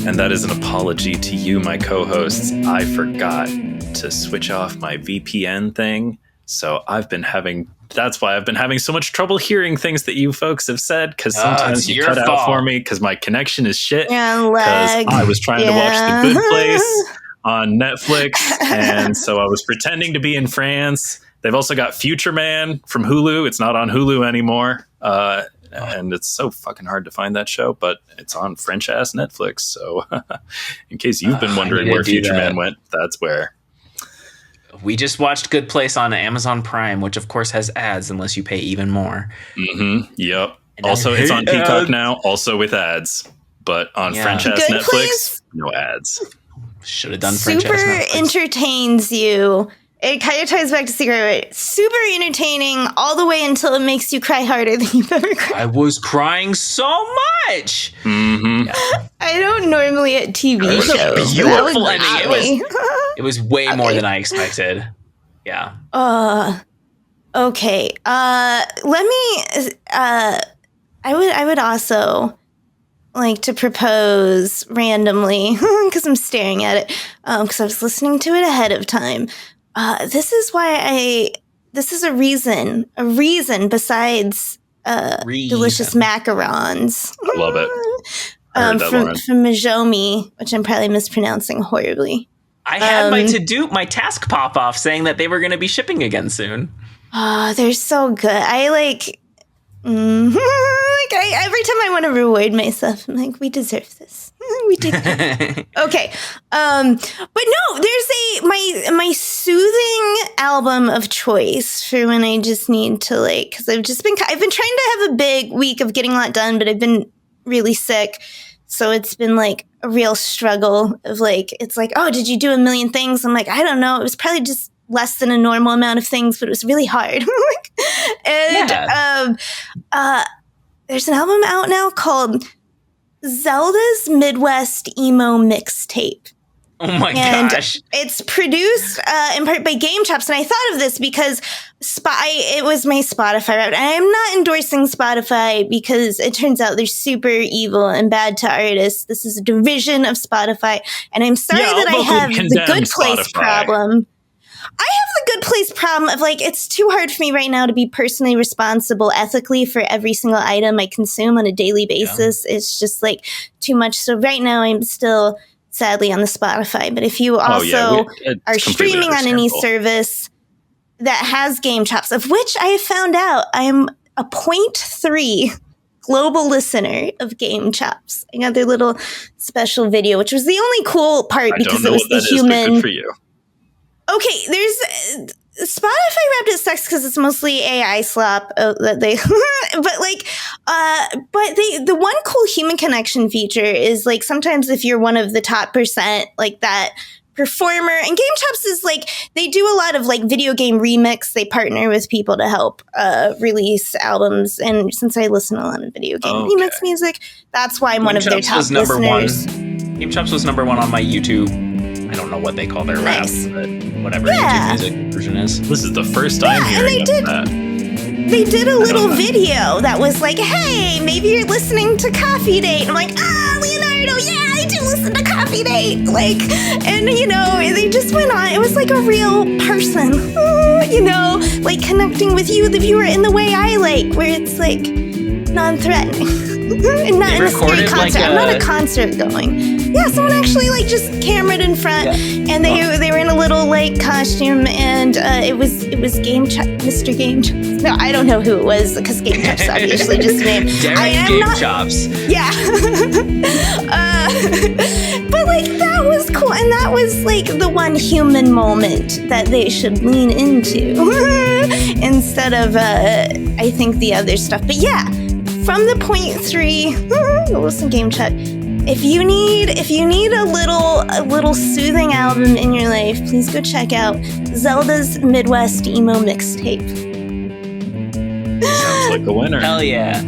and that is an apology to you, my co-hosts. I forgot to switch off my VPN thing, so that's why I've been having so much trouble hearing things that you folks have said, because sometimes you cut out for me because my connection is shit. Because I was trying to watch The Good Place on Netflix, and so I was pretending to be in France. They've also got Future Man from Hulu. It's not on Hulu anymore. And it's so fucking hard to find that show, but it's on French-ass Netflix. So in case you've been wondering where Future Man went, that's where. We just watched Good Place on Amazon Prime, which of course has ads unless you pay even more. Mm-hmm. Yep. And also, it's on Peacock now, also with ads. But on French-ass Netflix, Place, no ads. Should have done French-ass Netflix. Super entertains you. It kind of ties back to Secret Right. Super entertaining all the way until it makes you cry harder than you've ever cried. I was crying so much. Mm-hmm. Yeah. I don't normally at TV shows. Beautiful ending. It was way more than I expected. Yeah. Okay. Let me. I would also like to propose randomly because I'm staring at it because I was listening to it ahead of time. This is why this is a reason besides delicious macarons. I love it. From Majomi, which I'm probably mispronouncing horribly. I had my task pop off saying that they were going to be shipping again soon. Oh, they're so good. Every time I want to reward myself, I'm like, we deserve this. We did that. Okay. But no, there's my soothing album of choice for when I just need to because I've been trying to have a big week of getting a lot done, but I've been really sick. So it's been like a real struggle of it's like, oh, did you do a million things? I'm like, I don't know. It was probably just less than a normal amount of things, but it was really hard. There's an album out now called Zelda's Midwest Emo Mixtape. Oh my and gosh. it's produced in part by Game Chops. And I thought of this because it was my Spotify route. And I'm not endorsing Spotify because it turns out they're super evil and bad to artists. This is a division of Spotify. And I'm sorry that I have the Good Place problem. I have the Good Place problem of like, it's too hard for me right now to be personally responsible ethically for every single item I consume on a daily basis. Yeah. It's just like too much. So right now I'm still sadly on the Spotify. But if you also are streaming on any service that has Game Chops, of which I have found out I'm a 0.3 global listener of Game Chops. I got their little special video, which was the only cool part because it was the human. Good for you. Okay, there's Spotify wrapped it sucks because it's mostly AI slop that they, but the one cool human connection feature is like sometimes if you're one of the top %, like that performer, and Game Chops is like they do a lot of like video game remix. They partner with people to help release albums, and since I listen to a lot of video game remix music, that's why I'm one of their top listeners. Game Chops was number 1 on my YouTube. I don't know what they call their rap, but whatever YouTube music version is. This is the first time hearing that. They did a little video that was like, hey, maybe you're listening to Coffee Date. I'm like, Leonardo, yeah, I do listen to Coffee Date. Like, and, they just went on. It was like a real person, like connecting with you, the viewer, in the way I like, where it's like non-threatening. And not in a scary concert. I'm not a concert going. Yeah, someone actually like just cameraed in front, and they were in a little like costume, and it was Mr. Game Chops. No, I don't know who it was because Game Chops obviously just named. Game Chops. Yeah. But like that was cool, and that was like the one human moment that they should lean into instead of I think the other stuff. But yeah. From the 0.3, listen, Game Chat. If you need a little soothing album in your life, please go check out Zelda's Midwest Emo Mixtape. Sounds like a winner. Hell yeah.